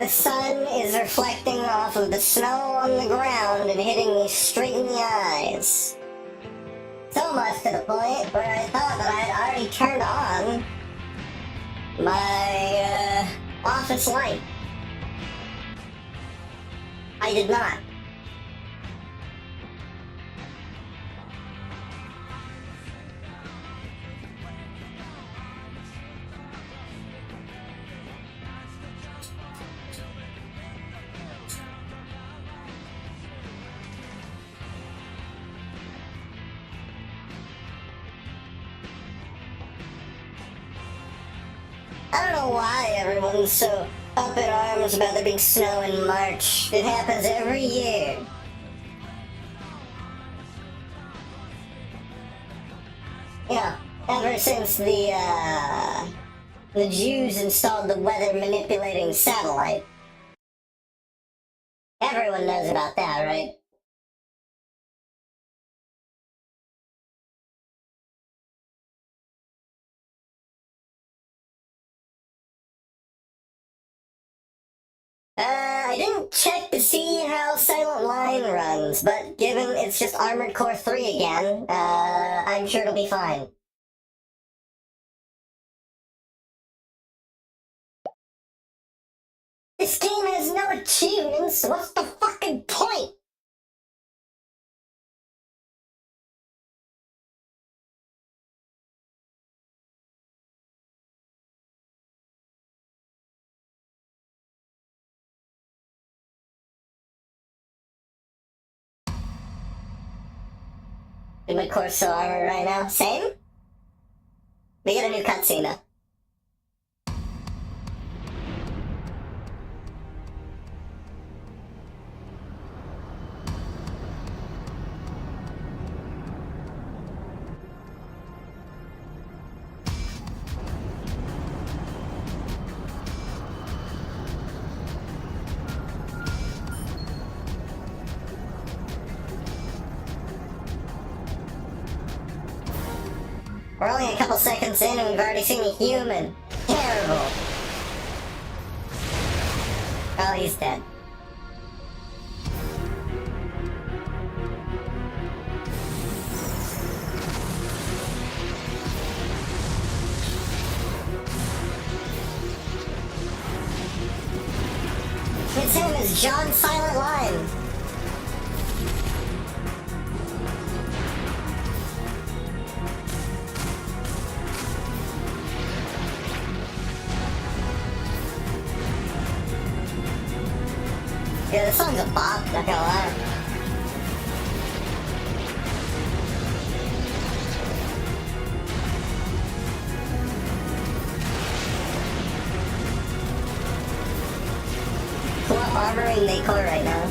The sun is reflecting off of the snow on the ground and hitting me straight in the eyes. So much to the point where I thought that I had already turned on my office light. I did not. I don't know why everyone's so up in arms about there being snow in March. It happens every year. You know, ever since the Jews installed the weather manipulating satellite. Everyone knows about that, right? I didn't check to see how Silent Line runs, but given it's just Armored Core 3 again, I'm sure it'll be fine. This game has no achievements, what's the fucking point? In my Corso armor right now. Same? We get a new cutscene though. We're only a couple seconds in and we've already seen a human. Terrible. Oh, he's dead. It's him, it's John Silent Line. Yeah, this song's a bop, not gonna lie. Cool armoring decor right now.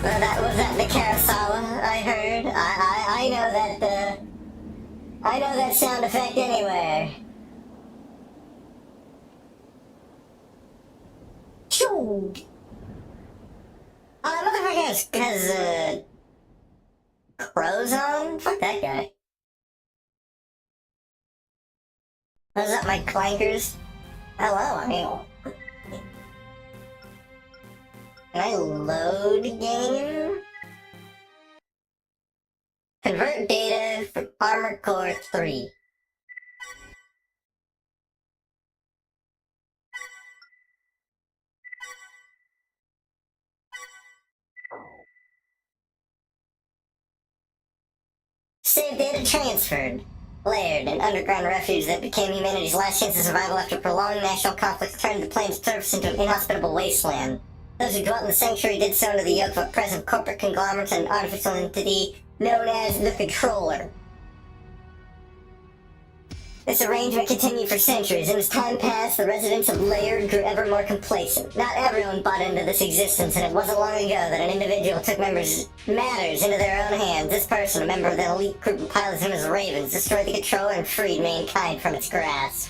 Was that the Kurosawa I heard? I know that sound effect anywhere. Choo! Motherfucker has crows on? Fuck that guy. What's up, my clankers? Hello, amigo. Can I load game? Convert data from Armored Core 3. Save data transferred. Laird, an underground refuge that became humanity's last chance of survival after prolonged national conflicts turned the plane's surface into an inhospitable wasteland. Those who dwelt in the sanctuary did so under the yoke of a present corporate conglomerate and artificial entity known as the Controller. This arrangement continued for centuries, and as time passed, the residents of Laird grew ever more complacent. Not everyone bought into this existence, and it wasn't long ago that an individual took matters into their own hands. This person, a member of the elite group of pilots known as Ravens, destroyed the Controller and freed mankind from its grasp.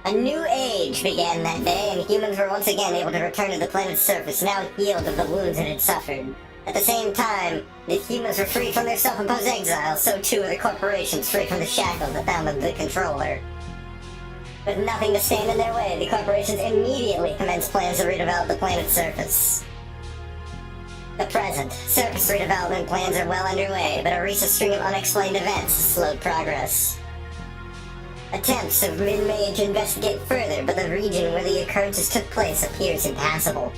A new age began that day, and humans were once again able to return to the planet's surface, now healed of the wounds it had suffered. At the same time, the humans were freed from their self-imposed exile, so too were the corporations free from the shackles that bound them to the controller. With nothing to stand in their way, the corporations immediately commenced plans to redevelop the planet's surface. The present, surface redevelopment plans are well underway, but a recent string of unexplained events slowed progress. Attempts of mid-May to investigate further, but the region where the occurrences took place appears impassable.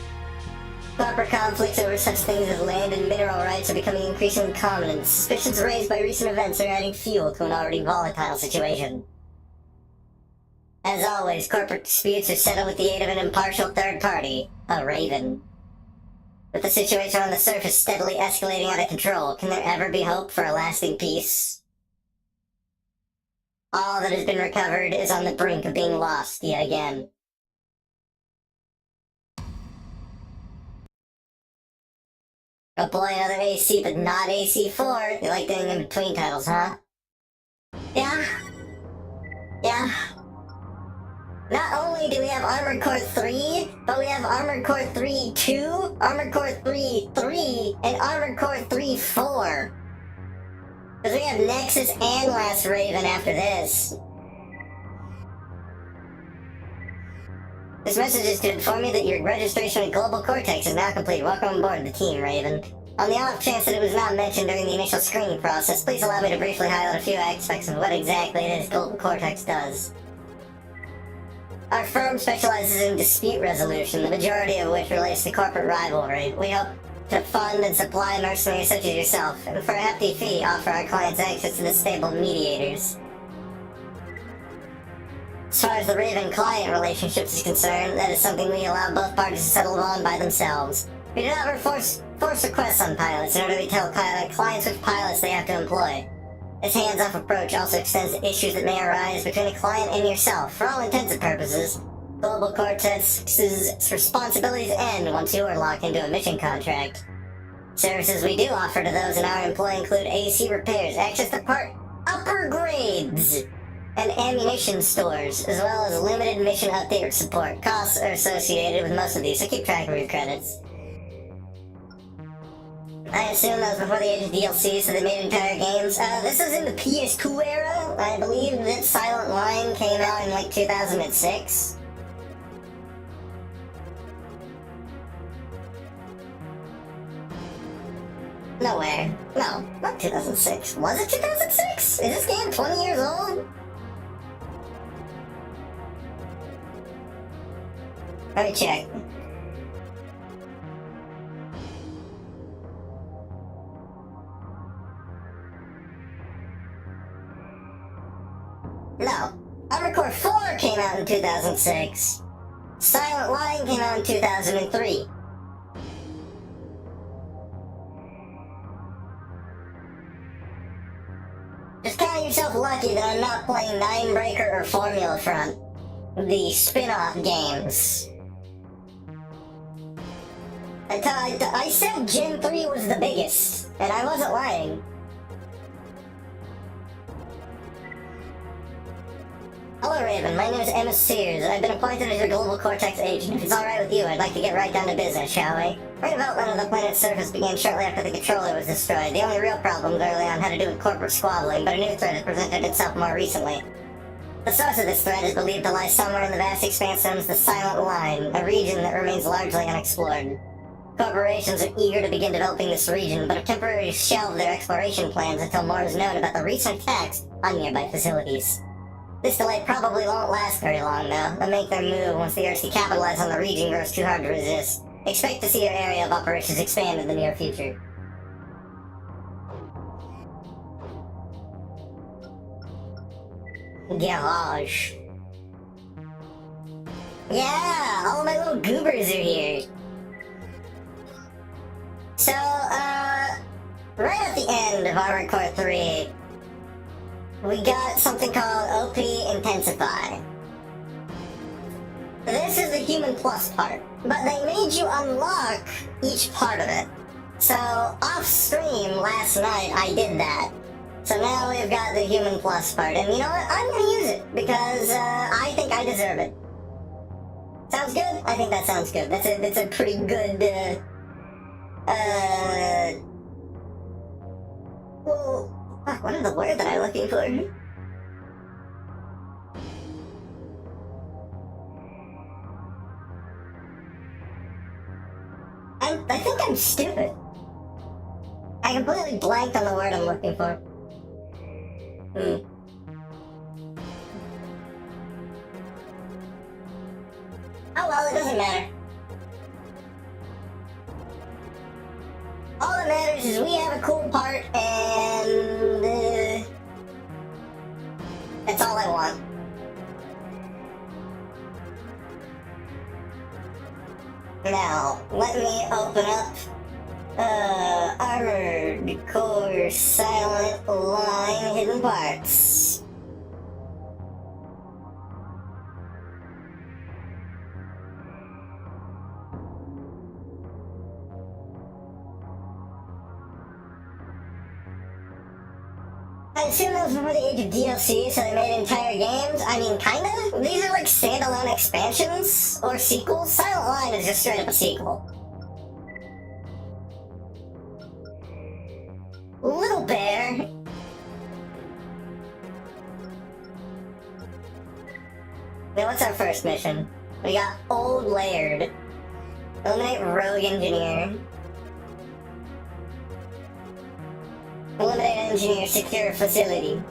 Corporate conflicts over such things as land and mineral rights are becoming increasingly common, and suspicions raised by recent events are adding fuel to an already volatile situation. As always, corporate disputes are settled with the aid of an impartial third party, a Raven. With the situation on the surface steadily escalating out of control, can there ever be hope for a lasting peace? All that has been recovered is on the brink of being lost yet again. Oh boy, another AC, but not AC4. You like doing in-between titles, huh? Yeah. Not only do we have Armored Core 3, but we have Armored Core 3 2, Armored Core 3 3, and Armored Core 3 4. Because we have Nexus and Last Raven after this. This message is to inform you that your registration with Global Cortex is now complete. Welcome aboard the team, Raven. On the off chance that it was not mentioned during the initial screening process, please allow me to briefly highlight a few aspects of what exactly it is Global Cortex does. Our firm specializes in dispute resolution, the majority of which relates to corporate rivalry. We hope to fund and supply mercenaries such as yourself, and for a hefty fee, offer our clients access to the stable mediators. As far as the Raven-client relationships is concerned, that is something we allow both parties to settle on by themselves. We do not force requests on pilots, nor do we tell clients which pilots they have to employ. This hands-off approach also extends to issues that may arise between a client and yourself. For all intents and purposes, Global Cortex's responsibilities end once you are locked into a mission contract. Services we do offer to those in our employ include AC repairs, access to part upper grades, and ammunition stores, as well as limited mission update support. Costs are associated with most of these, so keep track of your credits. I assume that was before the age of DLC, so they made entire games. This is in the PS2 era. I believe that Silent Line came out in like 2006. No way. No, not 2006. Was it 2006? Is this game 20 years old? Let me check. No. Armored Core 4 came out in 2006. Silent Line came out in 2003. Just count yourself lucky that I'm not playing Ninebreaker or Formula Front, the spin-off games. I said Gen 3 was the biggest, and I wasn't lying. Hello Raven, my name is Emma Sears, and I've been appointed as your Global Cortex agent. If it's alright with you, I'd like to get right down to business, shall we? Redevelopment of the planet's surface began shortly after the controller was destroyed. The only real problems early on had to do with corporate squabbling, but a new threat has presented itself more recently. The source of this threat is believed to lie somewhere in the vast expanse known as the Silent Line, a region that remains largely unexplored. Corporations are eager to begin developing this region, but have temporarily shelved their exploration plans until more is known about the recent attacks on nearby facilities. This delay probably won't last very long, though. They'll make their move once the urge to capitalize on the region grows too hard to resist. Expect to see your area of operations expand in the near future. Garage. Yeah, all my little goobers are here. So, right at the end of Armored Core 3, we got something called OP Intensify. This is the Human Plus part, but they made you unlock each part of it. So, off stream last night, I did that. So now we've got the Human Plus part, and you know what? I'm gonna use it, because, I think I deserve it. Sounds good? I think that sounds good. That's a pretty good, Well, fuck, what is the word that I'm looking for? I think I'm stupid. I completely blanked on the word I'm looking for. Oh well, it doesn't matter. All that matters is we have a cool part, and that's all I want. Now, let me open up Armored Core Silent Line Hidden Parts. I assume that was before the age of DLC, so they made entire games. I mean, kinda. These are like standalone expansions or sequels. Silent Line is just straight up a sequel. Little Bear. Now, what's our first mission? We got Old Laird. Eliminate Rogue Engineer. Eliminate Engineer, secure facility.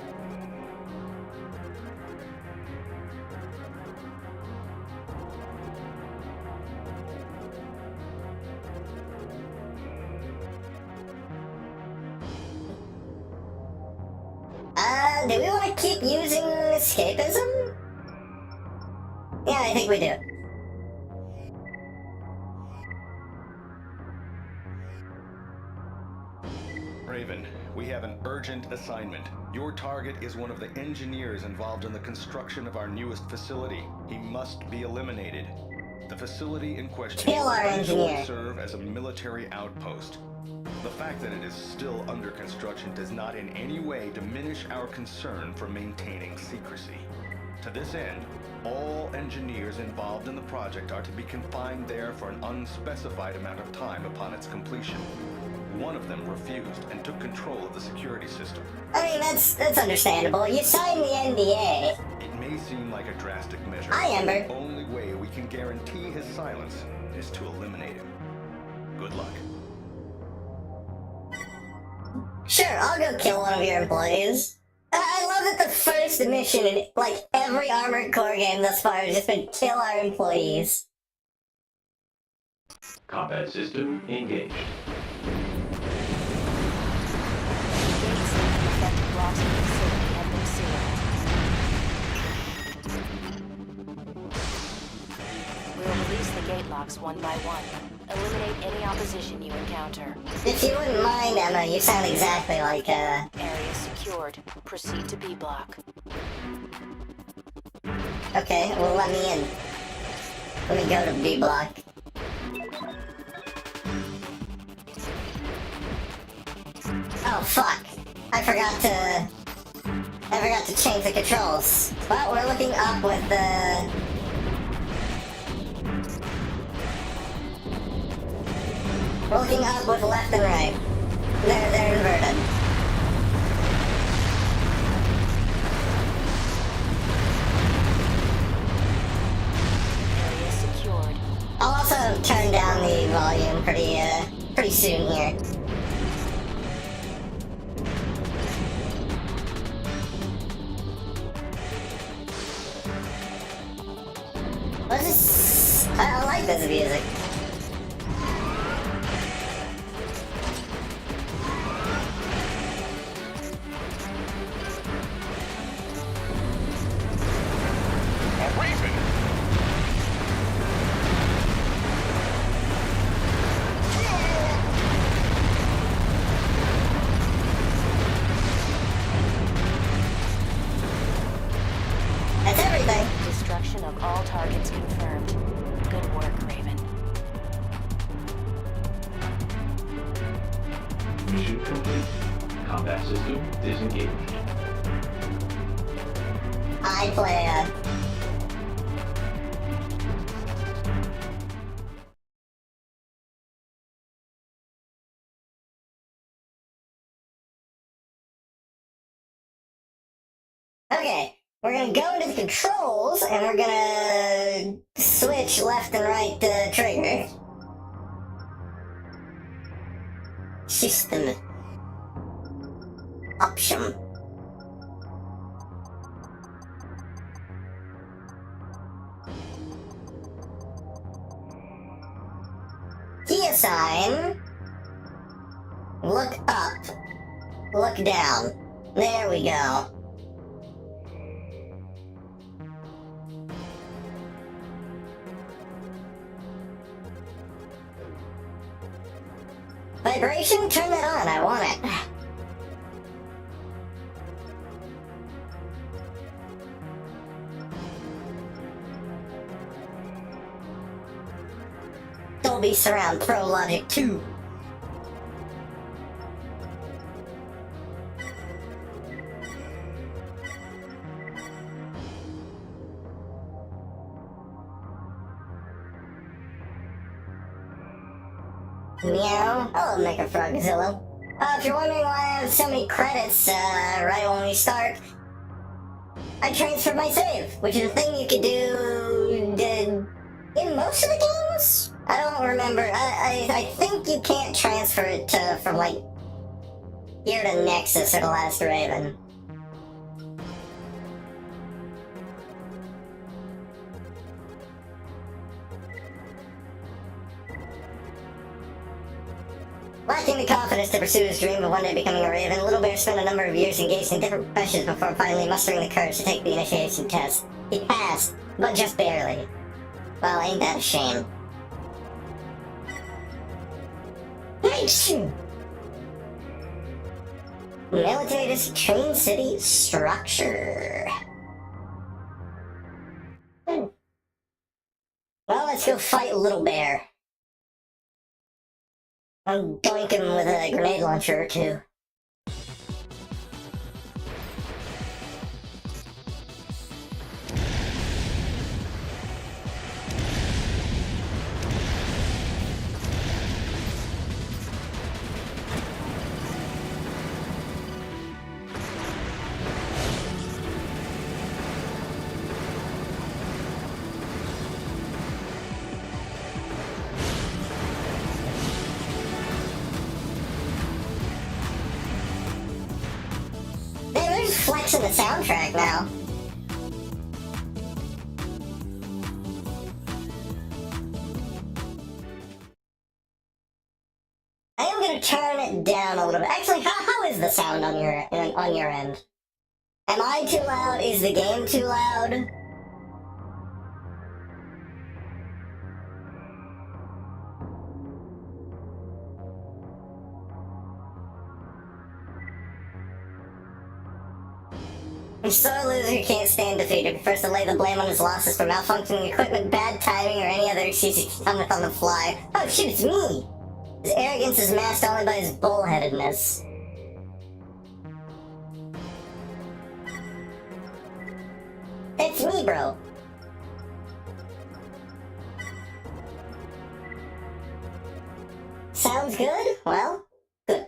Do we want to keep using escapism? Yeah, I think we do. Raven, we have an urgent assignment. Your target is one of the engineers involved in the construction of our newest facility. He must be eliminated. The facility in question Kill our engineer. will serve as a military outpost. The fact that it is still under construction does not in any way diminish our concern for maintaining secrecy. To this end, all engineers involved in the project are to be confined there for an unspecified amount of time upon its completion. One of them refused and took control of the security system. I mean, that's understandable. You signed the NDA. It may seem like a drastic measure. Hi, Ember. The only way we can guarantee his silence is to eliminate him. Good luck. Sure, I'll go kill one of your employees. I love that the first mission in, like, every Armored Core game thus far has just been kill our employees. Combat system engaged. We'll release the gate locks one by one. Eliminate any opposition you encounter. If you wouldn't mind, Emma, you sound exactly like, Area secured. Proceed to B block. Okay, well, let me in. Let me go to B block. Oh, fuck. I forgot to change the controls. But we're looking up with the... We're looking up with left and right. They're inverted. Area secured. I'll also turn down the volume pretty soon here. What's this? I like this music. That's everything. Destruction of all targets confirmed. Good work, Raven. Mission complete. Combat system disengaged. I play Okay, we're gonna go into the controls, and we're gonna switch left and right trigger. System. Option. Key assign. Look up. Look down. There we go. Vibration? Turn that on. I want it. Dolby Surround Pro Logic 2. Meow. Hello, Mecha Frogzilla. If you're wondering why I have so many credits right when we start, I transferred my save, which is a thing you can do in most of the games? I don't remember. I think you can't transfer it from, like, here to Nexus or the Last Raven. Lacking the confidence to pursue his dream of one day becoming a Raven, Little Bear spent a number of years engaged in different professions before finally mustering the courage to take the initiation test. He passed, but just barely. Well, ain't that a shame. Military District Train City structure. Well, let's go fight Little Bear. I'll doink him with a grenade launcher or two. Flexing the soundtrack now. I am gonna turn it down a little bit. Actually, how is the sound on your end? Am I too loud? Is the game too loud? A sore loser can't stand defeat. He prefers to lay the blame on his losses for malfunctioning equipment, bad timing, or any other excuse he can come with on the fly. Oh shoot, it's me! His arrogance is masked only by his bullheadedness. It's me, bro. Sounds good? Well, good.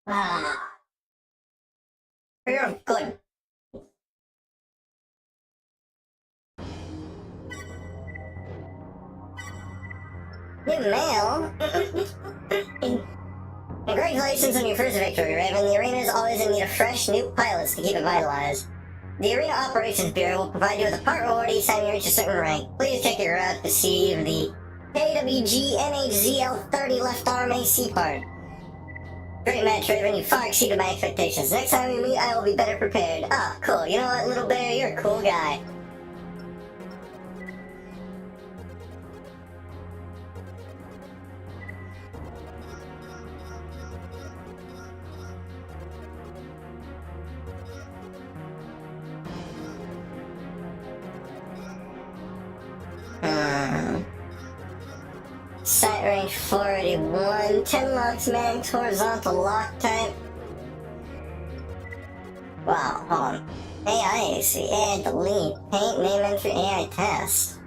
Ah. You're good. New mail? Congratulations on your first victory, Raven. The arena is always in need of fresh, new pilots to keep it vitalized. The Arena Operations Bureau will provide you with a part reward each time you reach a certain rank. Please check your route to see if the KWG NHZL30 left arm AC part. Great match, Raven. You far exceeded my expectations. Next time we meet, I will be better prepared. Ah, cool. You know what, Little Bear? You're a cool guy. Sight range 481, 10 locks max, horizontal lock type. Wow, hold on. AI AC, AI delete, paint, name entry, AI test.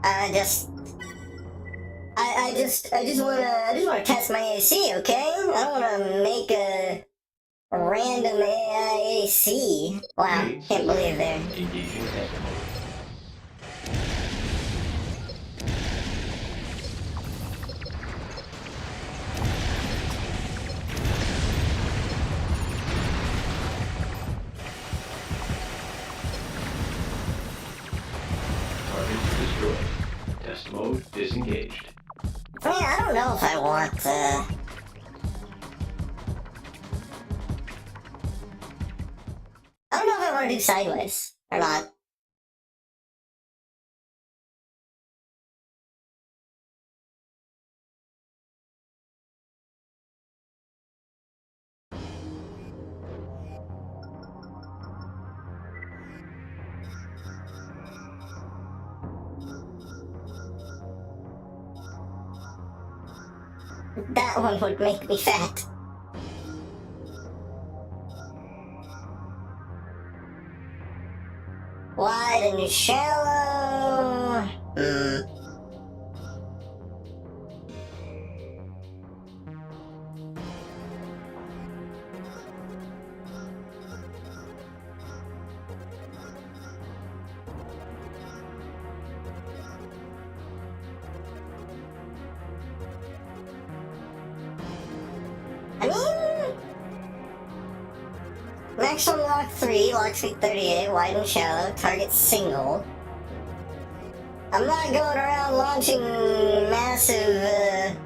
I just wanna test my AC, okay? I don't wanna make a random AI AC. Wow, can't believe they're... Engaging head. Targets destroyed. Test mode disengaged. Man, I don't know if I want, I don't know if I want to do sideways or not. That one would make me fat. Wide and shallow. I mean, maximum lock 3, lock speed 38, wide and shallow, target single. I'm not going around launching massive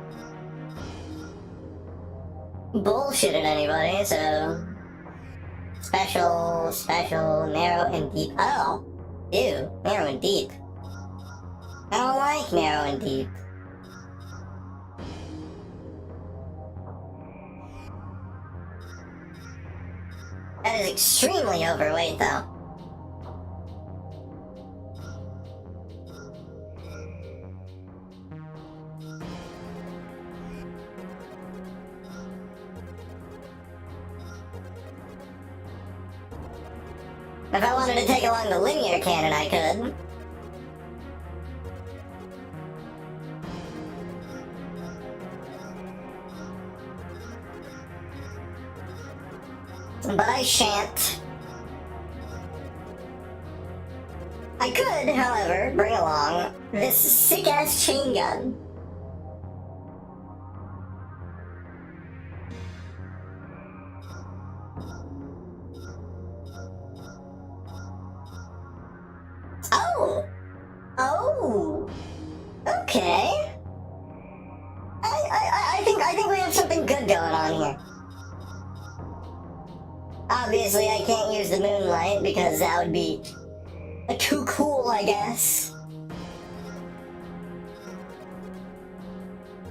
bullshit at anybody, so special, narrow and deep. Oh, ew, narrow and deep. I don't like narrow and deep. That is extremely overweight, though. If I wanted to take along the linear cannon, I could. But I shan't. I could, however, bring along this sick-ass chain gun. Oh! Okay. I think we have something good going on here. Obviously, I can't use the moonlight because that would be too cool, I guess.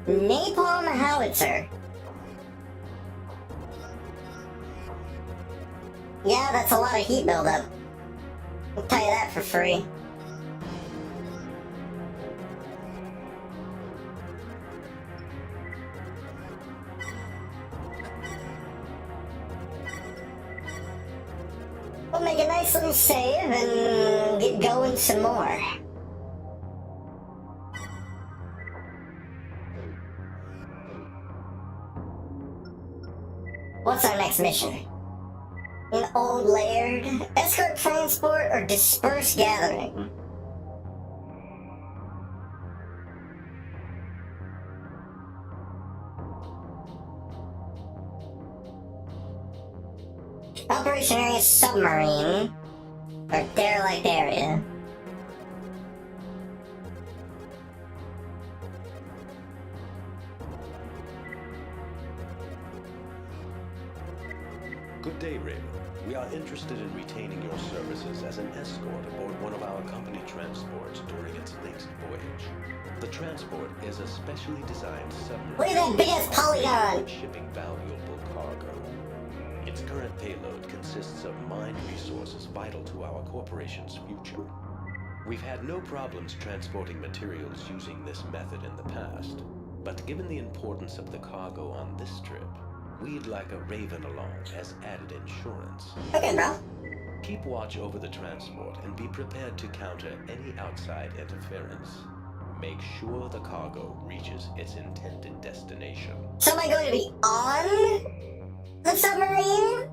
Napalm howitzer. Yeah, that's a lot of heat buildup. I'll tell you that for free. We'll make a nice little save and get going some more. What's our next mission? An old laird, escort transport, or disperse gathering? Operation Area Submarine, or Derelict Area. Good day, Raven. We are interested in retaining your services as an escort aboard one of our company transports during its next voyage. The transport is a specially designed submarine. Look at that big ass polygon! Shipping valuable cargo. Its current payload consists of mined resources vital to our corporation's future. We've had no problems transporting materials using this method in the past, but given the importance of the cargo on this trip, we'd like a Raven along as added insurance. Okay, bro. Keep watch over the transport and be prepared to counter any outside interference. Make sure the cargo reaches its intended destination. So am I going to be on the submarine?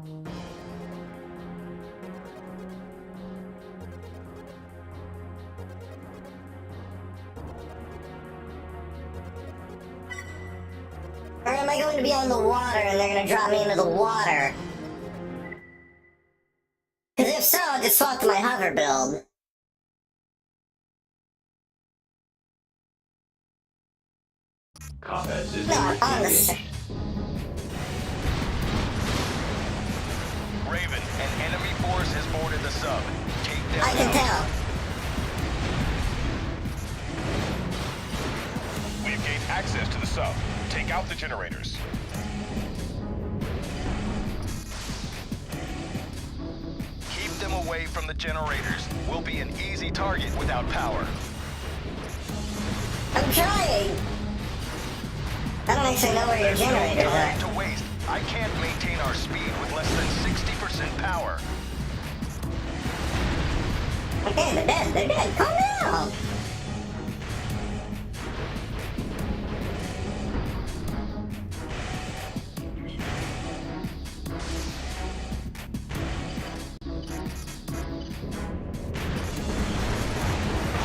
Or am I going to be on the water and they're going to drop me into the water? Because if so, I'll just swap to my hover build. Combat system No, I'm on the engaged. Raven, an enemy force has boarded the sub. Take them I can out. tell. We've gained access to the sub. Take out the generators. Keep them away from the generators. We'll be an easy target without power. I'm trying. I don't actually know where your There's no generators time are. to waste. I can't maintain our speed with less than 60% power. Okay, they're dead. They're dead. Calm down.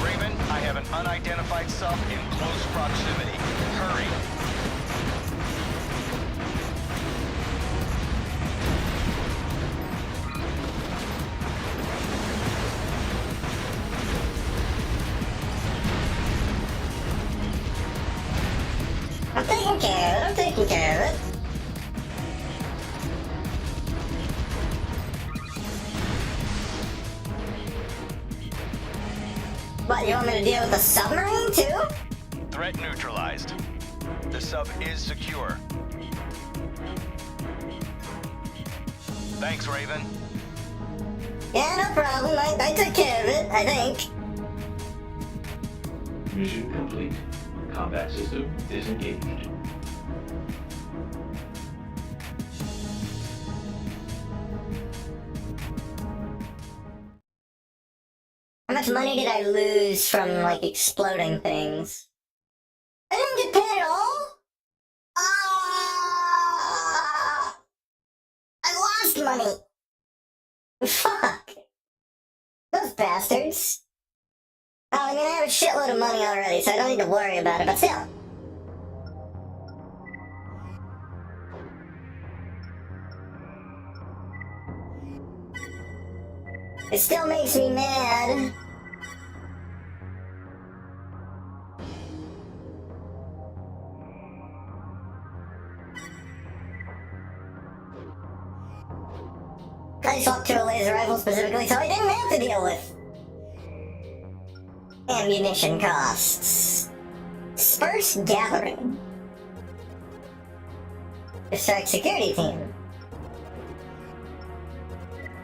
Raven, I have an unidentified sub in close proximity. Hurry. I'm taking care of it. I'm taking care of it. What, you want me to deal with the submarine too? Threat neutralized. The sub is secure. Thanks, Raven. Yeah, no problem. I took care of it, I think. Mission complete. Combat system disengaged. How much money did I lose from, like, exploding things? I didn't get paid at all? Ah! I lost money! Fuck! Those bastards! Oh, I mean, I have a shitload of money already, so I don't need to worry about it, but still. It still makes me mad. I swapped to a laser rifle specifically so I didn't have to deal with ammunition costs. Disperse gathering. Distract security team.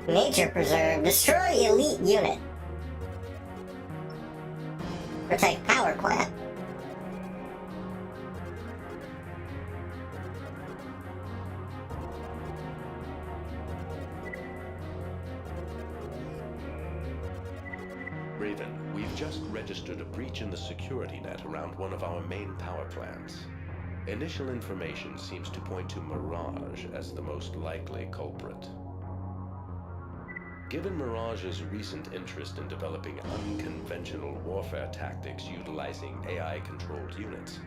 Nature preserve. Destroy elite unit. Protect power plant. Raven, we've just registered a breach in the security net around one of our main power plants. Initial information seems to point to Mirage as the most likely culprit. Given Mirage's recent interest in developing unconventional warfare tactics utilizing AI-controlled units,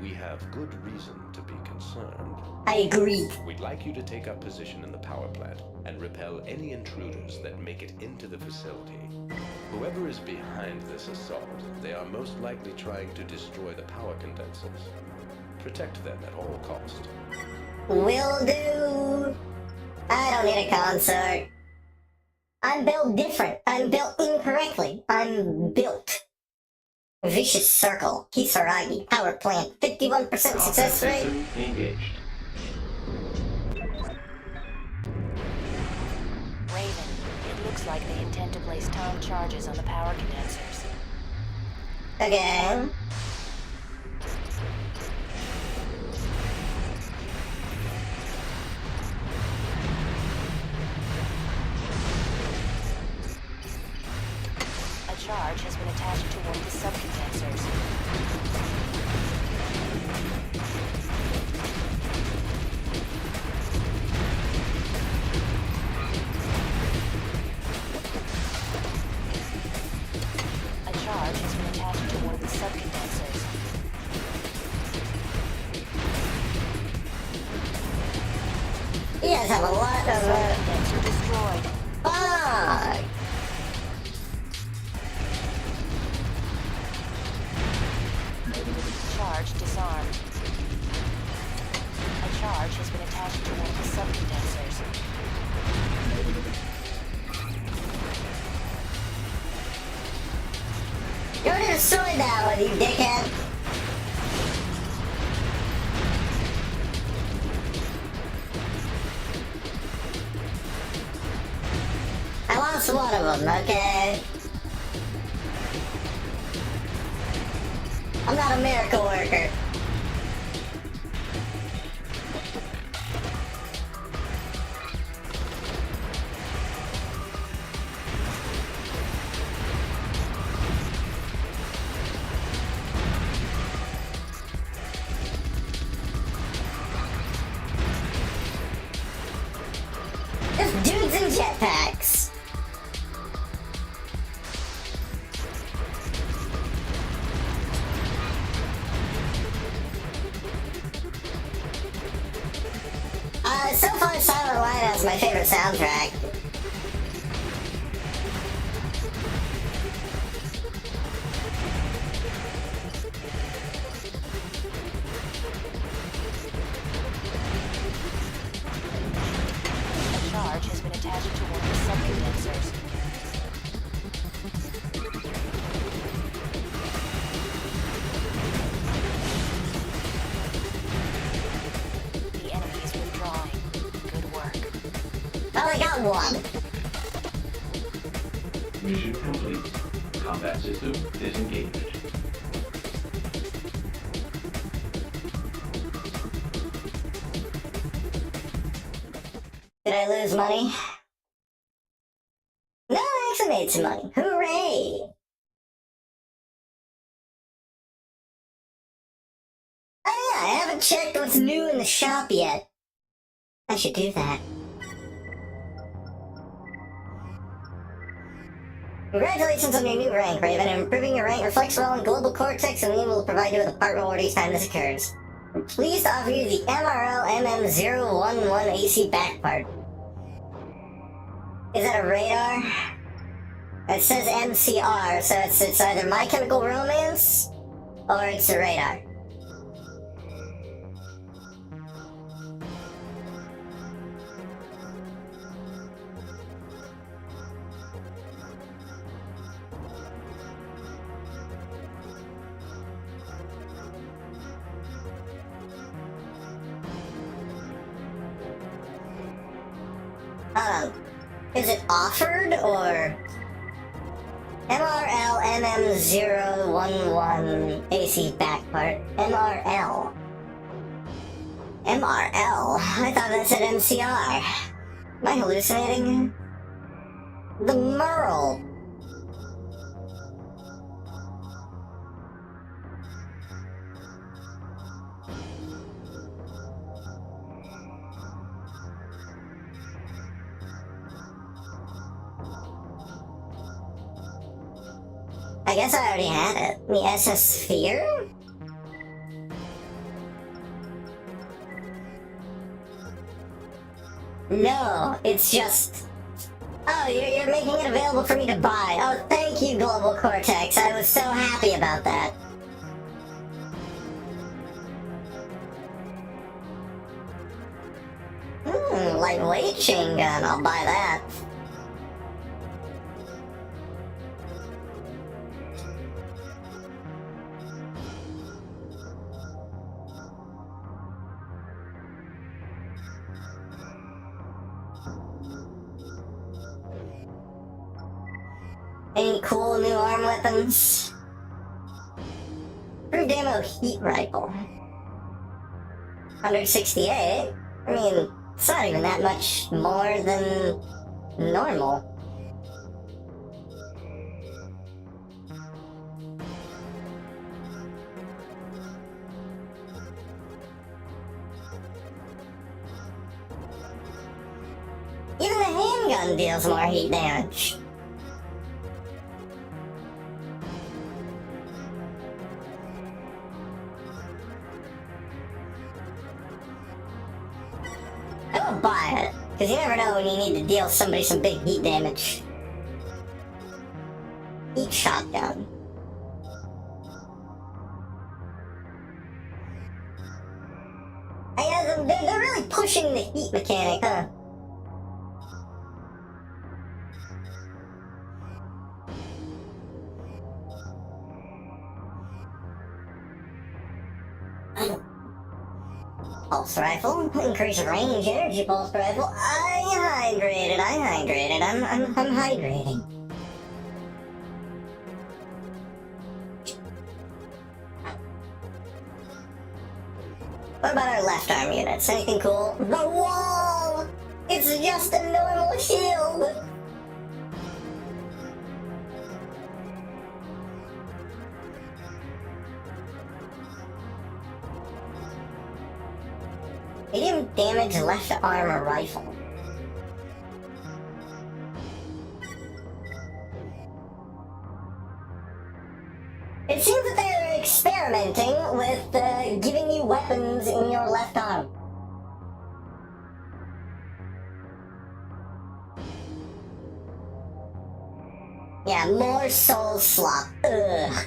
we have good reason to be concerned. I agree. We'd like you to take up position in the power plant and repel any intruders that make it into the facility. Whoever is behind this assault, they are most likely trying to destroy the power condensers. Protect them at all cost. Will do. I don't need a consort. I'm built different. I'm built incorrectly. I'm built. Vicious Circle, Kisaragi, Power Plant, 51% success Combat rate. system engaged. Raven, it looks like they intend to place time charges on the power condensers. Again. A charge has been attached to one of the subcondensers. A charge has been attached to one of the subcondensers. You guys have a lot of Subcondenser destroyed. fuck. Charge disarmed. A charge has been attached to one of the subcondensers. You're gonna destroy that one, you dickhead. I lost one of them, okay? I'm not a miracle worker. There's dudes in jetpacks. So far, Silent Lighthouse is my favorite soundtrack. A charge has been attached to one of the subcondensers. The enemy is withdrawing. Good work. I only got one. Mission complete. Combat system disengaged. Did I lose money? No, I actually made some money. Hooray! Oh yeah, I haven't checked what's new in the shop yet. I should do that. Congratulations on your new rank, Raven. Improving your rank reflects well in Global Cortex and we will provide you with a part reward each time this occurs. We're pleased to offer you the MRL MM011 AC back part. Is that a radar? It says MCR, so it's either My Chemical Romance or it's a radar. Is it offered or MRL MM011 AC back part? MRL. MRL? I thought that said MCR. Am I hallucinating? The Merle. I guess I already had it. The SS Sphere? No, it's just... Oh, you're making it available for me to buy. Oh, thank you, Global Cortex. I was so happy about that. Lightweight chain gun. I'll buy that. Any cool new arm weapons? Improved ammo heat rifle. 168? I mean, it's not even that much more than normal. Even the handgun deals more heat damage. I will buy it, because you never know when you need to deal somebody some big heat damage. Heat shotgun. They're really pushing the heat mechanic, huh? Pulse rifle, increase range, energy pulse rifle. I hydrated. I'm hydrating. What about our left arm units? Anything cool? The wall! It's just a normal shield! Medium damage left arm rifle. It seems that they're experimenting with giving you weapons in your left arm. Yeah, more soul slop. Ugh.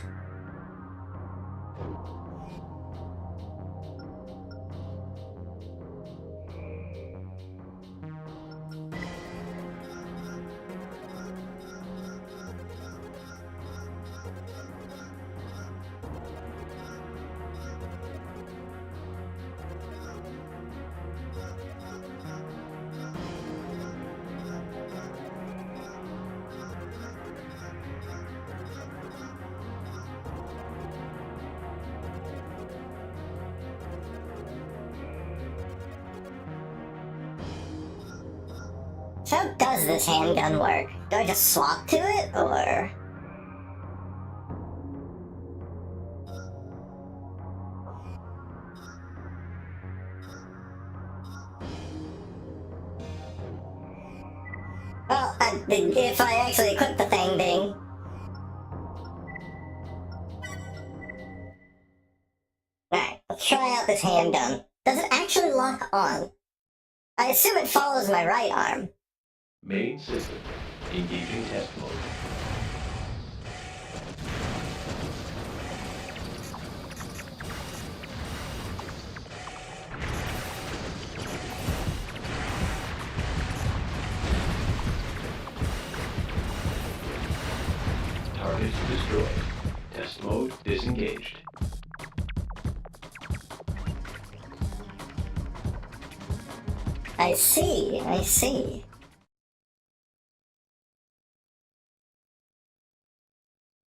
So how does this handgun work? Do I just swap to it, or...? Well, if I actually equip the thing, ding. Alright, let's try out this handgun. Does it actually lock on? I assume it follows my right arm. Main system. Engaging test mode. Target destroyed. Test mode disengaged. I see.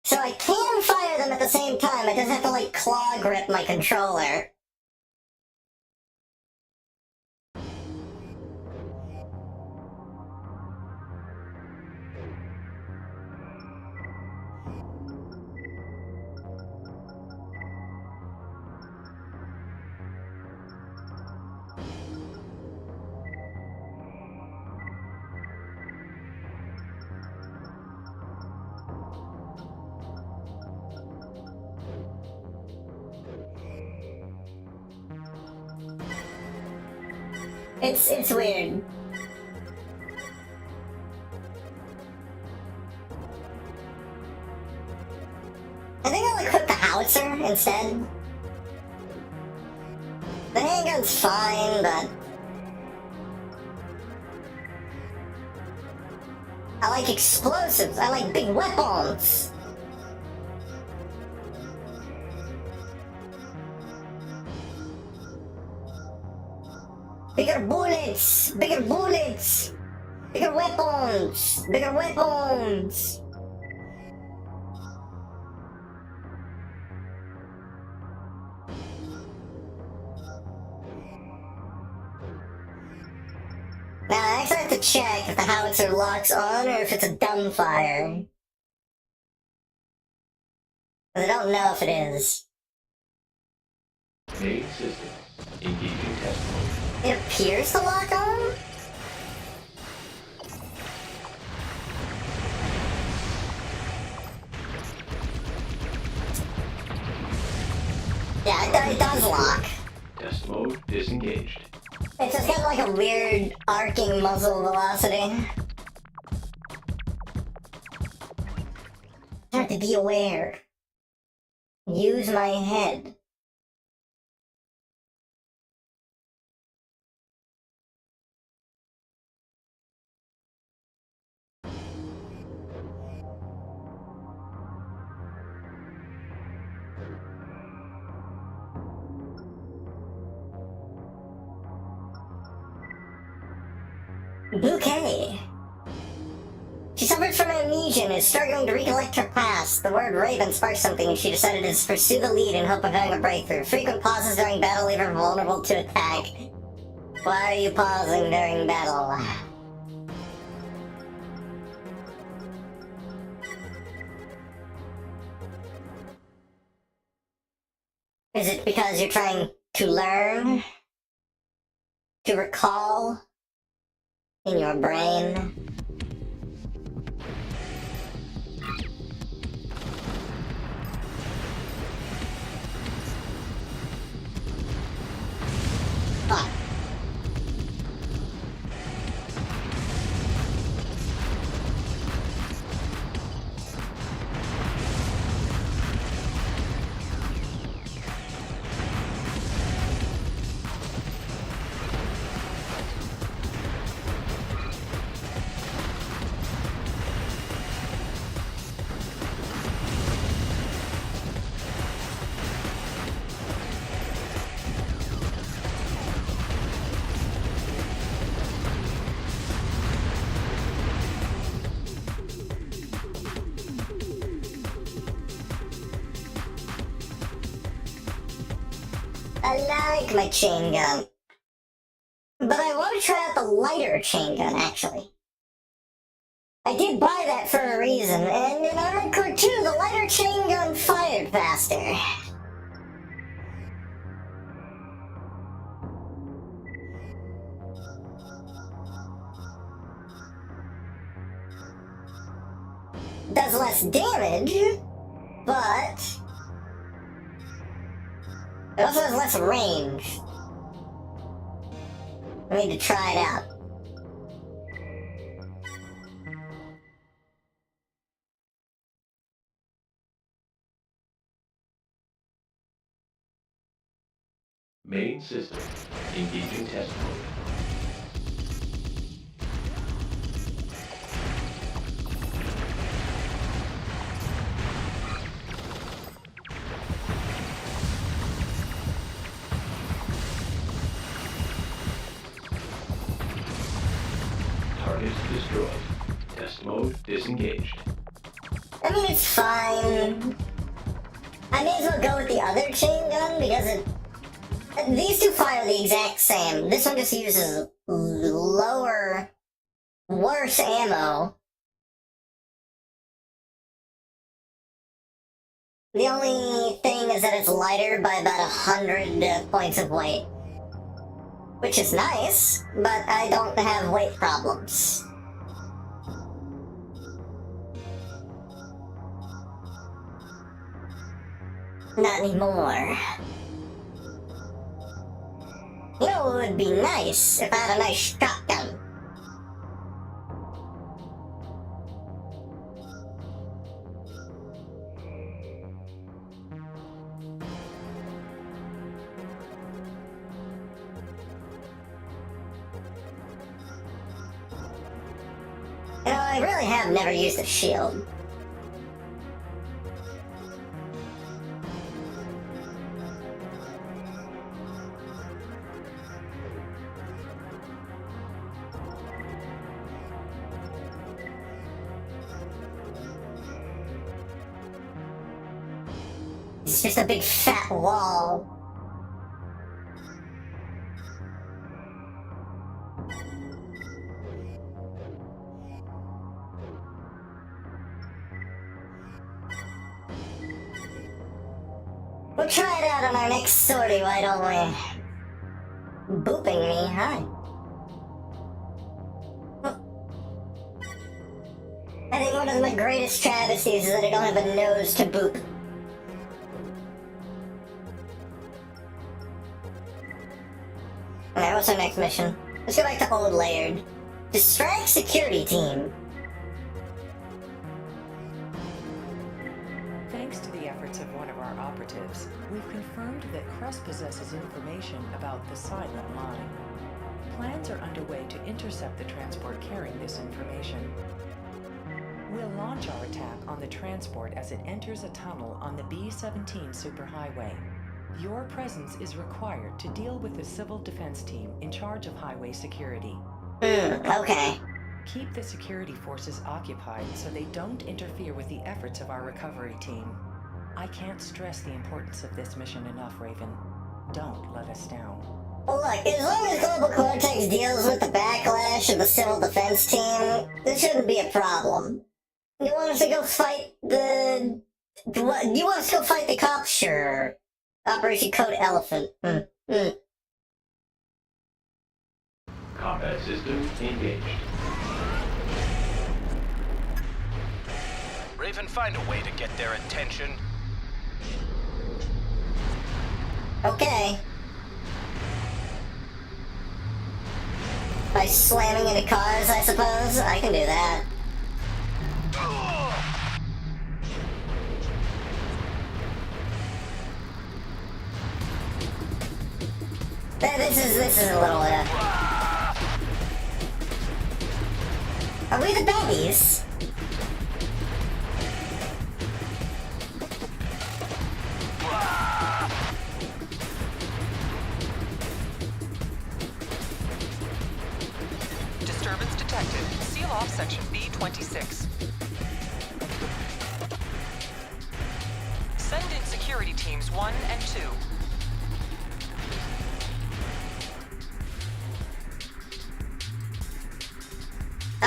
So I can fire them at the same time, I just have to, like, claw grip my controller. It's weird. I think I'll equip the howitzer instead. The handgun's fine, but I like explosives. I like big weapons. Bigger bullets, bigger bullets, bigger weapons, bigger weapons. Now, I actually have to check if the howitzer locks on or if it's a dumbfire. I don't know if it is. Main system. Engaging test mode. It appears to lock on? Yeah, it does lock. Test mode disengaged. It's just got like a weird arcing muzzle velocity. I have to be aware. Use my head. Bouquet. She suffered from amnesia and is struggling to recollect her past. The word Raven sparked something and she decided to pursue the lead in hope of having a breakthrough. Frequent pauses during battle leave her vulnerable to attack. Why are you pausing during battle? Is it because you're trying to learn? To recall? In your brain? Fuck. I like my chain gun. But I want to try out the lighter chain gun, actually. I did buy that for a reason, and in Armored Core 2, the lighter chain gun fired faster. Does less damage, but it also has less range. I need to try it out. Main system. Engaging test mode. Target destroyed. Test mode disengaged. I mean, it's fine. I may as well go with the other chain gun because these two fire the exact same. This one just uses lower, worse ammo. The only thing is that it's lighter by about 100 points of weight. Which is nice, but I don't have weight problems. Not anymore. You know what would be nice if I had a nice shotgun? You know, I really have never used a shield. It's just a big fat wall. We'll try it out on our next sortie, why don't we? Booping me, hi. I think one of my greatest travesties is that I don't have a nose to boop. Alright, what's our next mission? Let's go back to Old Laird. Distract security team. Thanks to the efforts of one of our operatives, we've confirmed that Crust possesses information about the Silent Line. Plans are underway to intercept the transport carrying this information. We'll launch our attack on the transport as it enters a tunnel on the B-17 superhighway. Your presence is required to deal with the civil defense team in charge of highway security. Okay. Keep the security forces occupied so they don't interfere with the efforts of our recovery team. I can't stress the importance of this mission enough, Raven. Don't let us down. Well, look, as long as Global Cortex deals with the backlash of the civil defense team, this shouldn't be a problem. You want us to go fight the... What? You want us to go fight the cops? Sure. Operation Code Elephant. Combat system engaged. Raven, find a way to get their attention. Okay. By slamming into cars, I suppose? I can do that. This is a little, Are we the baddies? Disturbance detected. Seal off section B26. Send in security teams 1 and 2.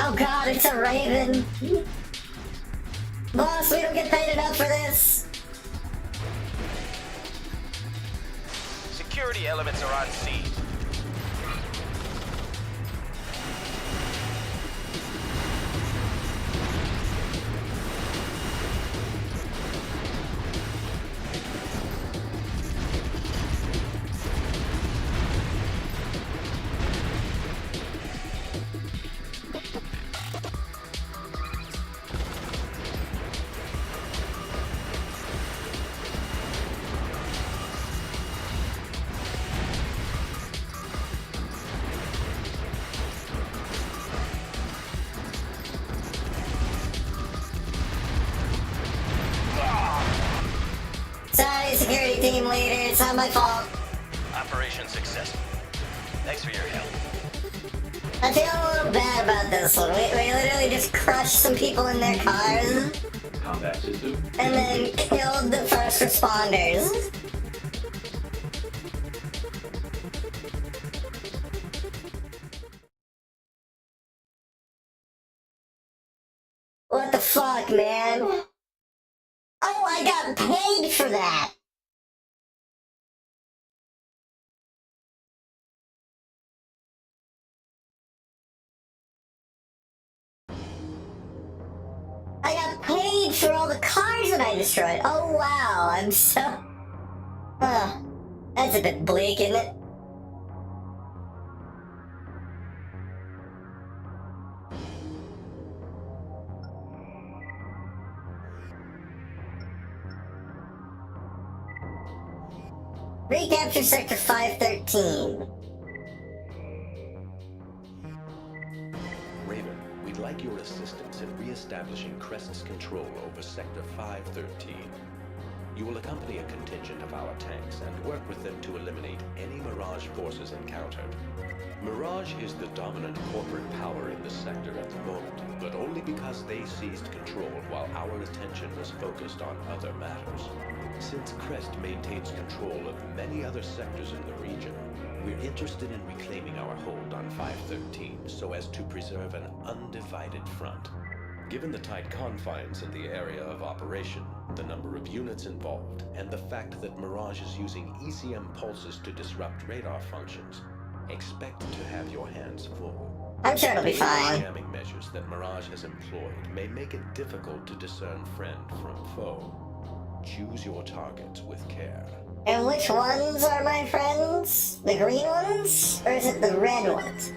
Oh god, it's a Raven! Boss, we don't get paid enough for this! Security elements are on scene. Sorry, security team leader, it's not my fault. Operation successful. Thanks for your help. I feel a little bad about this one. We literally just crushed some people in their cars, Combat system. and then killed the first responders. What the fuck, man? Oh, I got paid for that! I got paid for all the cars that I destroyed. Oh wow, I'm so... That's a bit bleak, isn't it? Recapture Sector 513. Raven, we'd like your assistance in re-establishing Crest's control over Sector 513. You will accompany a contingent of our tanks and work with them to eliminate any Mirage forces encountered. Mirage is the dominant corporate power in the sector at the moment, but only because they seized control while our attention was focused on other matters. Since Crest maintains control of many other sectors in the region, we're interested in reclaiming our hold on 513 so as to preserve an undivided front. Given the tight confines in the area of operation, the number of units involved, and the fact that Mirage is using ECM pulses to disrupt radar functions, expect to have your hands full. I'm sure it'll be fine. Jamming measures that Mirage has employed may make it difficult to discern friend from foe. Choose your targets with care. And which ones are my friends? The green ones? Or is it the red ones?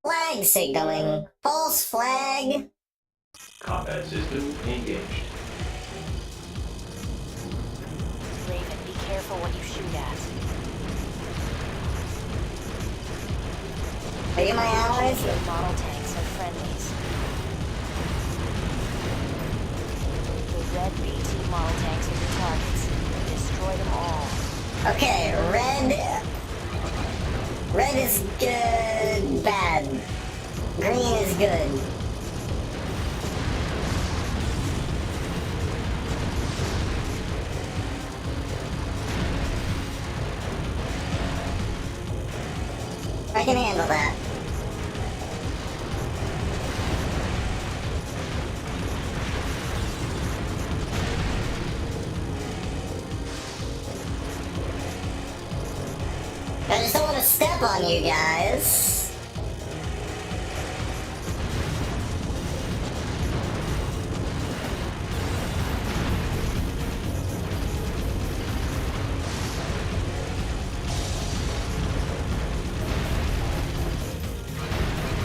Flag signaling. False flag. Combat system engaged. Raven, be careful what you shoot at. Are you my allies? The model tanks are friendlies. The red BT model tanks are your targets. Destroy them all. Okay, red. Red is good, bad. Green is good. I can handle that. I just don't want to step on you guys.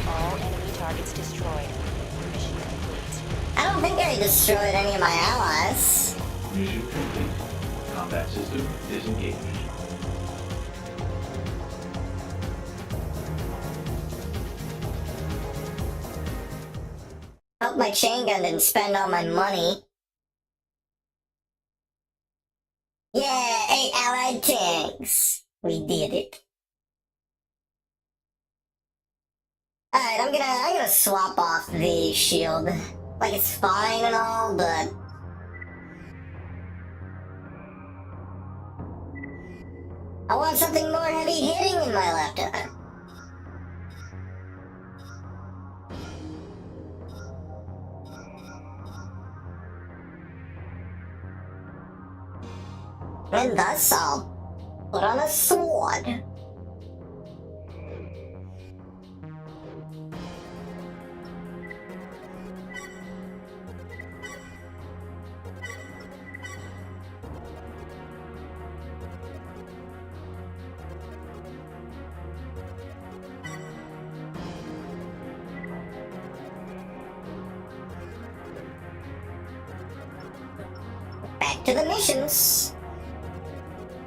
All enemy targets destroyed. Mission complete. I don't think I destroyed any of my allies. Mission complete. Combat system disengaged. Hope my chain gun didn't spend all my money. Yeah, 8 allied tanks. We did it. Alright, I'm gonna swap off the shield. Like, it's fine and all, but I want something more heavy hitting in my left arm. And thus I'll put on a sword. Back to the missions.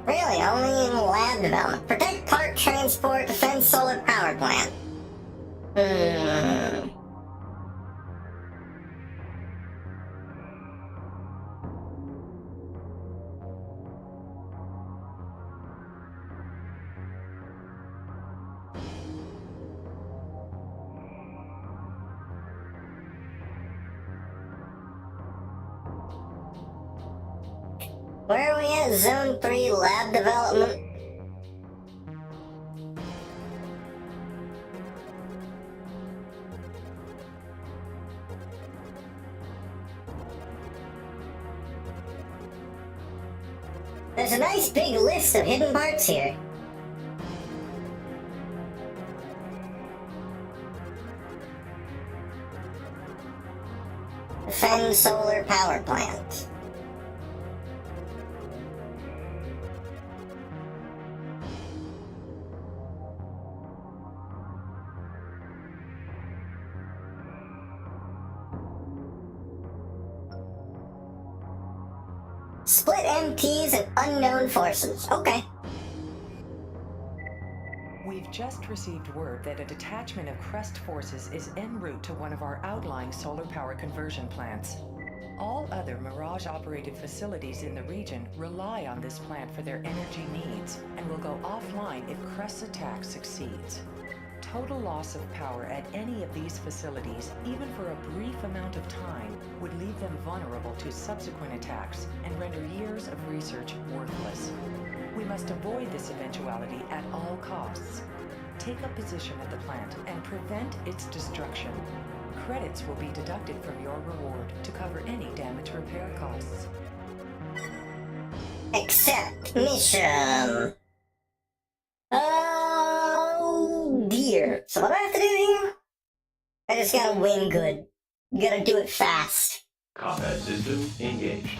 Really, only in lab development. Protect part transport, defend solar power plant. Where are we at? Zone 3 lab development? There's a nice big list of hidden parts here. Defend solar power plant. Split MPs and unknown forces. Okay. We've just received word that a detachment of Crest forces is en route to one of our outlying solar power conversion plants. All other Mirage-operated facilities in the region rely on this plant for their energy needs and will go offline if Crest's attack succeeds. Total loss of power at any of these facilities, even for a brief amount of time, would leave them vulnerable to subsequent attacks and render years of research worthless. We must avoid this eventuality at all costs. Take a position at the plant and prevent its destruction. Credits will be deducted from your reward to cover any damage repair costs. Accept mission. Oh dear. So what do I have to do here? I just gotta win good. You gotta do it fast. Combat system engaged.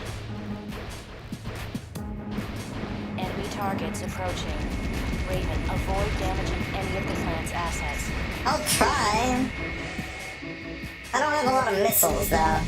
Enemy targets approaching. Raven, avoid damaging any of the plant's assets. I'll try. I don't have a lot of missiles though.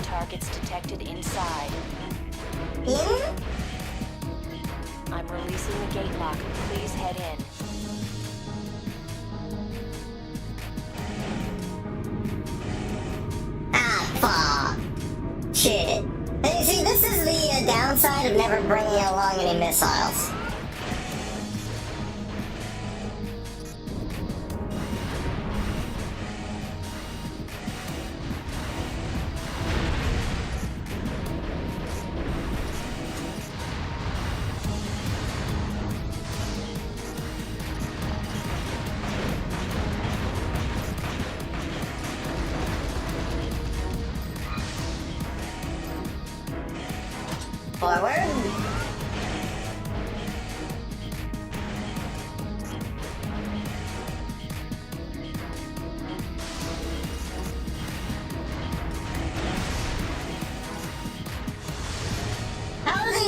Targets detected inside. In? I'm releasing the gate lock. Please head in. Ah, fuck. Shit. Hey, you see, this is the downside of never bringing along any missiles. Forward.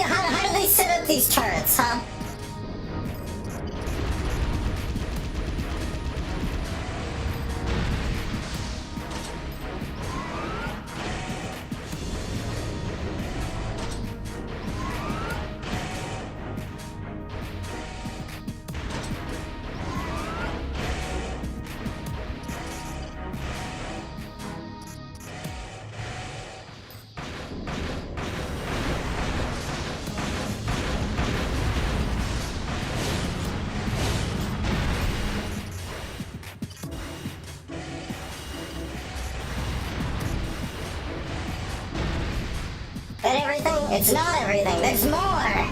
How do they set up these turrets, huh? That everything? It's not everything. There's more.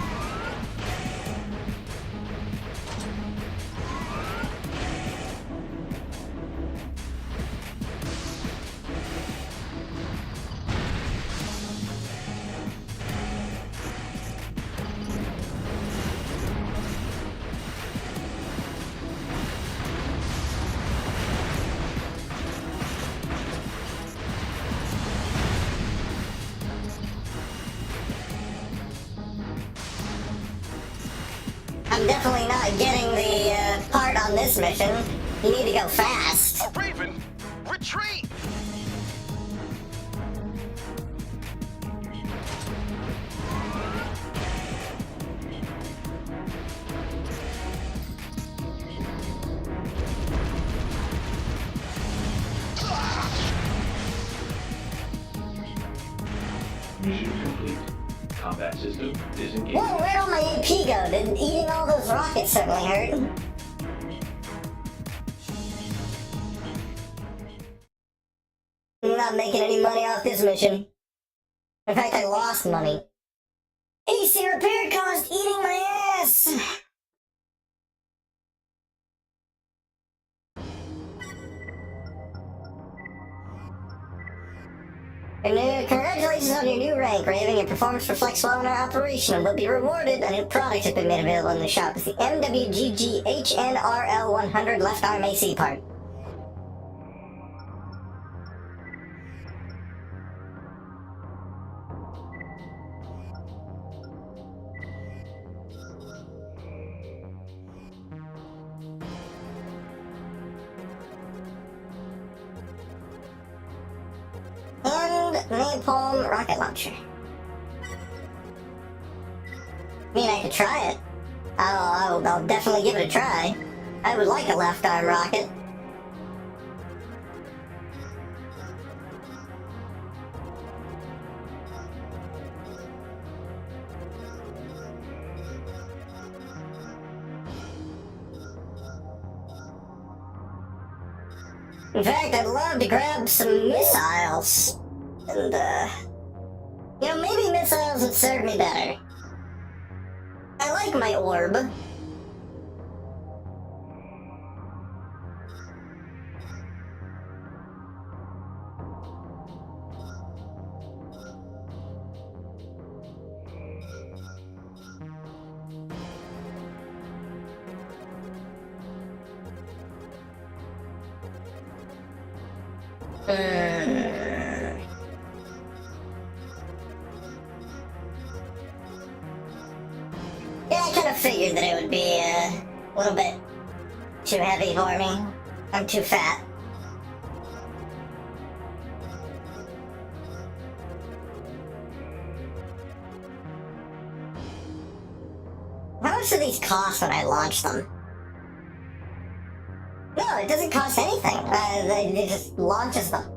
I'm definitely not getting the part on this mission. You need to go fast. A Raven! Retreat! Mission complete. Combat system disengaged. Whoa, where'd all my AP go? Did eating all those rockets certainly hurt? I'm not making any money off this mission. In fact, I lost money. AC repair cost eating my ass! Congratulations on your new rank, Raven. Your performance reflects well in our operation and will be rewarded. A new product has been made available in the shop. It's the MWGGHNRL100 left arm AC part. And napalm rocket launcher. I mean, I could try it. I'll definitely give it a try. I would like a left arm rocket. In fact, I'd love to grab some missiles. And, maybe missiles would serve me better. I like my orb. Yeah, I kind of figured that it would be a little bit too heavy for me. I'm too fat. How much do these cost when I launch them? No, it doesn't cost anything. It just launches them.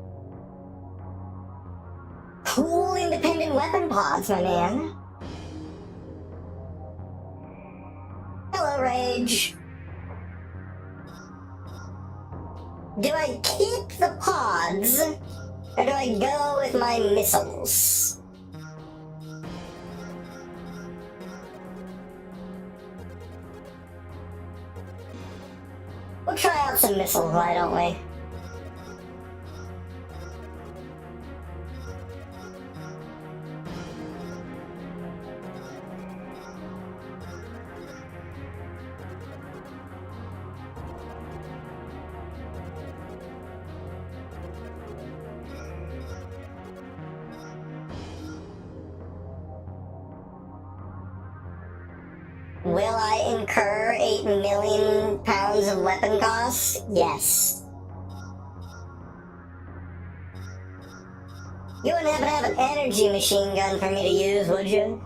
Cool independent weapon pods, my man. Hello, Rage. Do I keep the pods, or do I go with my missiles? We'll try out some missiles, why don't we? Will I incur 8 million pounds of weapon costs? Yes. You wouldn't happen to have an energy machine gun for me to use, would you?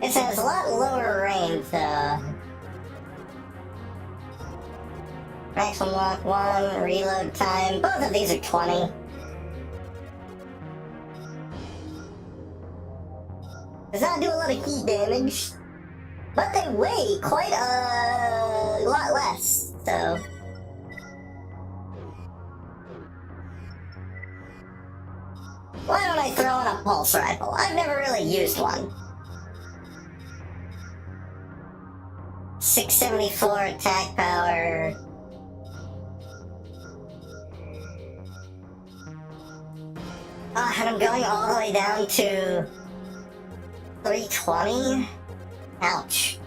This has a lot lower range, though. Maximum lock 1, reload time. Both of these are 20. Does not do a lot of heat damage, but they weigh quite a lot less, so. Why don't I throw in a pulse rifle? I've never really used one. 674 attack power. And I'm going all the way down to 320? Ouch.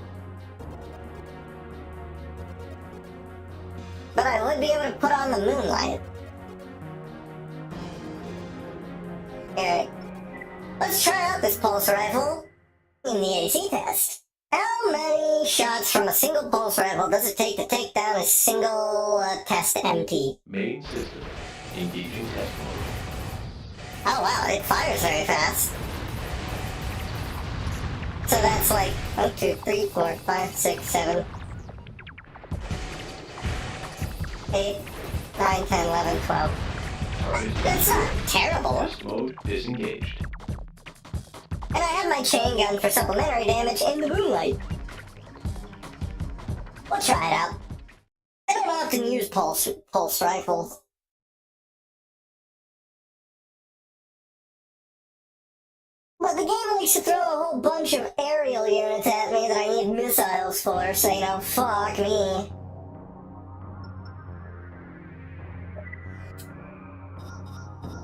But I would be able to put on the moonlight. Here, let's try out this pulse rifle. In the AC test, how many shots from a single pulse rifle does it take to take down a single test MT? Main system. Engaging test mode. Oh wow, it fires very fast. So that's like 1, 2, 3, 4, 5, 6, 7, 8, 9, 10, 11, 12. That's not terrible. Test mode disengaged. And I have my chain gun for supplementary damage in the moonlight. We'll try it out. I don't often use pulse rifles. But the game likes to throw a whole bunch of aerial units at me that I need missiles for, so you know, fuck me.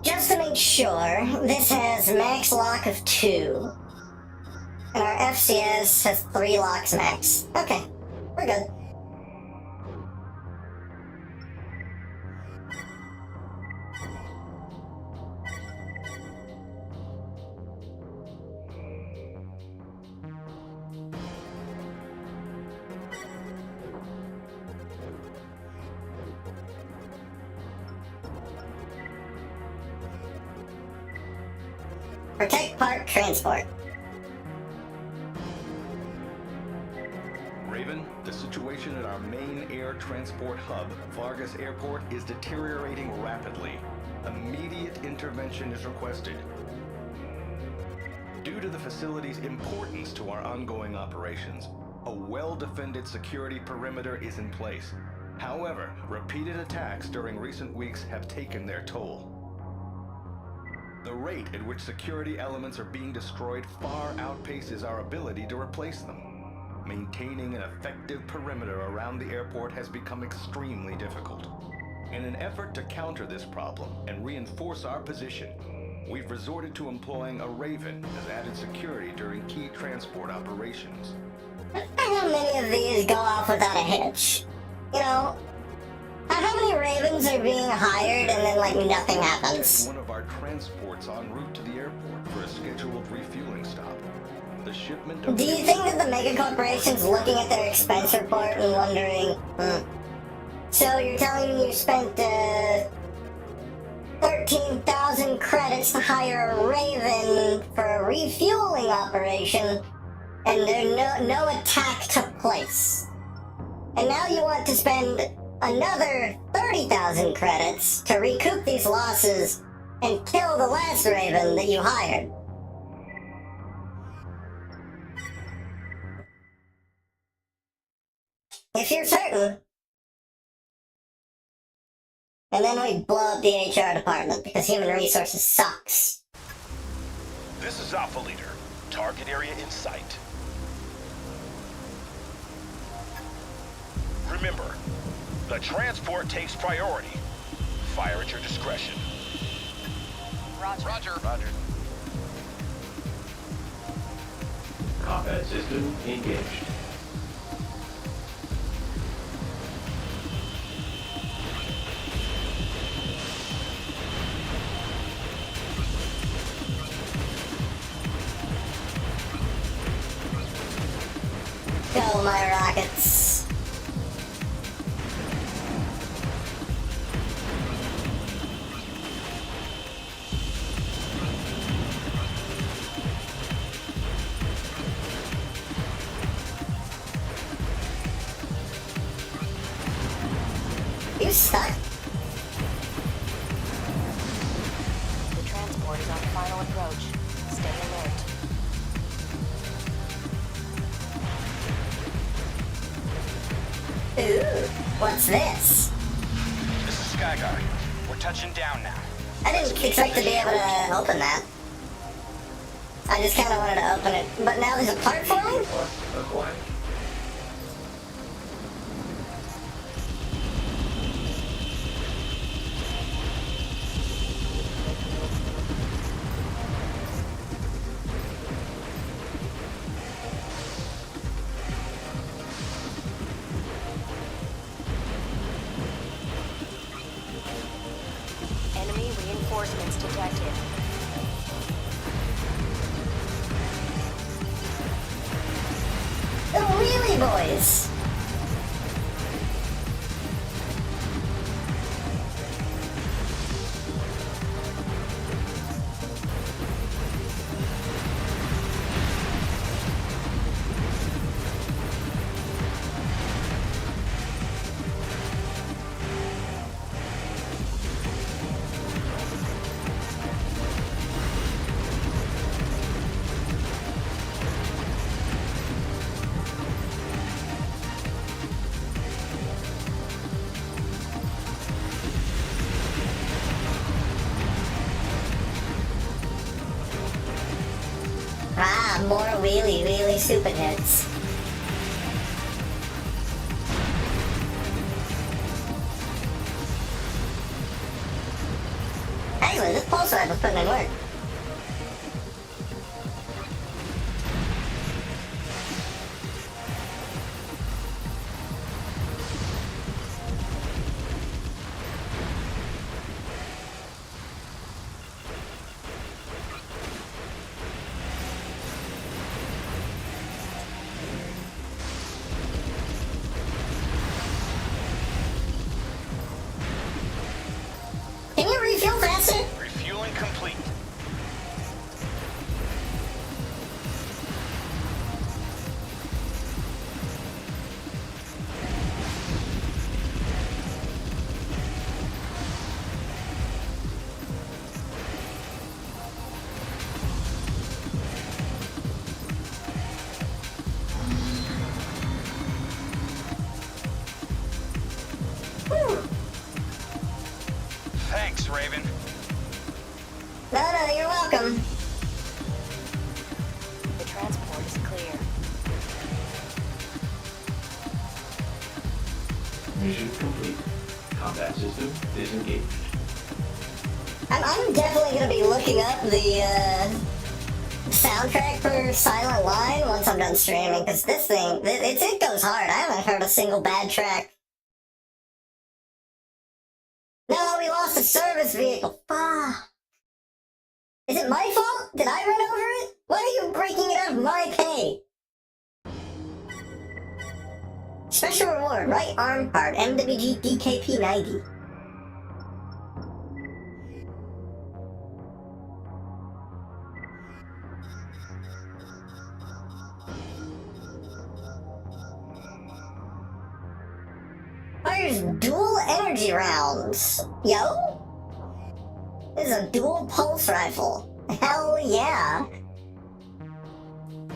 Just to make sure, this has max lock of 2. And our FCS has 3 locks max. Okay, we're good. Protect Park Transport. Raven, the situation at our main air transport hub, Vargas Airport, is deteriorating rapidly. Immediate intervention is requested. Due to the facility's importance to our ongoing operations, a well-defended security perimeter is in place. However, repeated attacks during recent weeks have taken their toll. The rate at which security elements are being destroyed far outpaces our ability to replace them. Maintaining an effective perimeter around the airport has become extremely difficult. In an effort to counter this problem and reinforce our position, we've resorted to employing a Raven as added security during key transport operations. How many of these go off without a hitch? You know, how many Ravens are being hired and then, like, nothing happens? One of our transports en route to the airport for a scheduled refueling stop. The shipment of... Do you think that the mega corporation's looking at their expense report and wondering, so you're telling me you spent, 13,000 credits to hire a Raven for a refueling operation, and no attack took place. And now you want to spend another 30,000 credits to recoup these losses and kill the last Raven that you hired. If you're certain. And then we blow up the HR department because human resources sucks. This is Alpha Leader. Target area in sight. Remember, the transport takes priority. Fire at your discretion. Roger. Combat system engaged. Go, my rockets. You stuck? The transport is on final approach. Stay alert. Ooh, what's this? This is Sky Guard. We're touching down now. I didn't expect to be able to open that. I just kind of wanted to open it, but now there's a part for me? Acquired. Enemy reinforcements detected. boys. Ah, more wheelie stupid hits. Actually, this pulse rifle's putting in work. Can you refuel faster? Refueling complete. Thanks, Raven. No, you're welcome. The transport is clear. Mission complete. Combat system disengaged. I'm definitely gonna be looking up the soundtrack for Silent Line once I'm done streaming, because this thing, it goes hard. I haven't heard a single bad track. No, we lost a service vehicle. Ah. Is it my fault? Did I run over it? Why are you breaking it out of my pay? Special reward, right arm part, MWG DKP 90. Fires dual energy rounds. Yo? This is a dual pulse rifle. Hell yeah.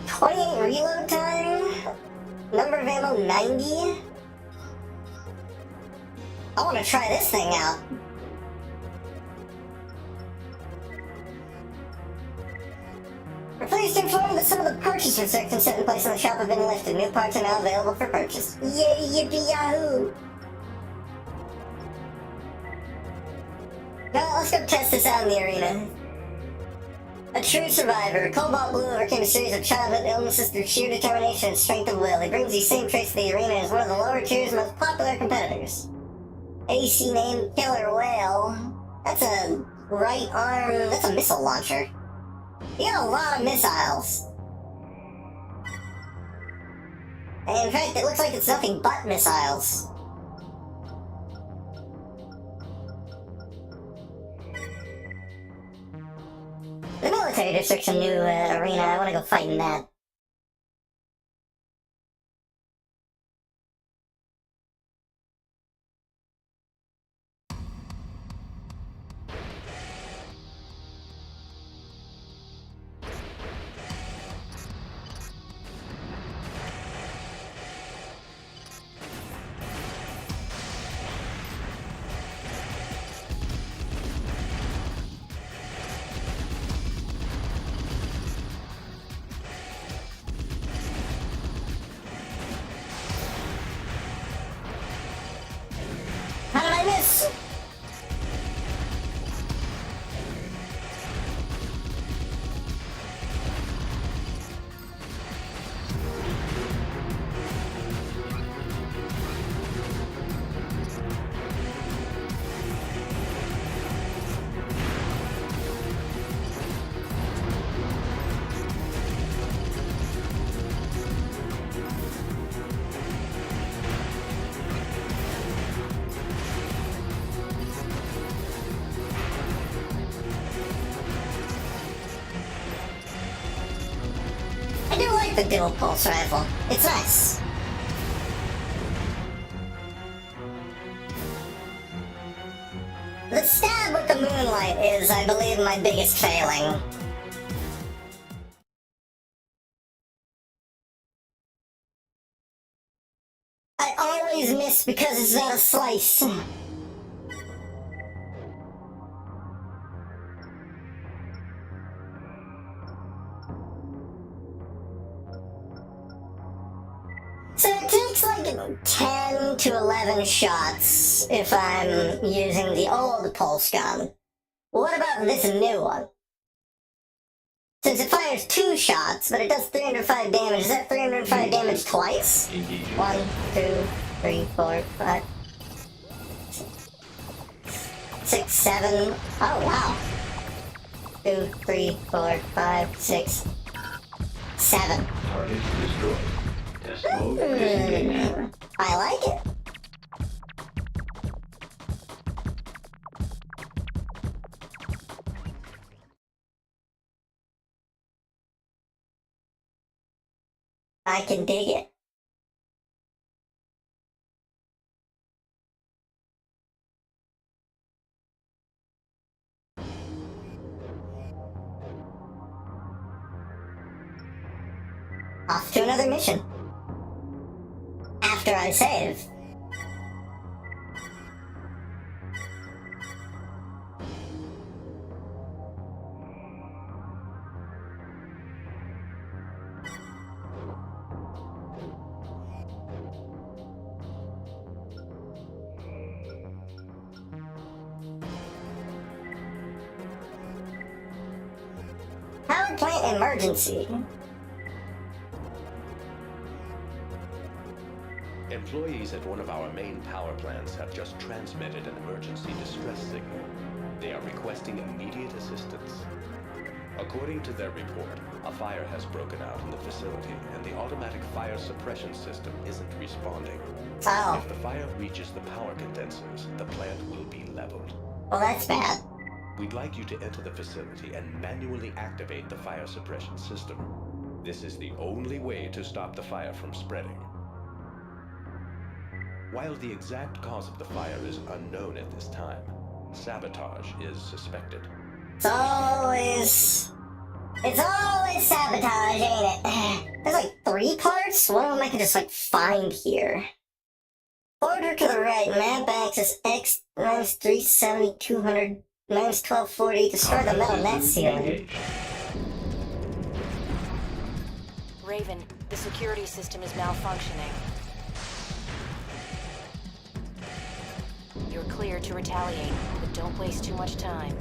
28 reload time. Number of ammo 90. I want to try this thing out. We're pleased to inform that some of the purchase restrictions set in place in the shop have been lifted. New parts are now available for purchase. Yay, yippee yahoo! Now let's go test this out in the arena. A true survivor, Cobalt Blue overcame a series of childhood illnesses through sheer determination and strength of will. He brings these same traits to the arena as one of the lower tier's most popular competitors. AC name Killer Whale. That's a right arm, that's a missile launcher. You got a lot of missiles. And in fact, it looks like it's nothing but missiles. The military district's a new arena. I want to go fight in that. like the dual pulse rifle. It's nice. The stab with the moonlight is, I believe, my biggest failing. I always miss because it's not a slice. So it takes like 10 to 11 shots if I'm using the old pulse gun. What about this new one? Since it fires 2 shots, but it does 305 damage, is that 305 damage twice? Engaging. 1, 2, 3, 4, 5, 6, 7. Oh wow. 2, 3, 4, 5, 6, 7. Target destroyed. Test mode disengaged. I like it. I can dig it. Off to another mission. After I save. Power plant emergency. Employees at one of our main power plants have just transmitted an emergency distress signal. They are requesting immediate assistance. According to their report, a fire has broken out in the facility, and the automatic fire suppression system isn't responding. Oh, If the fire reaches the power condensers, the plant will be leveled. well that's bad. We'd like you to enter the facility and manually activate the fire suppression system. This is the only way to stop the fire from spreading. While the exact cause of the fire is unknown at this time, sabotage is suspected. It's always sabotage, ain't it? There's like 3 parts? One of them I can just like find here. Order to the right, map axis X minus 370, 200, minus 1240, destroy the metal net ceiling. Engaged. Raven, the security system is malfunctioning. You're clear to retaliate, but don't waste too much time.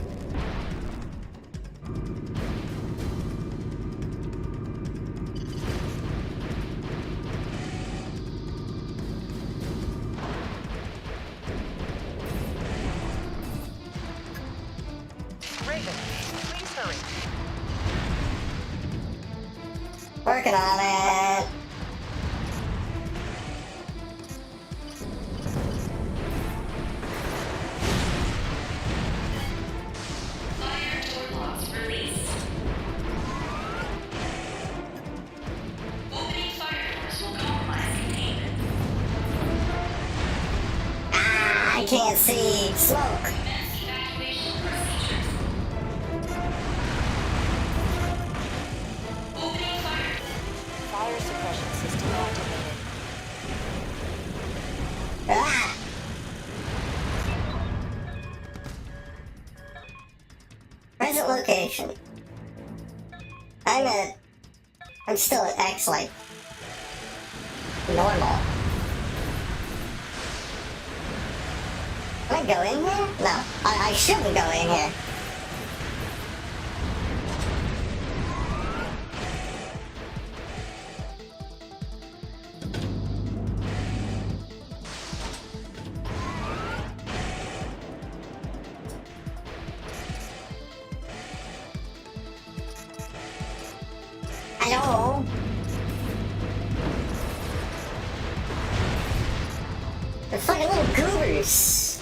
Raven, please hurry. Working on it. I can't see smoke. Fire suppression system activated. Ah! Present location. I'm still at X, like, normal. Can I go in here? No, I shouldn't go in here. Hello? They're fucking little goobers.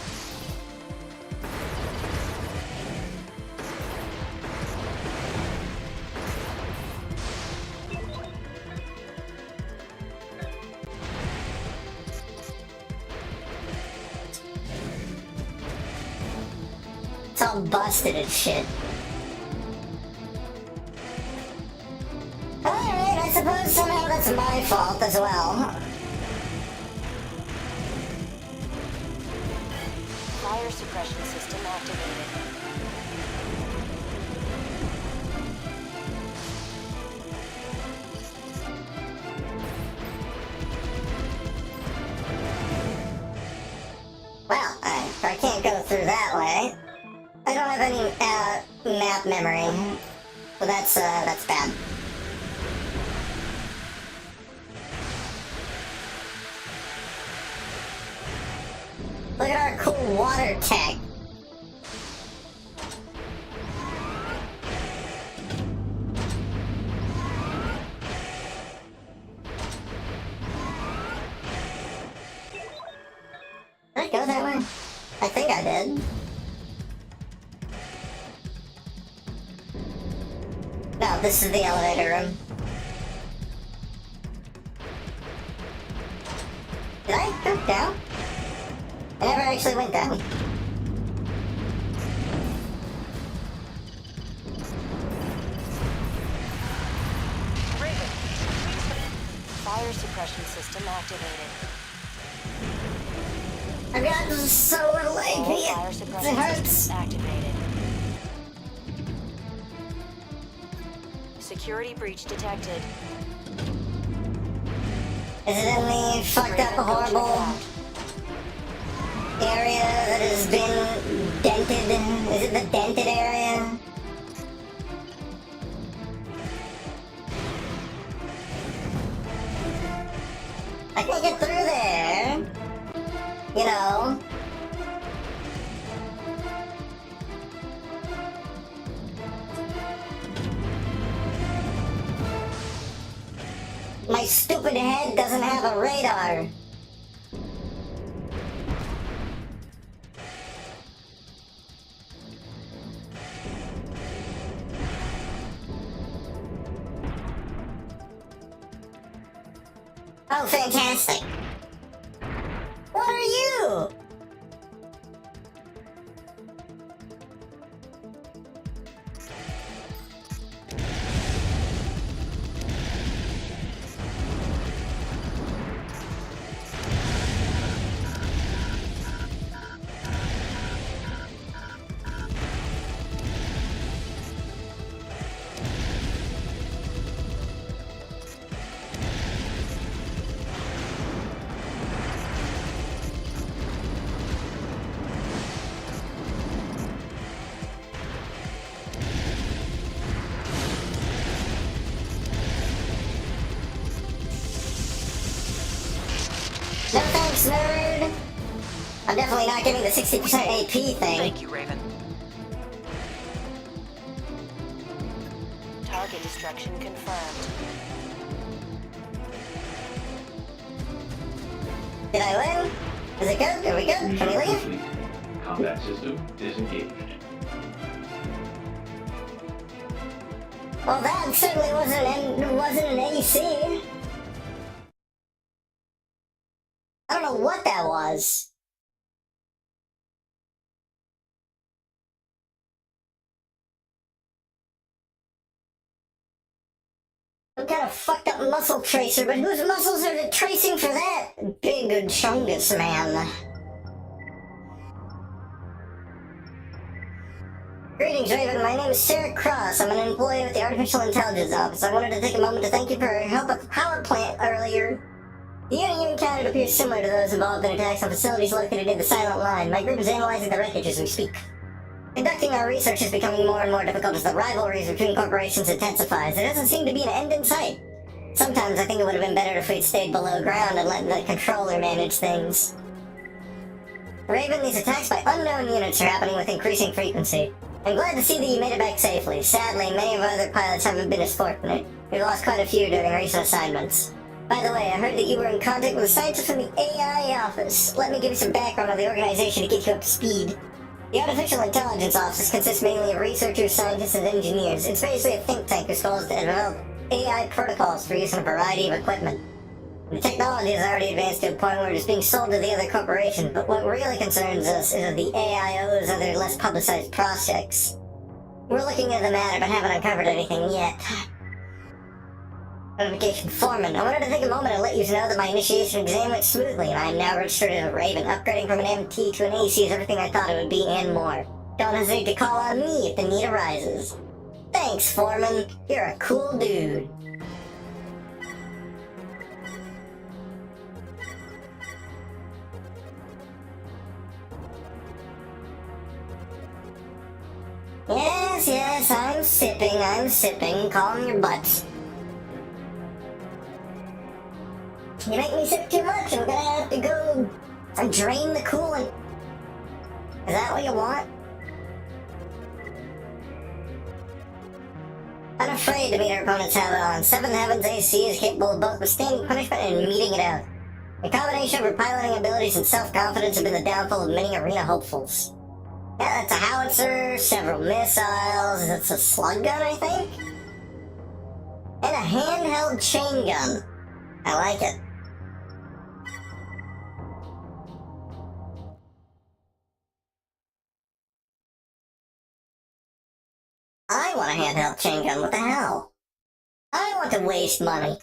all busted and shit. Alright, I suppose somehow that's my fault as well. Fire suppression system activated. Well, I can't go through that way. I don't have any map memory, so that's bad. Look at our cool water tech. Did I go that way? I think I did. No, this is the elevator room. Did I go down? I never actually went down. Fire suppression system activated. I've got so little All fire AP. suppression It hurts. systems activated. Security breach detected. Is it in the fucked up, Raven, go check it horrible out. area that has been dented? Is it the dented area? I can't get through there. You know. My stupid head doesn't have a radar. Oh, fantastic. What are you? No thanks, nerd. I'm definitely not getting the 60% AP thing. Thank you, Raven. Target destruction confirmed. Did I win? Is it good? Are we good? Can we leave? Complete. Combat system disengaged. Well, that certainly wasn't an AC. I don't know what that was. Some kind of fucked up muscle tracer, but whose muscles are the tracing for that? Big chungus man. Greetings, Raven. My name is Sarah Cross. I'm an employee with the Artificial Intelligence Office. I wanted to take a moment to thank you for your help at the power plant earlier. The unit you encountered appears similar to those involved in attacks on facilities located in the Silent Line. My group is analyzing the wreckage as we speak. Conducting our research is becoming more and more difficult as the rivalries between corporations intensifies. There doesn't seem to be an end in sight. Sometimes I think it would have been better if we'd stayed below ground and let the controller manage things. Raven, these attacks by unknown units are happening with increasing frequency. I'm glad to see that you made it back safely. Sadly, many of our other pilots haven't been as fortunate. We've lost quite a few during recent assignments. By the way, I heard that you were in contact with a scientist from the AI office. Let me give you some background on the organization to get you up to speed. The Artificial Intelligence Office consists mainly of researchers, scientists, and engineers. It's basically a think tank whose goal is to develop AI protocols for use in a variety of equipment. The technology has already advanced to a point where it's being sold to the other corporations, but what really concerns us is the AIO's other less publicized projects. We're looking into the matter, but haven't uncovered anything yet. Notification Foreman. I wanted to take a moment and let you know that my initiation exam went smoothly, and I am now registered as a Raven. Upgrading from an MT to an AC is everything I thought it would be and more. Don't hesitate to call on me if the need arises. Thanks, Foreman. You're a cool dude. Yes, I'm sipping. Calm your butts. You make me sip too much, I'm gonna have to go and drain the coolant. Is that what you want? Unafraid to meet our opponent's habit on. Seventh Heaven's AC is capable of both withstanding punishment and meeting it out. The combination of her piloting abilities and self-confidence have been the downfall of many arena hopefuls. Yeah, that's a howitzer, several missiles, that's a slug gun, I think? And a handheld chain gun. I like it. I want a handheld chain gun, what the hell? I want to waste money.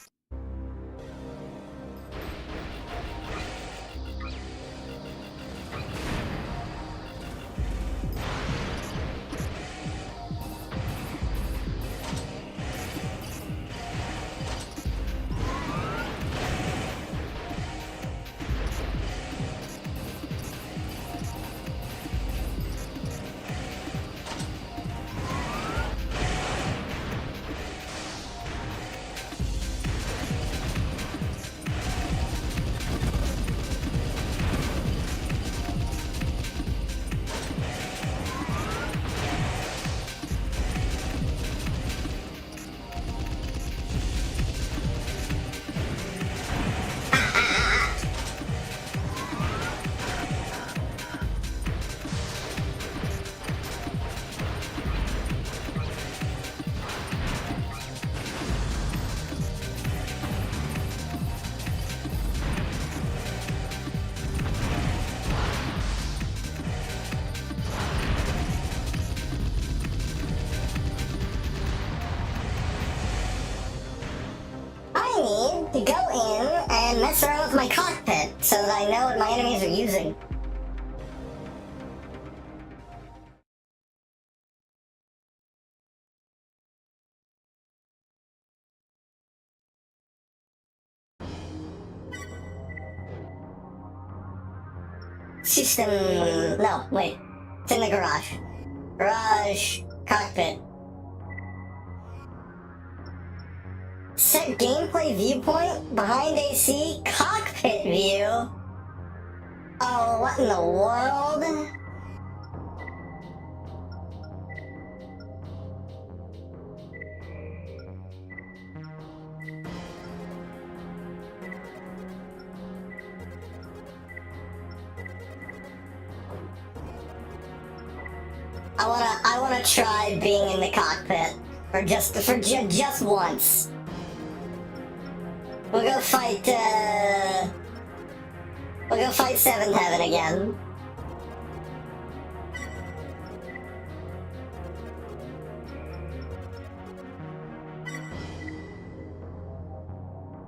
To go in and mess around with my cockpit so that I know what my enemies are using. System... no, wait. It's in the garage. Garage... cockpit. Set gameplay viewpoint, behind AC, cockpit view? Oh, what in the world? I wanna try being in the cockpit. For just once. We'll go fight Seventh Heaven again.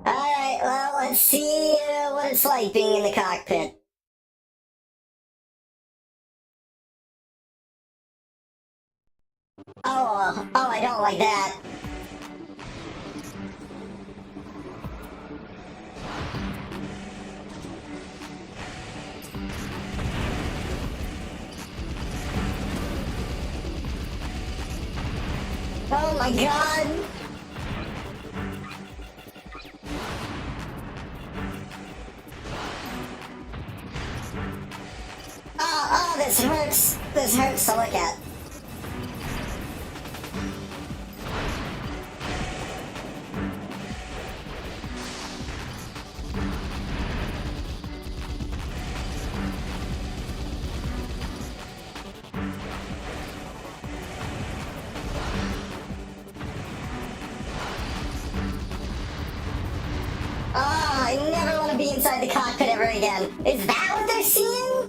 Alright, well, let's see what it's like being in the cockpit. Oh, I don't like that. Oh my god! Oh, this hurts. This hurts to look at. Oh, no! inside the cockpit ever again. Is that what they're seeing?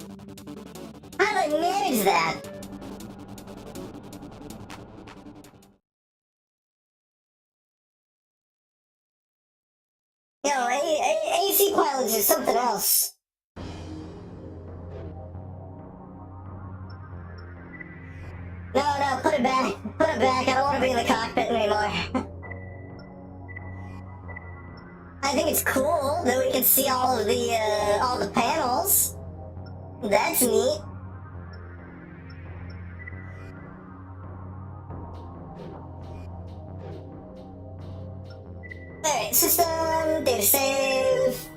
How do they manage that? Yo, AC pilots is something else. No, put it back. Put it back. I don't want to be in the cockpit anymore. I think it's cool that we can see all the panels. That's neat. Alright, system, data save.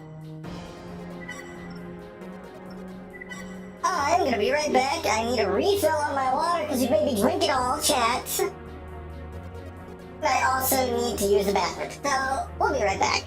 I'm gonna be right back. I need a refill on my water because you made me drink it all, chat. I also need to use the bathroom. So, we'll be right back.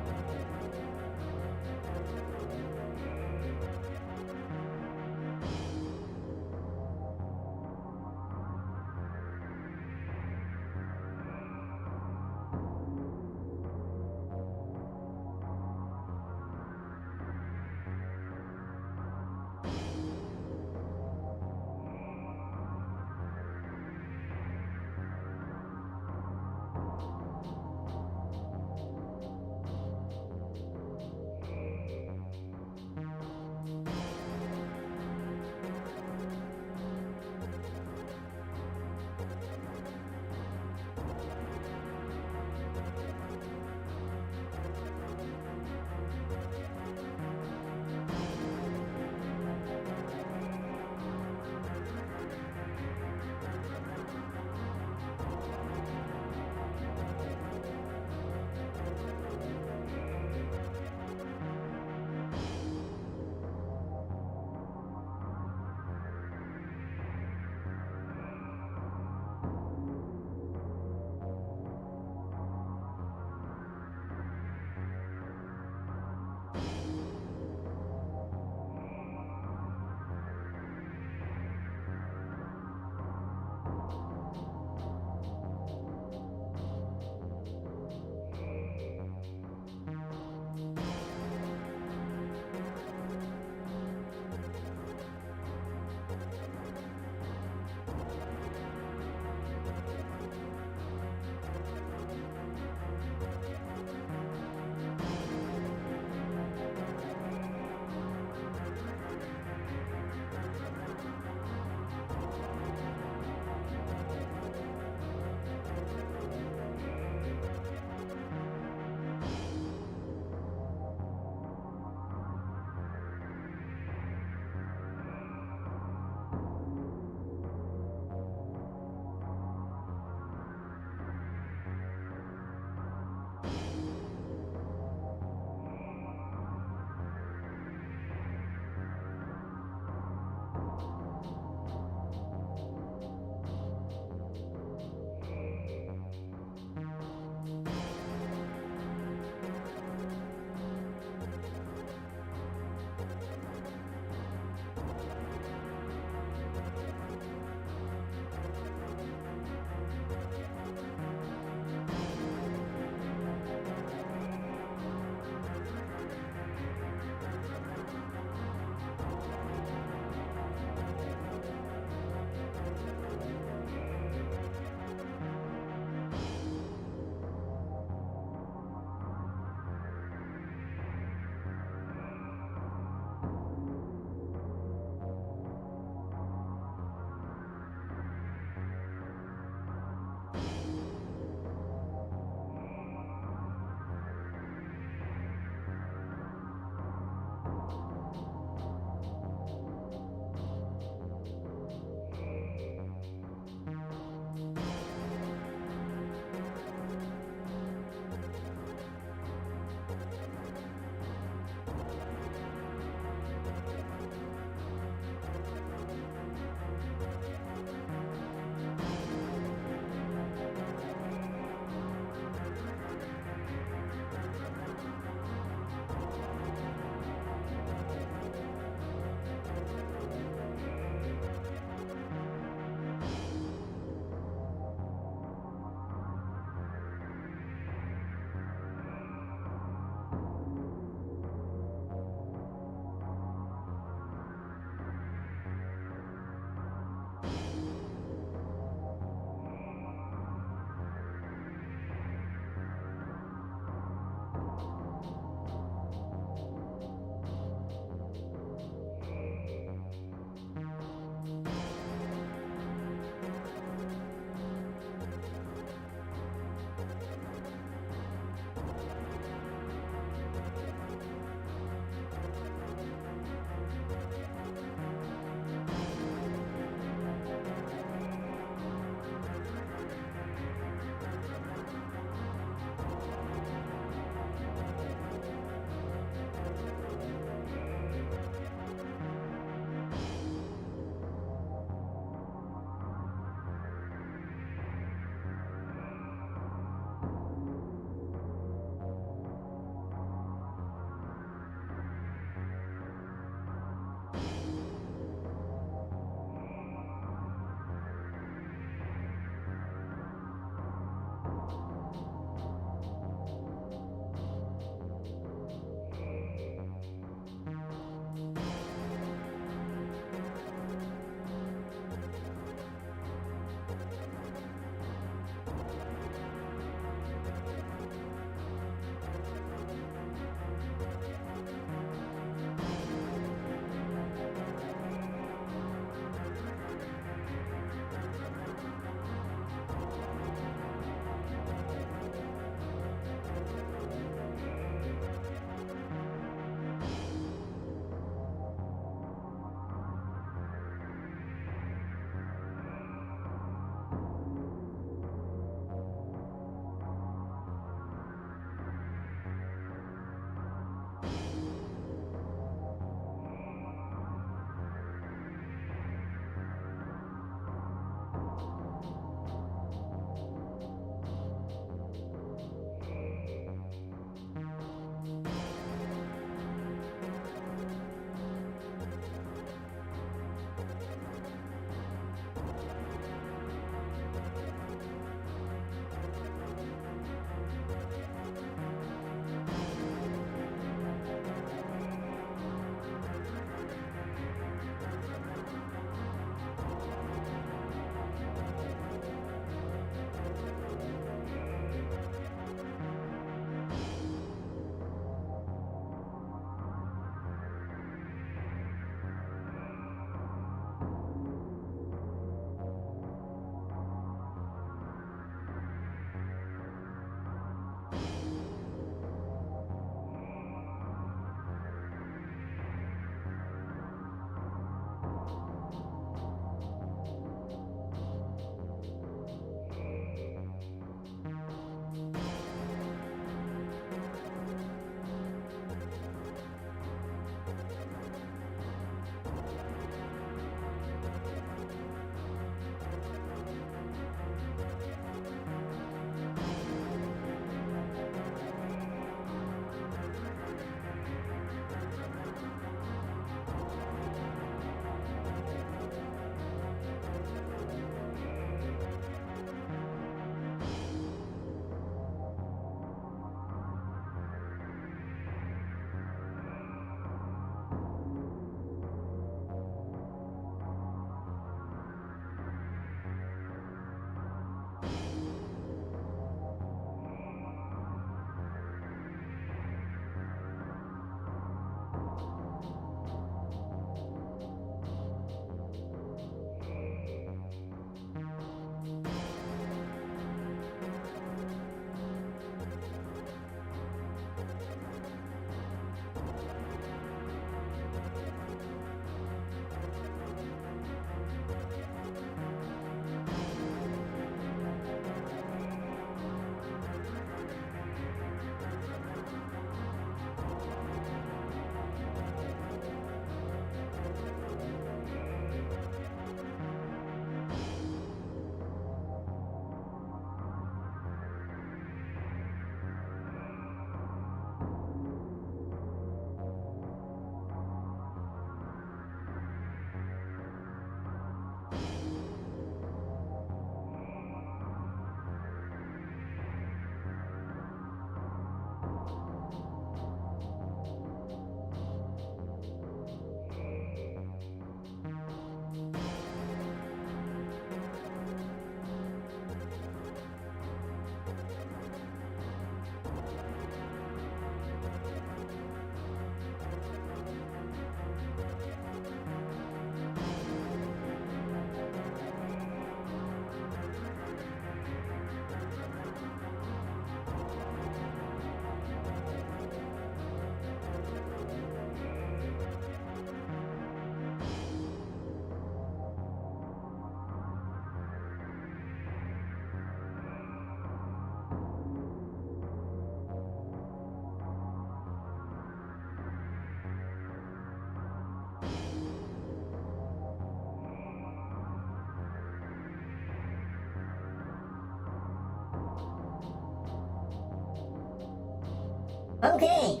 Okay.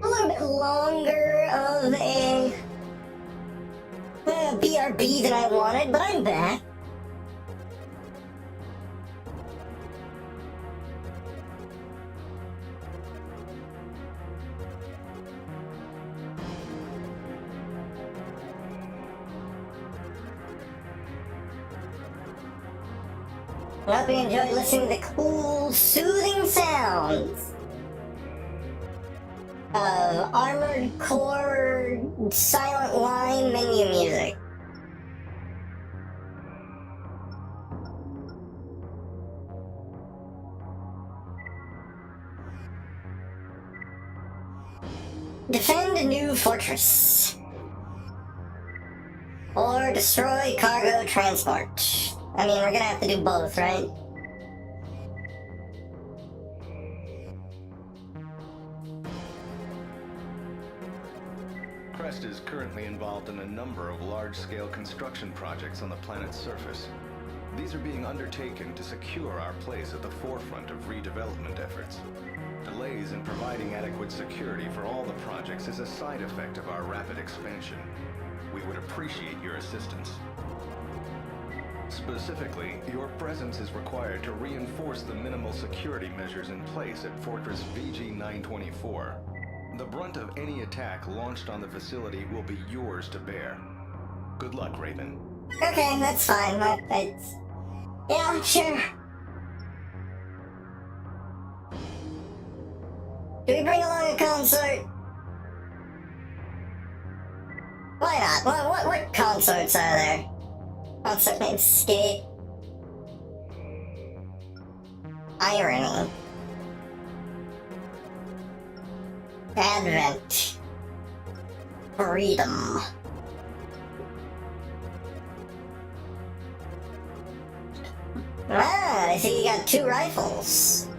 A little bit longer of a BRB than I wanted, but I'm back. I hope you enjoyed listening to the cool, soothing sounds of Armored Core Silent Line menu music. Defend a new fortress. Or destroy cargo transport. I mean, we're gonna have to do both, right? Crest is currently involved in a number of large-scale construction projects on the planet's surface. These are being undertaken to secure our place at the forefront of redevelopment efforts. Delays in providing adequate security for all the projects is a side effect of our rapid expansion. We would appreciate your assistance. Specifically, your presence is required to reinforce the minimal security measures in place at Fortress VG-924. The brunt of any attack launched on the facility will be yours to bear. Good luck, Raven. Okay, that's fine. Yeah, sure. Do we bring along a consort? Why not? What consorts are there? Consort named Skate. Irony. Advent. Freedom. Ah, I see you got 2 rifles.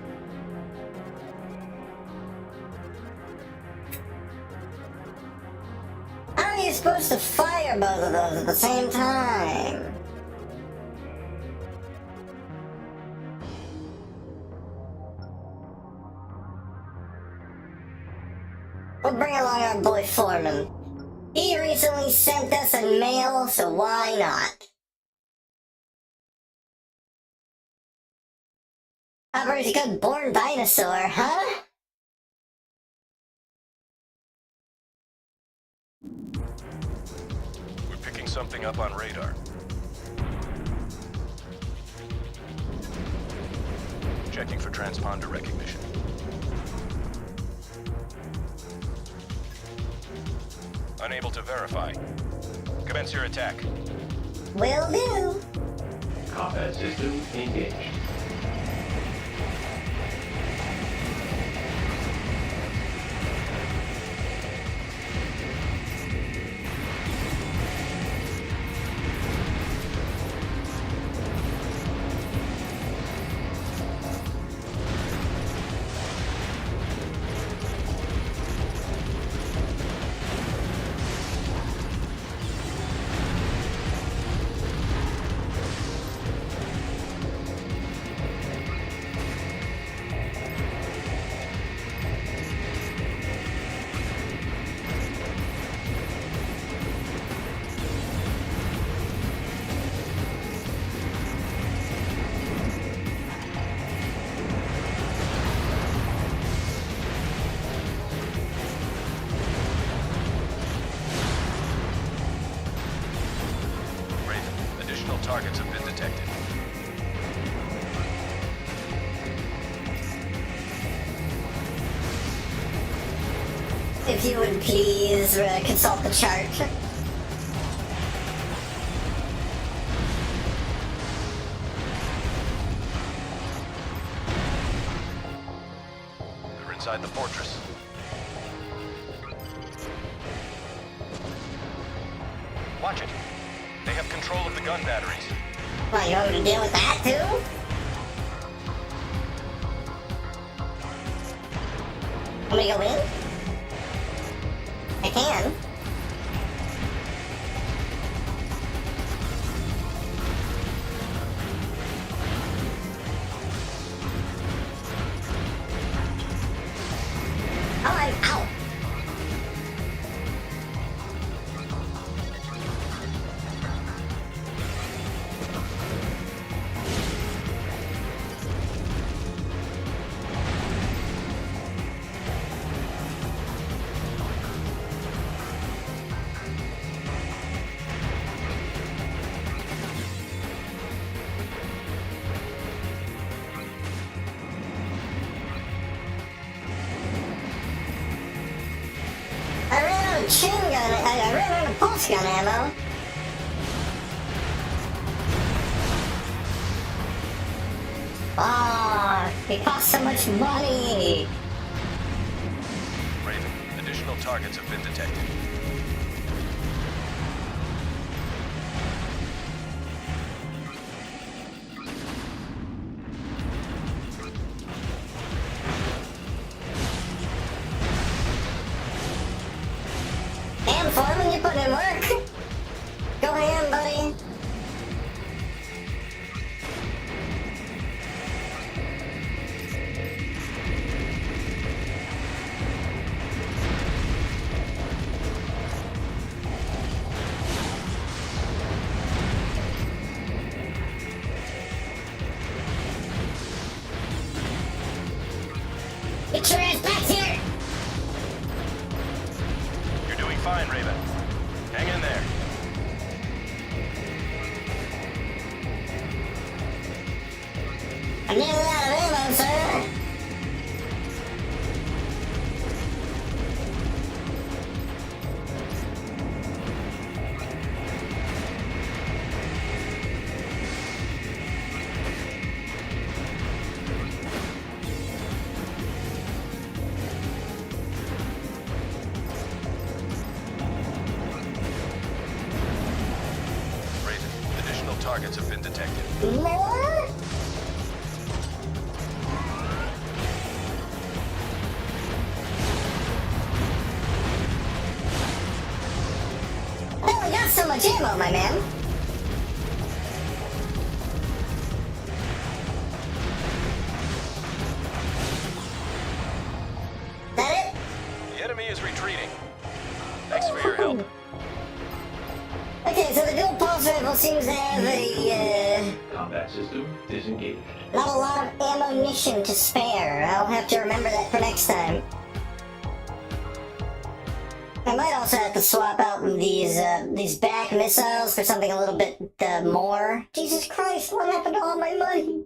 How are you supposed to fire both of those at the same time? We'll bring along our boy Foreman. He recently sent us a mail, so why not? Opera's a good born dinosaur, huh? We're picking something up on radar. Checking for transponder recognition. Unable to verify. Commence your attack. Will do. Combat system engaged. Targets have been detected. If you would please consult the chart. They're inside the fortress. Watch it. They have control of the gun batteries. Well, you want me to deal with that too? Want me to go in? I can. pulse gun ammo. Ah, it costs so much money. Raven, additional targets have been detected. Damn, Foreman, you're putting in work. Go ahead, buddy. Get your ass back here! You're doing fine, Raven. Hang in there. I'm nearly out of ammo, sir. Raven, additional targets have been detected. More? I only got so much ammo, my man. That it? The enemy is retreating. Thanks for your help. Okay, so the dual pulse rifle seems to have Combat system disengaged. not a lot of ammunition to spare. I'll have to remember that for next time. I might also have to swap out these back missiles for something a little bit more. Jesus Christ, what happened to all my money?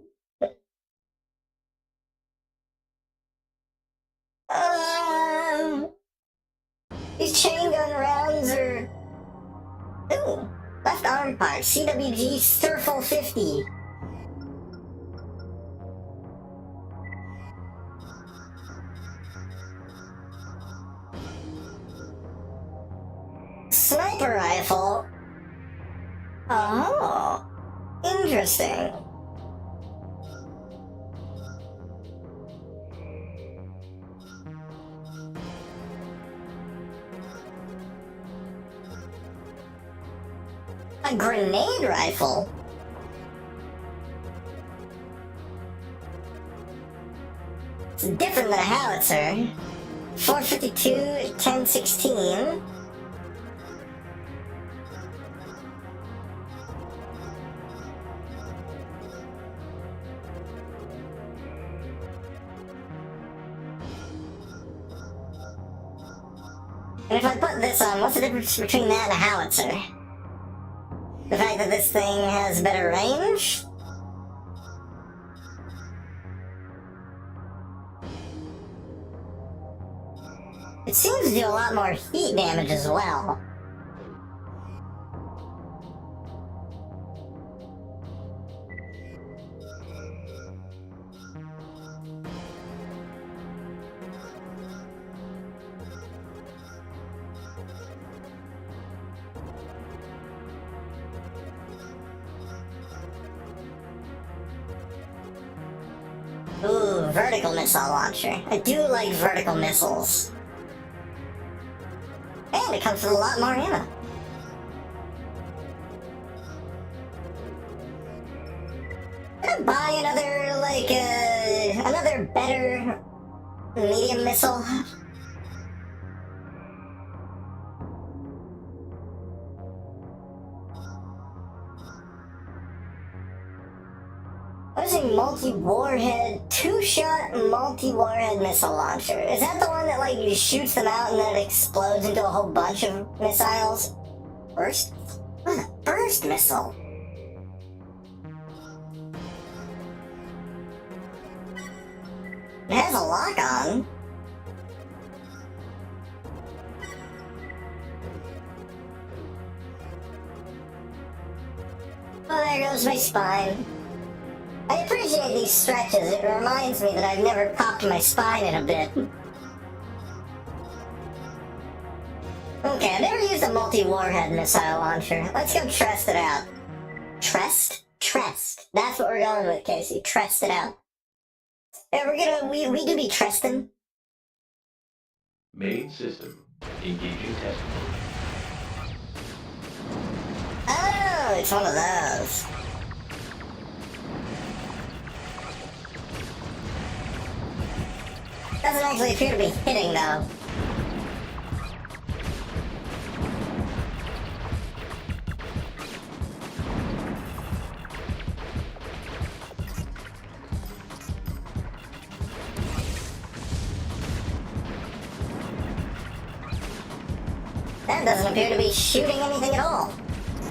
These chain gun rounds are... Ooh, left arm part, CWG Sturfle 50. Sniper rifle? Oh, interesting. A grenade rifle? It's different than a howitzer. 452, 1016. And if I put this on, what's the difference between that and a howitzer? The fact that this thing has better range? It seems to do a lot more heat damage as well. Ooh, vertical missile launcher. I do like vertical missiles. And it comes with a lot more ammo. Can I buy another, like, another better medium missile? What is a multi-warhead, two-shot multi-warhead missile launcher? Is that the one that, like, you shoots them out and then it explodes into a whole bunch of missiles? Burst? What is a burst missile? It has a lock on. Oh, there goes my spine. I appreciate these stretches. It reminds me that I've never popped my spine in a bit. Okay, I've never used a multi-warhead missile launcher. Let's go test it out. Trest? Trest. That's what we're going with, Casey. Trest it out. Yeah, we do be tresting. Main system. Engaging test mode. Oh, it's one of those. Doesn't actually appear to be hitting, though. That doesn't appear to be shooting anything at all.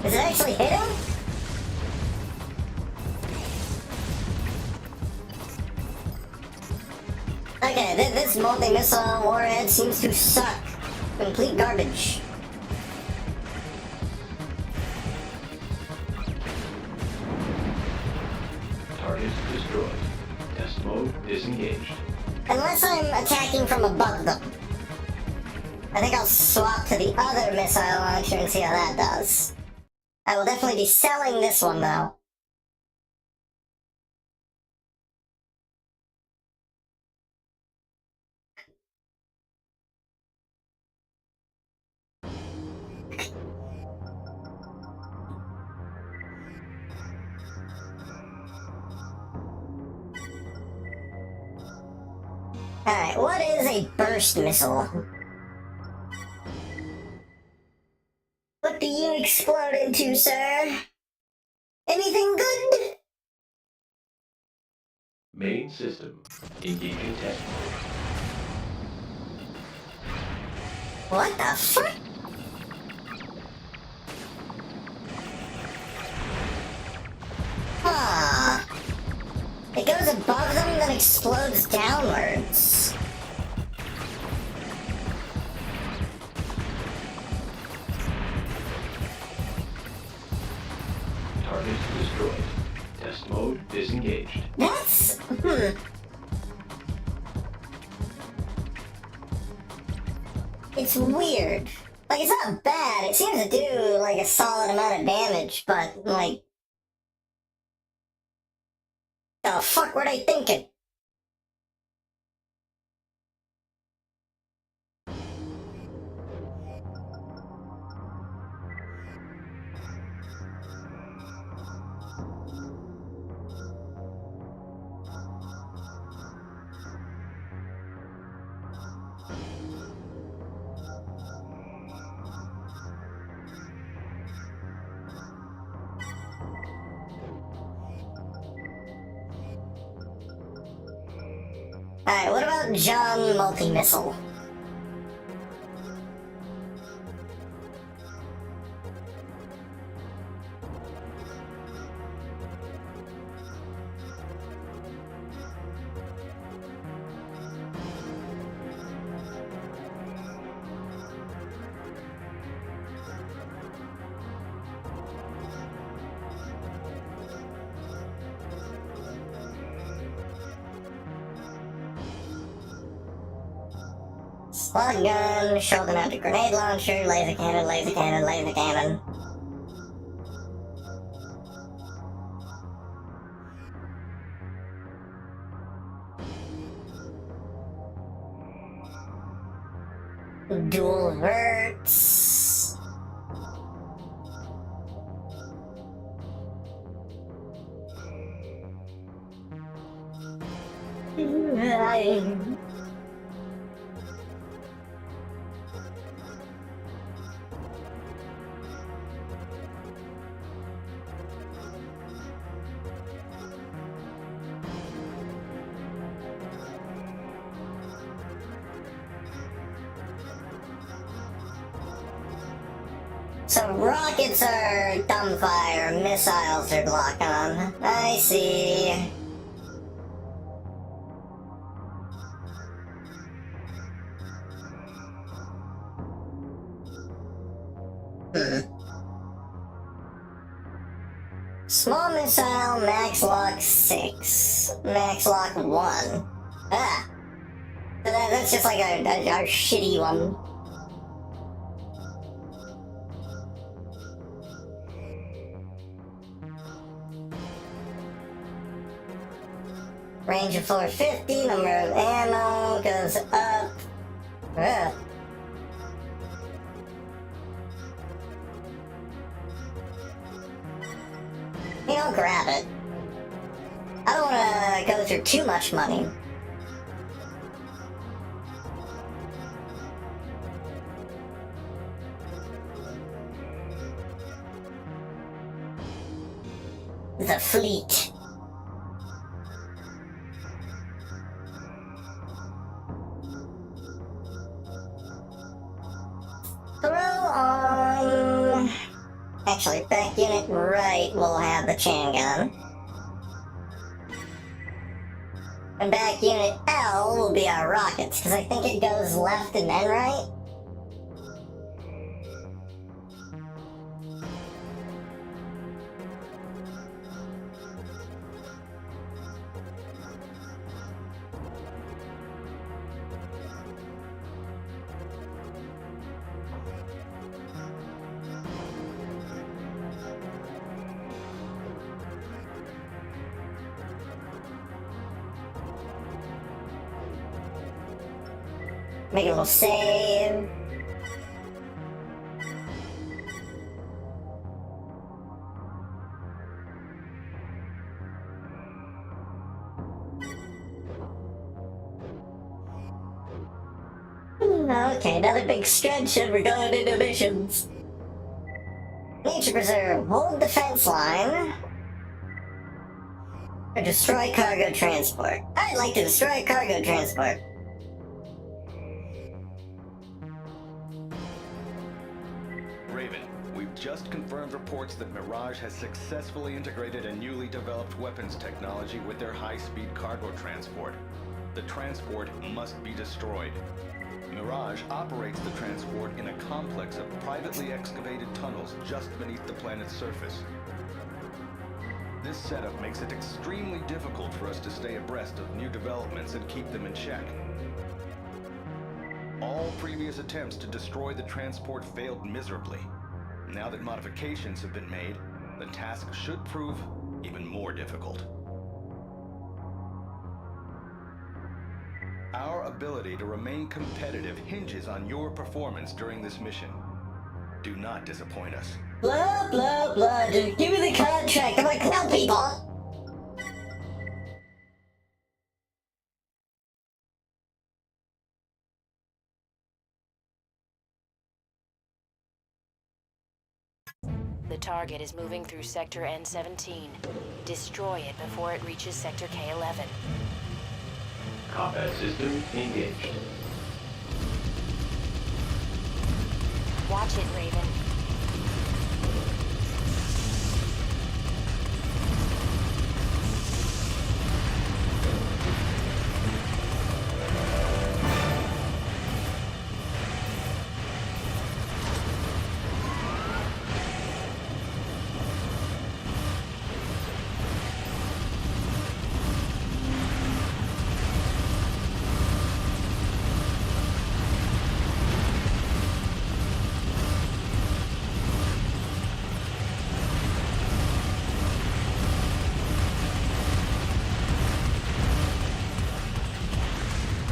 Is it actually hitting? Okay, this multi-missile warhead seems to suck. Complete garbage. Target destroyed. Test mode disengaged. Unless I'm attacking from above them. I think I'll swap to the other missile launcher and see how that does. I will definitely be selling this one, though. Alright, what is a burst missile? What do you explode into, sir? Anything good? Main system. Engaging test mode. What the fuck? Huh. It goes above them, then explodes downwards. Target destroyed. Test mode disengaged. That's... It's weird. Like, it's not bad. It seems to do, like, a solid amount of damage, but, like... The fuck were they thinking? Alright, what about John Multi-Missile? Slug gun, shoulder mounted grenade launcher, laser cannon, laser cannon, laser cannon. Dual verts. So rockets are dumbfire, missiles are lock on. I see. Small missile, max lock 6. Max lock 1. Ah. That's just like our shitty one. Range of 450, number of ammo goes up. Ugh. You know, grab it. I don't want to go through too much money. The fleet. Throw on... Actually, back unit right will have the chain gun. And back unit L will be our rockets, because I think it goes left and then right. Make a little save. Okay, another big stretch and we're going into missions. Nature Preserve, hold defense line. Or destroy cargo transport. I'd like to destroy cargo transport. Raven, we've just confirmed reports that Mirage has successfully integrated a newly developed weapons technology with their high-speed cargo transport. The transport must be destroyed. Mirage operates the transport in a complex of privately excavated tunnels just beneath the planet's surface. This setup makes it extremely difficult for us to stay abreast of new developments and keep them in check. All previous attempts to destroy the transport failed miserably. Now that modifications have been made, the task should prove even more difficult. Our ability to remain competitive hinges on your performance during this mission. Do not disappoint us. Blah, blah, blah. Just give me the contract. I'm like, no, people. The target is moving through Sector N17. Destroy it before it reaches Sector K11. Combat system engaged. Watch it, Raven.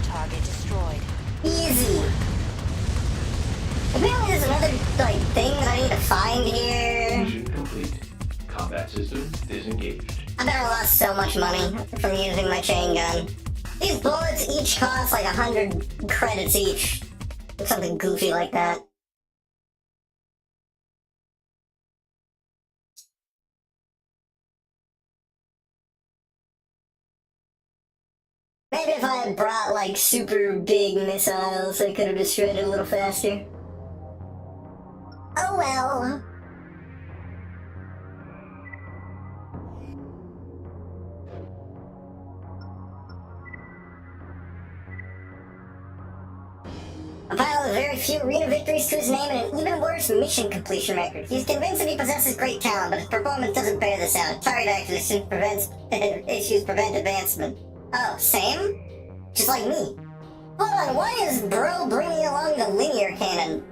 Target destroyed. Easy. Apparently there's another, thing that I need to find here. Mission complete. Combat system disengaged. I bet I lost so much money from using my chain gun. These bullets each cost like 100 credits each. Something goofy like that. Maybe if I had brought like super big missiles, I could have destroyed it a little faster. Oh well. A pile of very few arena victories to his name and an even worse mission completion record. He's convinced that he possesses great talent, but his performance doesn't bear this out. Target acquisition prevents issues prevent advancement. Oh, same? Just like me. Hold on, why is bro bringing along the linear cannon?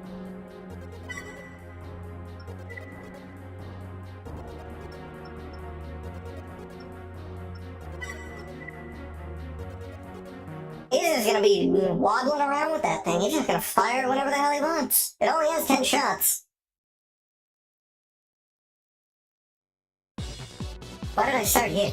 He's just gonna be waddling around with that thing. He's just gonna fire it whenever the hell he wants. It only has 10 shots. Why did I start here?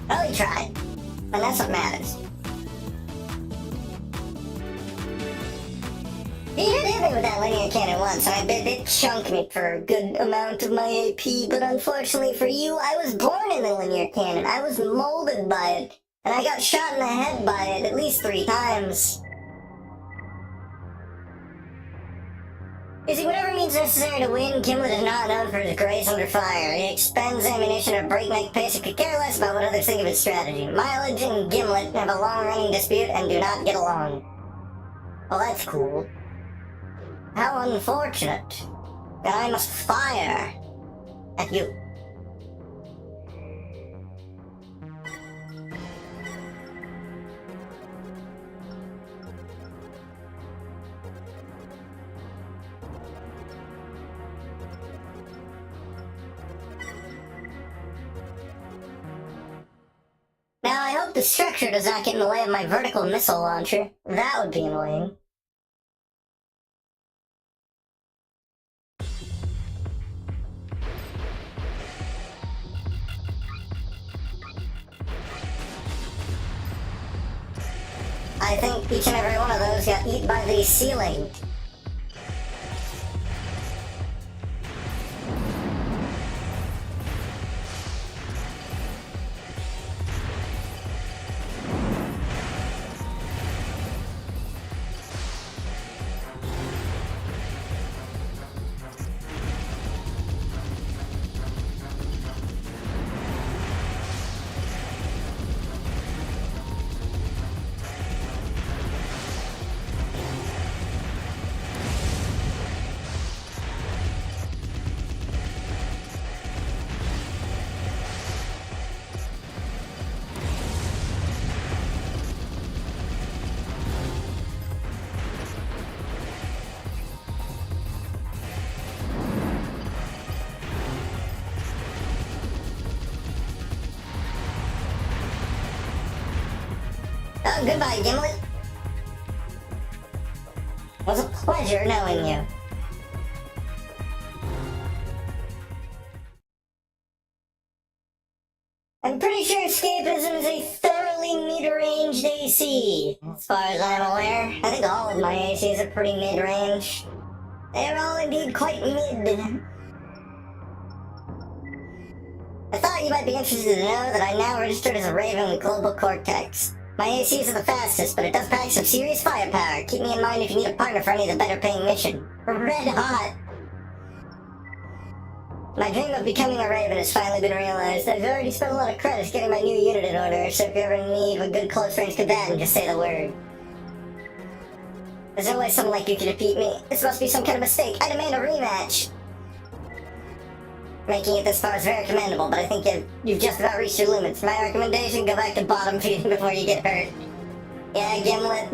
Well, he tried. And that's what matters. He did hit me with that linear cannon once, and I bet it chunked me for a good amount of my AP, but unfortunately for you, I was born in the linear cannon. I was molded by it, and I got shot in the head by it at least 3 times. You see, whatever means necessary to win, Gimlet is not known for his grace under fire. He expends ammunition at a breakneck pace and could care less about what others think of his strategy. Mileage and Gimlet have a long-running dispute and do not get along. Well, that's cool. How unfortunate that I must fire at you. Now, I hope the structure does not get in the way of my vertical missile launcher. That would be annoying. I think each and every one of those got eaten by the ceiling. Oh, goodbye, Gimlet. It was a pleasure knowing you. I'm pretty sure escapism is a thoroughly mid-ranged AC. As far as I'm aware, I think all of my ACs are pretty mid-range. They're all indeed quite mid. I thought you might be interested to know that I now registered as a Raven with Global Cortex. My ACs are the fastest, but it does pack some serious firepower. Keep me in mind if you need a partner for any of the better paying mission. Red hot! My dream of becoming a Raven has finally been realized. I've already spent a lot of credits getting my new unit in order, so if you ever in need of a good close-range combatant, just say the word. There's no way someone like you can defeat me. This must be some kind of mistake. I demand a rematch! Making it this far is very commendable, but I think you've just about reached your limits. My recommendation, go back to bottom feeding before you get hurt. Yeah, Gimlet?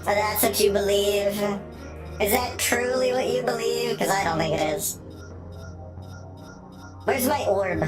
So that's what you believe? Is that truly what you believe? Because I don't think it is. Where's my orb?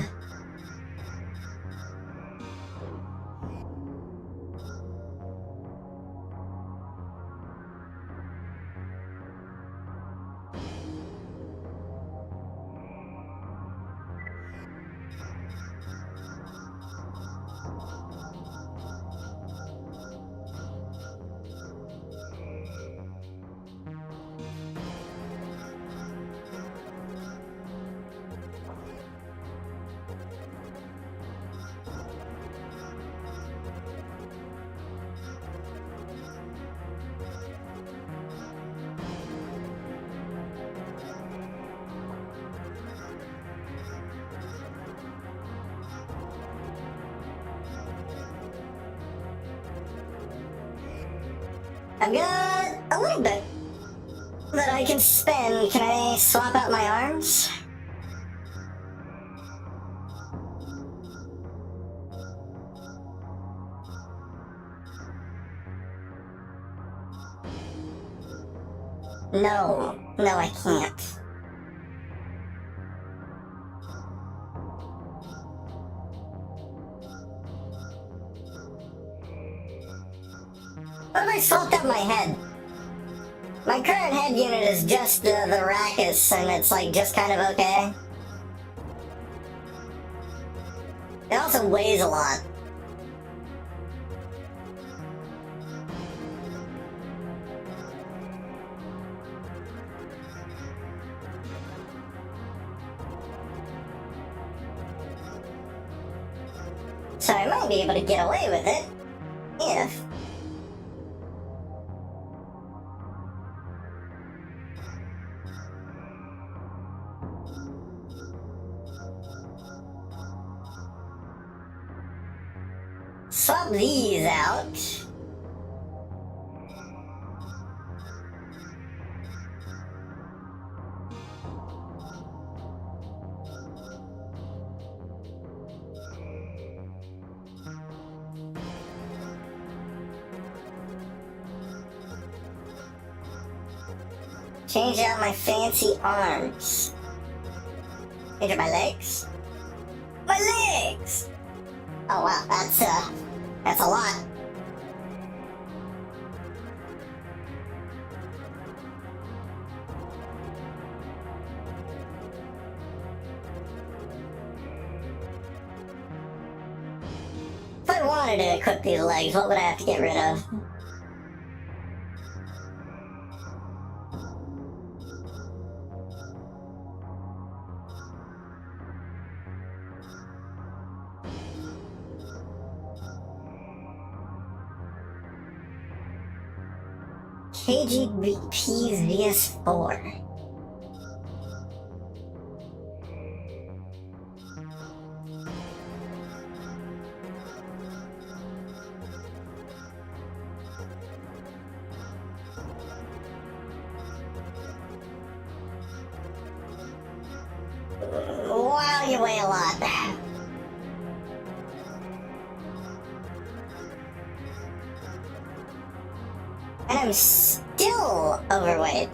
I've got a little bit that I can spend. Can I swap out my arms? No, I can't. What if I swapped out my head? My current head unit is just the Rackus, and it's like just kind of okay. It also weighs a lot. So I might be able to get away with it, if... swap these out. Change out my fancy arms. Into my legs? My legs! Oh wow, that's a lot. If I wanted to equip these legs, what would I have to get rid of? KGBP's VS4. Wow, you weigh a lot. And I'm still overweight.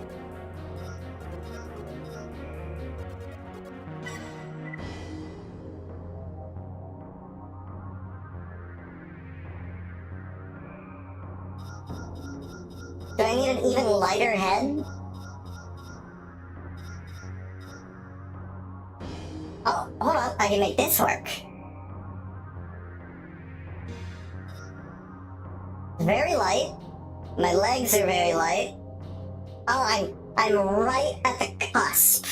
Do I need an even lighter head? Oh, hold on, I can make this work. Very light. My legs are very light. Oh, I'm right at the cusp.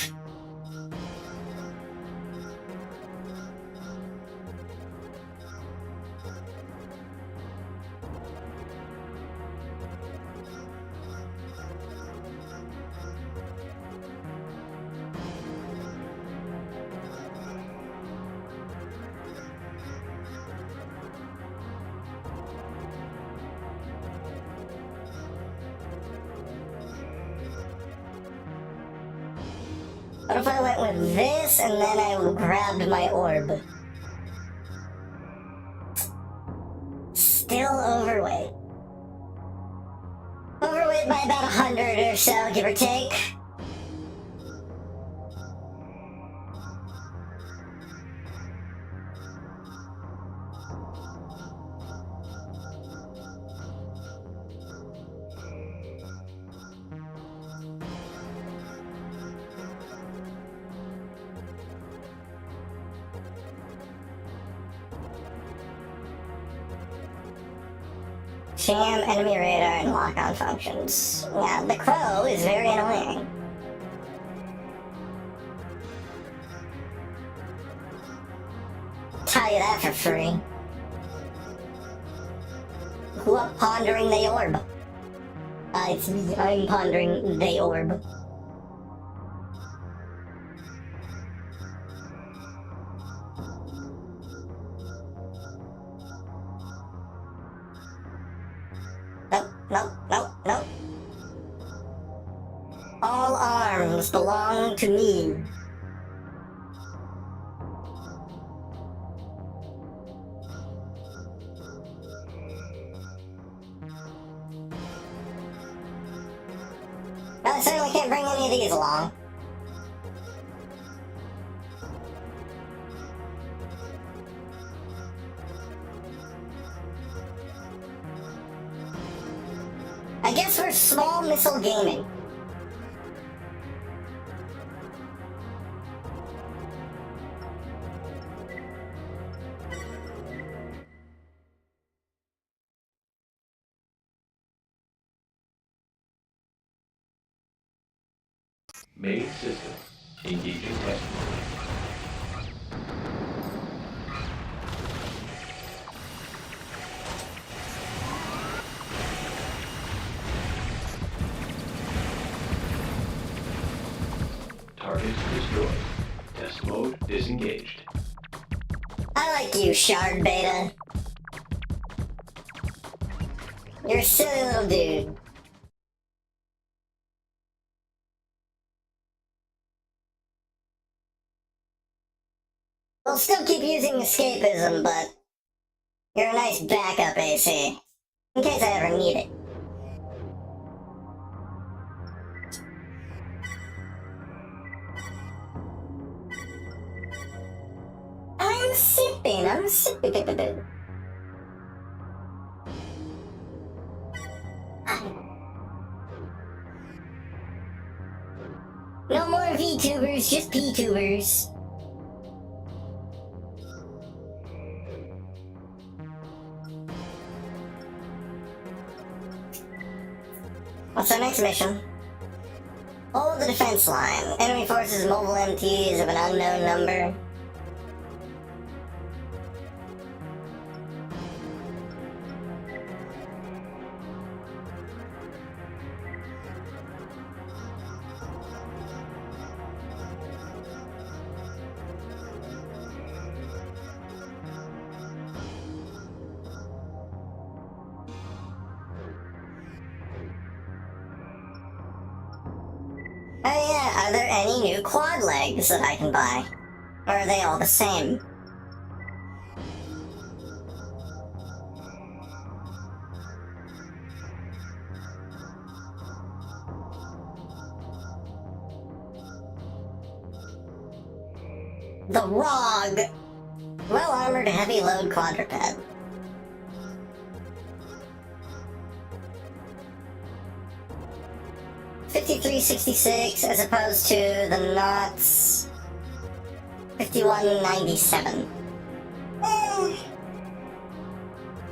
What if I went with this and then I grabbed my orb? Still overweight. Overweight by about 100 or so, give or take. Jam enemy radar and lock-on functions. Yeah, the crow is very annoying. Tell you that for free. Who up pondering the orb? It's me, I'm pondering the orb. Oh, Nope, nope, nope. All arms belong to me. I certainly can't bring any of these along. I guess we're small missile gaming. Main system. Engaging test mode. Target destroyed. Test mode disengaged. I like you, Shard Beta. You're a silly little dude. We'll still keep using escapism, but you're a nice backup, AC. In case I ever need it. I'm sipping. No more VTubers, just PTubers. What's our next mission? Hold the defense line. Enemy forces mobile MTs of an unknown number. Oh yeah, are there any new quad legs that I can buy? Or are they all the same? The ROG! Well-armored heavy-load quadruped. $53.66 as opposed to the Knots $51.97.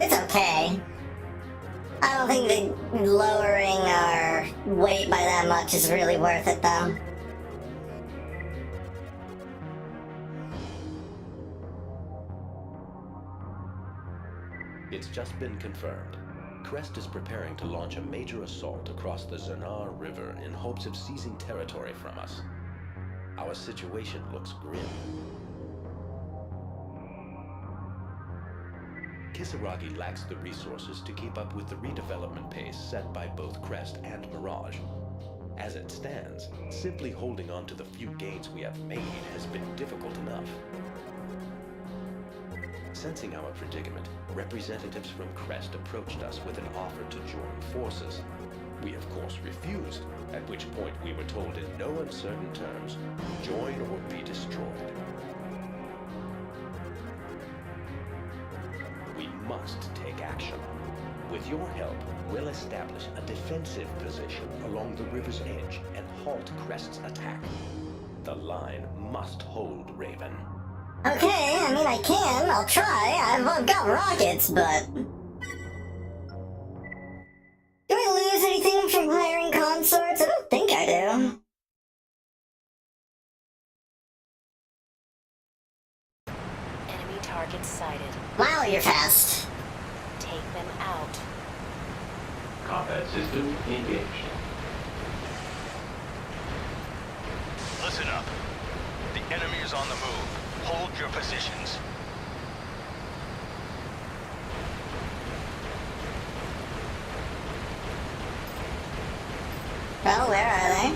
It's okay. I don't think that lowering our weight by that much is really worth it though. It's just been confirmed. Crest is preparing to launch a major assault across the Zanar River in hopes of seizing territory from us. Our situation looks grim. Kisaragi lacks the resources to keep up with the redevelopment pace set by both Crest and Mirage. As it stands, simply holding on to the few gains we have made has been difficult enough. Sensing our predicament, representatives from Crest approached us with an offer to join forces. We of course refused, at which point we were told in no uncertain terms, join or be destroyed. We must take action. With your help, we'll establish a defensive position along the river's edge and halt Crest's attack. The line must hold, Raven. Okay, I mean I can, I'll try. I've got rockets, but... Do I lose anything from hiring consorts? I don't think I do. Enemy targets sighted. Wow, you're fast. Take them out. Combat system engaged. Listen up. The enemy is on the move. Hold your positions. Well, where are they?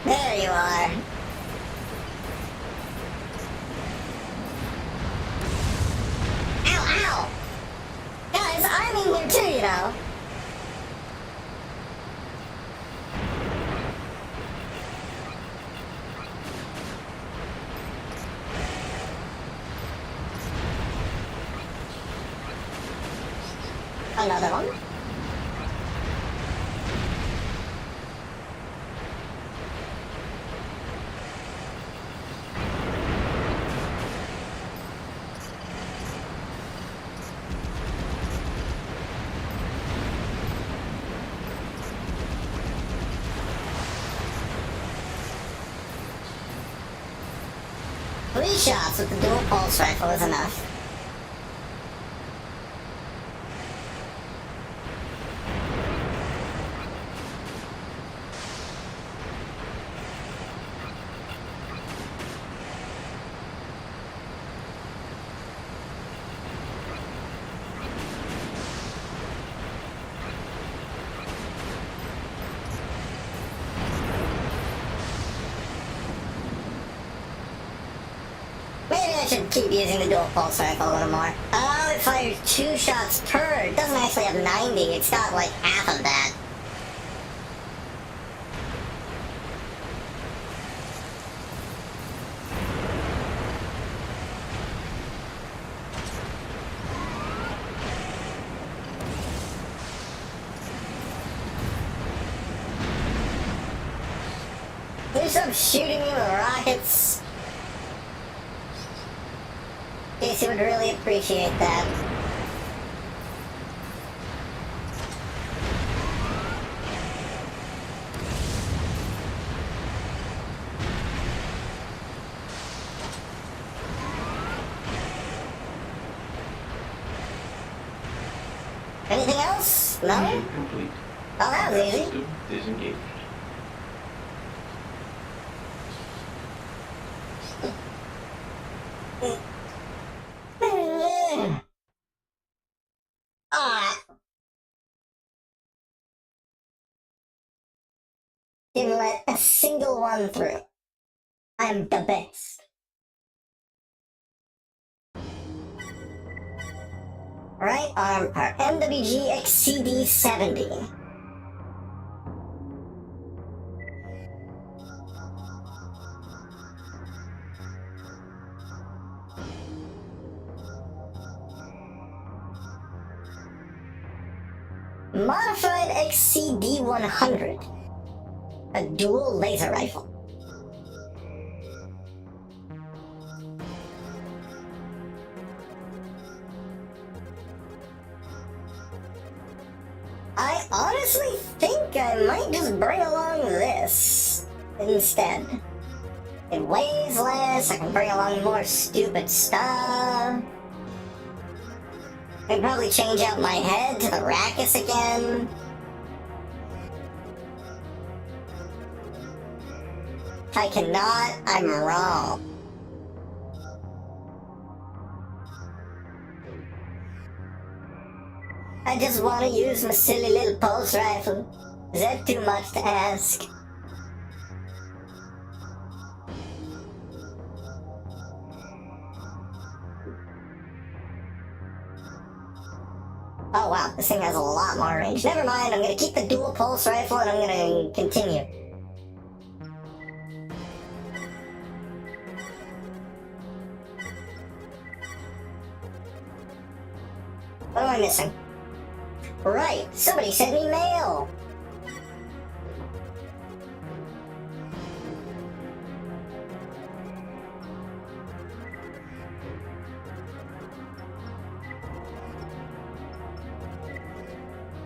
There you are. Ow, ow! Guys, I'm in here too, you know. Another one. Three shots with the dual pulse rifle is enough. Maybe I should keep using the dual pulse rifle a little more. Oh, it fires 2 shots per. It doesn't actually have 90. It's got like half of that. Please stop shooting me with rockets. CAS-E would really appreciate that. Anything else? No? Mission complete. Oh, that was easy. System disengaged. Didn't let a single one through. I'm the best. Right arm part. MWG XCD 70. Modified XCD 100. A dual laser rifle. I honestly think I might just bring along this instead. It weighs less, I can bring along more stupid stuff. I can probably change out my head to the Rackus again. If I cannot, I'm wrong. I just want to use my silly little pulse rifle. Is that too much to ask? Oh wow, this thing has a lot more range. Never mind, I'm gonna keep the dual pulse rifle and I'm gonna continue. What am I missing? Right, somebody sent me mail!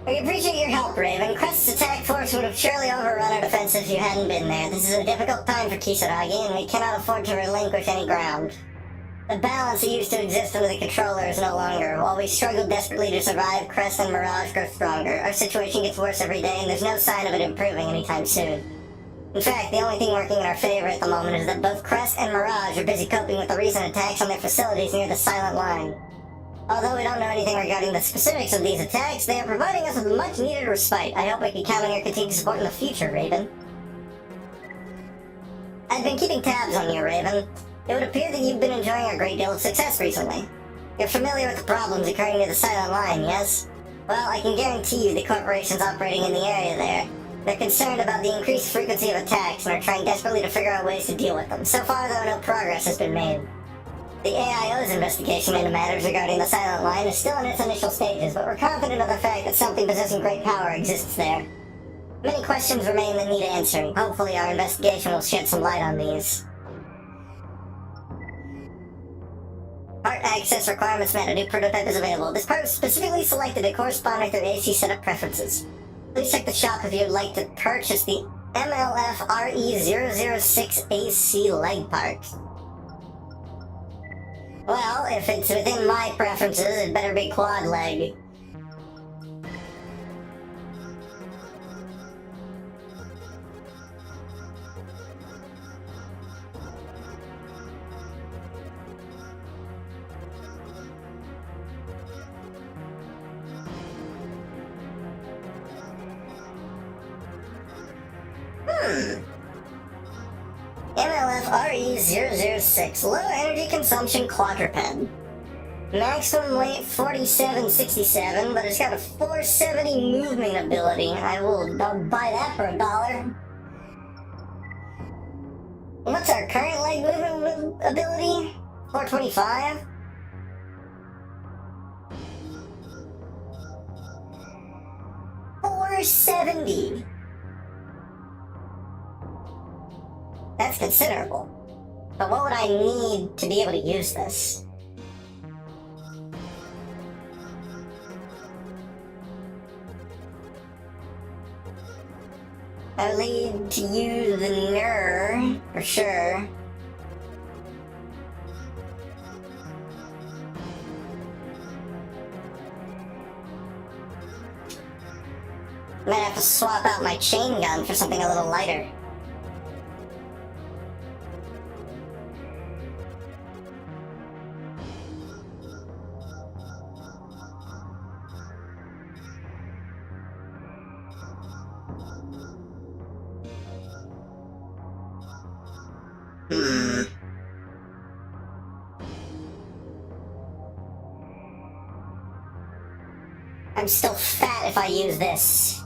We appreciate your help, Raven. Crest's attack force would have surely overrun our defense if you hadn't been there. This is a difficult time for Kisaragi, and we cannot afford to relinquish any ground. The balance that used to exist under the controller is no longer. While we struggle desperately to survive, Crest and Mirage grow stronger. Our situation gets worse every day, and there's no sign of it improving anytime soon. In fact, the only thing working in our favor at the moment is that both Crest and Mirage are busy coping with the recent attacks on their facilities near the Silent Line. Although we don't know anything regarding the specifics of these attacks, they are providing us with much-needed respite. I hope we can count on your continued support in the future, Raven. I've been keeping tabs on you, Raven. It would appear that you've been enjoying a great deal of success recently. You're familiar with the problems occurring near the Silent Line, yes? Well, I can guarantee you the corporations operating in the area there. They're concerned about the increased frequency of attacks and are trying desperately to figure out ways to deal with them. So far, though, no progress has been made. The AIO's investigation into matters regarding the Silent Line is still in its initial stages, but we're confident of the fact that something possessing great power exists there. Many questions remain that need answering. Hopefully our investigation will shed some light on these. Part access requirements met. A new prototype is available. This part was specifically selected to correspond with your AC setup preferences. Please check the shop if you would like to purchase the MLF RE006 AC leg part. Well, if it's within my preferences, it better be quad leg. MLF RE006, low energy consumption quadruped. Maximum weight 4767, but it's got a 470 movement ability. I'll buy that for $1. What's our current leg movement ability? 425? $470. That's considerable. But what would I need to be able to use this? I would need to use the NER, for sure. Might have to swap out my chain gun for something a little lighter. I'm still fat if I use this.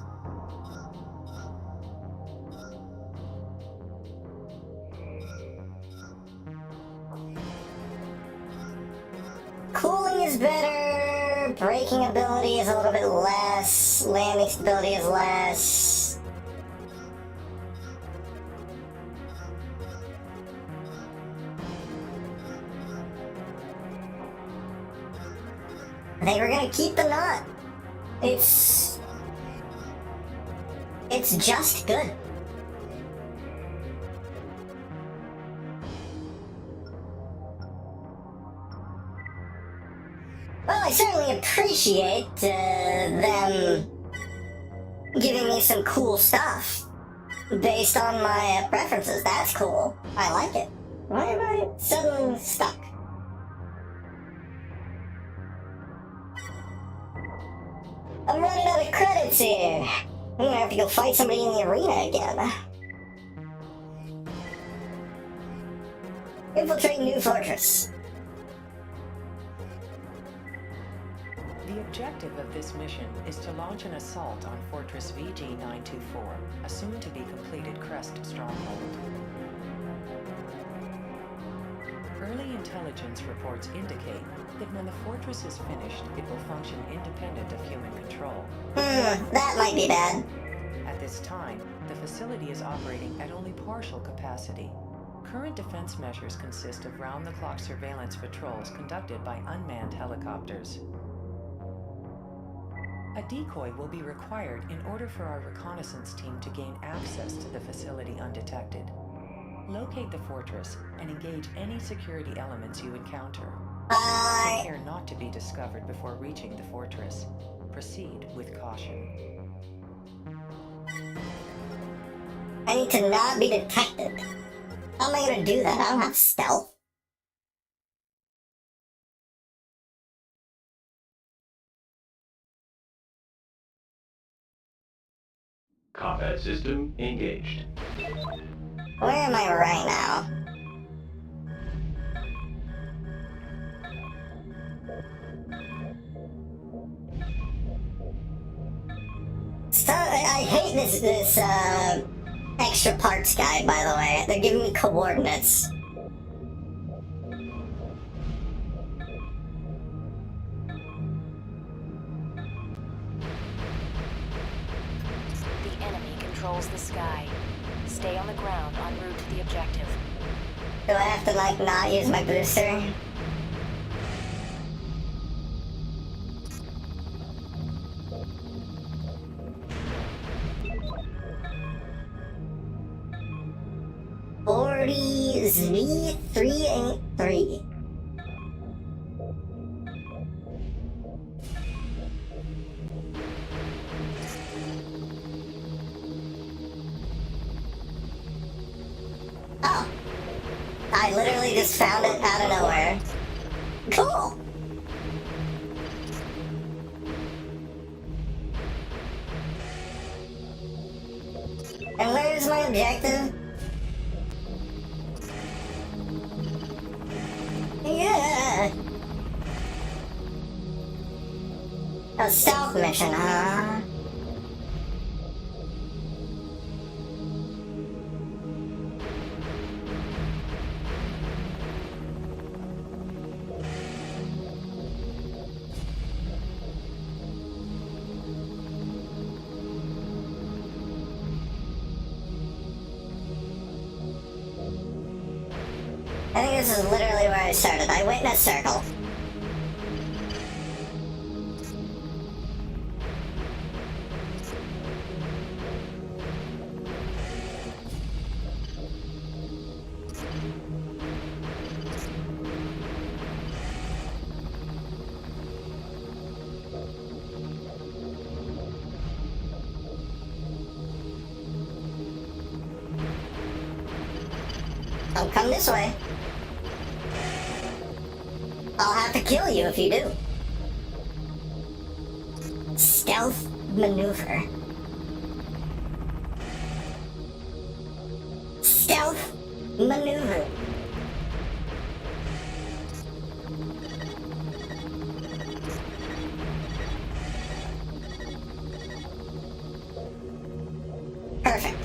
Cooling is better, braking ability is a little bit less, landing stability is less. I think we're gonna keep the knot. It's just good. Well, I certainly appreciate them giving me some cool stuff based on my preferences. That's cool. I like it. Why am I suddenly stuck? I'm running out of credits here. I'm gonna have to go fight somebody in the arena again. Infiltrate New Fortress. The objective of this mission is to launch an assault on Fortress VG-924, a soon-to-be-completed Crest stronghold. Early intelligence reports indicate that when the fortress is finished, it will function independent of human control. That might be bad. At this time, the facility is operating at only partial capacity. Current defense measures consist of round-the-clock surveillance patrols conducted by unmanned helicopters. A decoy will be required in order for our reconnaissance team to gain access to the facility undetected. Locate the fortress and engage any security elements you encounter. Take care not to be discovered before reaching the fortress. Proceed with caution. I need to not be detected. How am I gonna do that? I don't have stealth. Combat system engaged. Where am I right now? So, I hate this extra parts guide, by the way. They're giving me coordinates. The enemy controls the sky. Stay on the ground en route to the objective. Do I have to, like, not use my booster? Z383. Oh. I literally just found it out of nowhere. Cool. And where's my objective? Yeah. A stealth mission, huh? I think this is literally where I started. I went in a circle. Don't come this way. I'll have to kill you if you do. Stealth maneuver. Stealth maneuver. Perfect.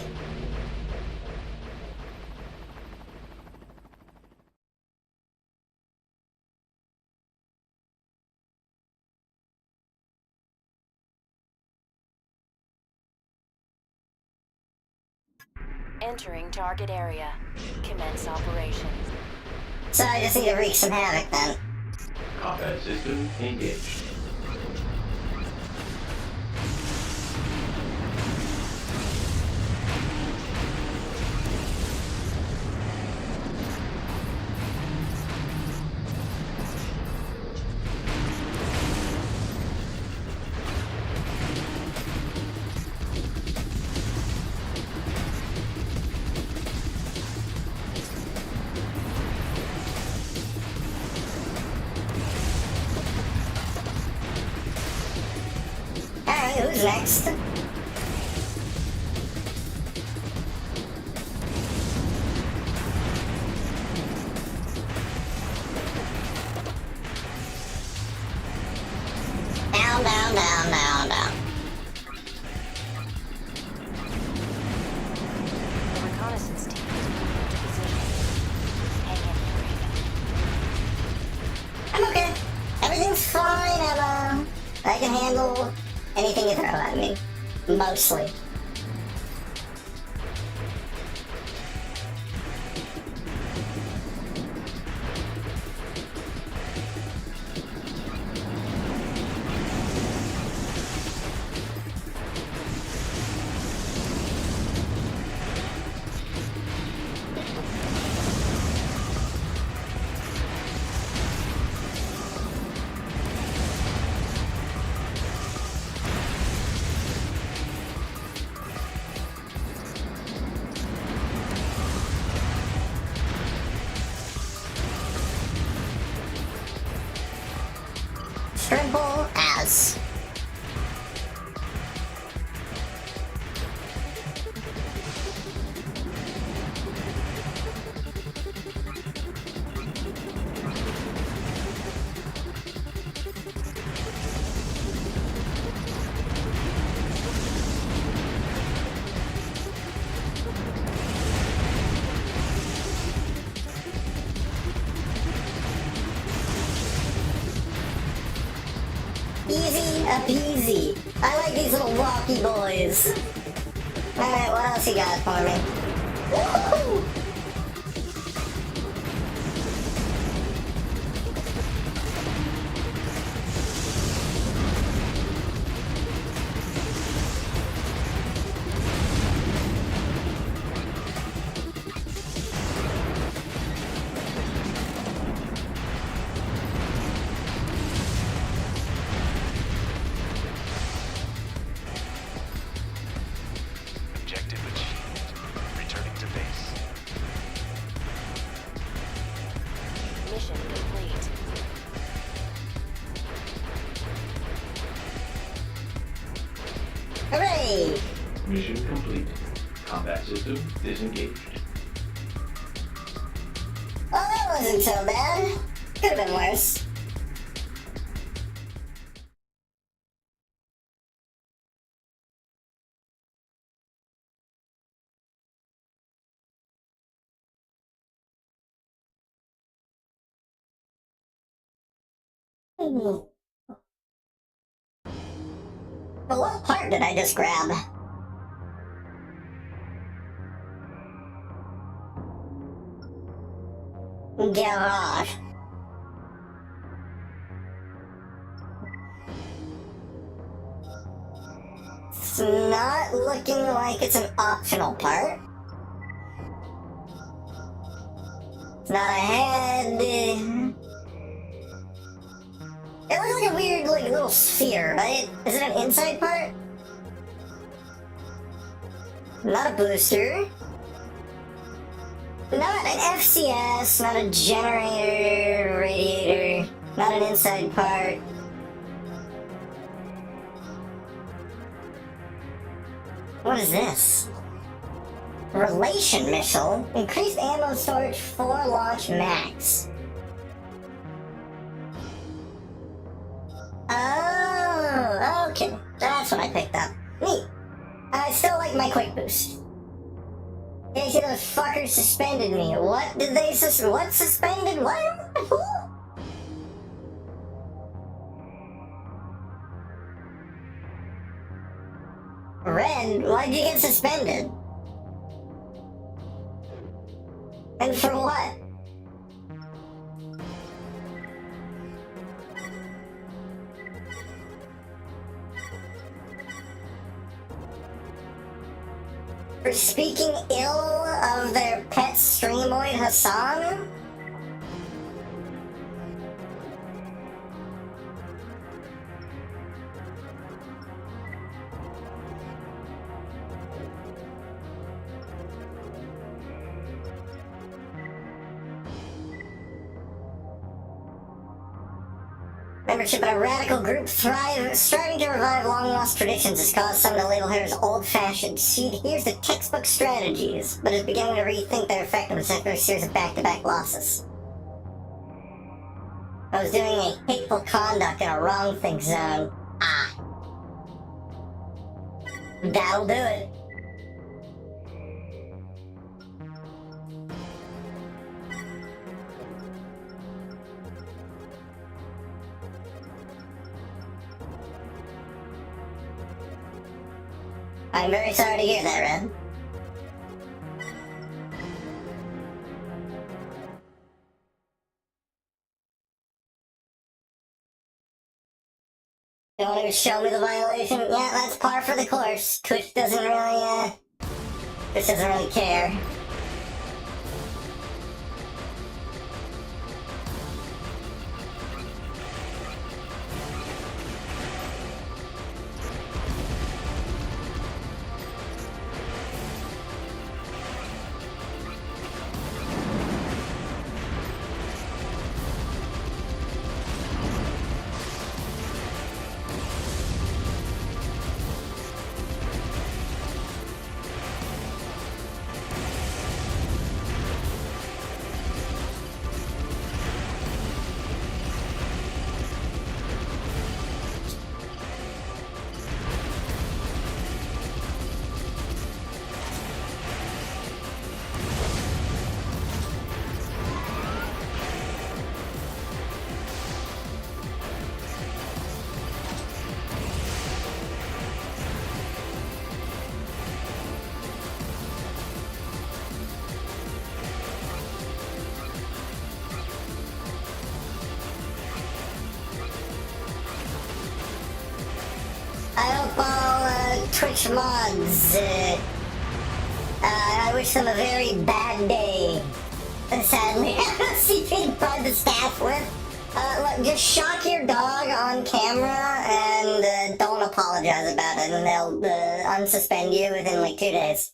Entering target area. Commence operation. So I just need to wreak some havoc then. Combat system engaged. Alright, who's next? Down, down, down, down, down. The reconnaissance team is moving into position. Hang in there, Ava. I'm okay. Everything's fine, Emma. I can handle anything you throw at me. Mostly. Simple as. Easy peasy. I like these little walkie boys. Alright, what else you got for me? Woohoo! Objective achieved. Returning to base. Mission complete. Hooray! Mission complete. Combat system disengaged. Well, that wasn't so bad. Could have been worse. But what part did I just grab? Garage. It's not looking like it's an optional part. It's not a head. It looks like a weird, like, little sphere, right? Is it an inside part? Not a booster. Not an FCS, not a generator, radiator, not an inside part. What is this? Relation missile. Increased ammo storage 4 launch max. Oh, okay. That's what I picked up. Neat. I still like my quick boost. Yeah, you see those fuckers suspended me. What did they what suspended? What? Who? Red, why'd you get suspended? And for what? For speaking ill of their pet streamoid Hassan? Membership in a radical group striving to revive long-lost traditions has caused some to label her as old-fashioned. She adheres to textbook strategies, but is beginning to rethink their effectiveness after a series of back-to-back losses. I was doing a hateful conduct in a wrong think zone. Ah. That'll do it. I'm very sorry to hear that, Red. You want to show me the violation? Yeah, that's par for the course. Twitch doesn't really, Twitch doesn't really care. Twitch mods. I wish them a very bad day. Sadly, I don't see being part of the staff with. Look, just shock your dog on camera and don't apologize about it, and they'll unsuspend you within like 2 days.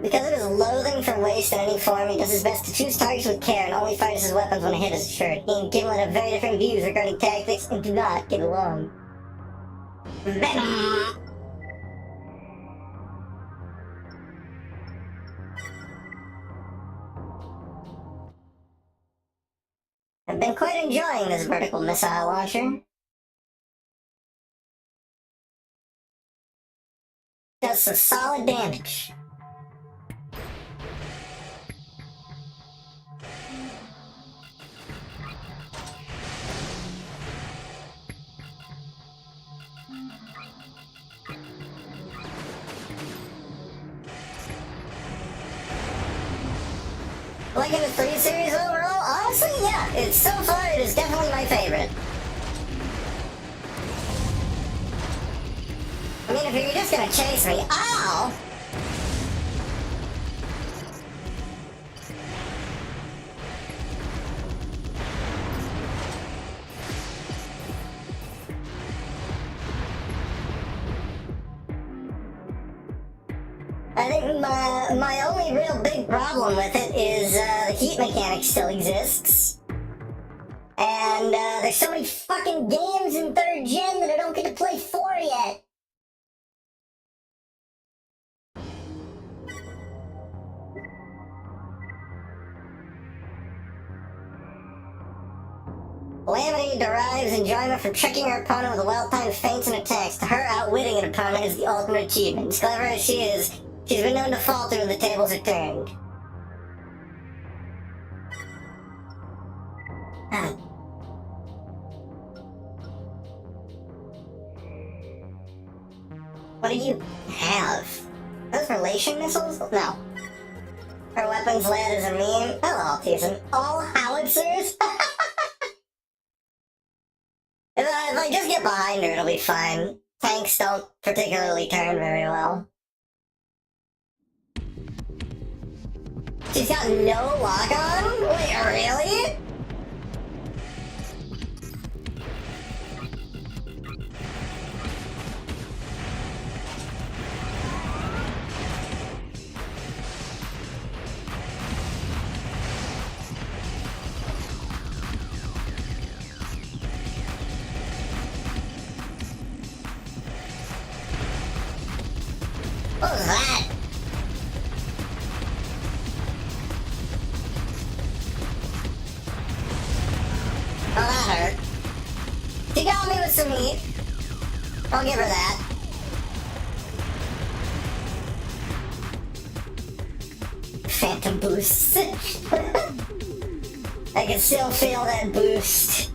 Because of his loathing for waste in any form, he does his best to choose targets with care and only fires his weapons when a hit is assured. He and Gimlet have very different views regarding tactics and do not get along. Venom! I've been quite enjoying this vertical missile launcher. Does some solid damage. Liking the 3 series overall? Honestly, yeah. It's so far, it is definitely my favorite. I mean, if you're just gonna chase me, ow! I think my only real big problem with it is the heat mechanic still exists. And there's so many fucking games in 3rd gen that I don't get to play 4 yet. Calamity derives enjoyment from tricking her opponent with well-timed feints and attacks. To her, outwitting an opponent is the ultimate achievement. As clever as she is, she's been known to falter when the tables are turned. What do you have? Those relation missiles? No. Her weapons lad is a meme. Hello, Teason. All howitzers? If I just get behind her, it'll be fine. Tanks don't particularly turn very well. She's got no lock-on? Wait, really? What was that? Oh, that hurt. She got me with some heat. I'll give her that. Phantom boost. I can still feel that boost.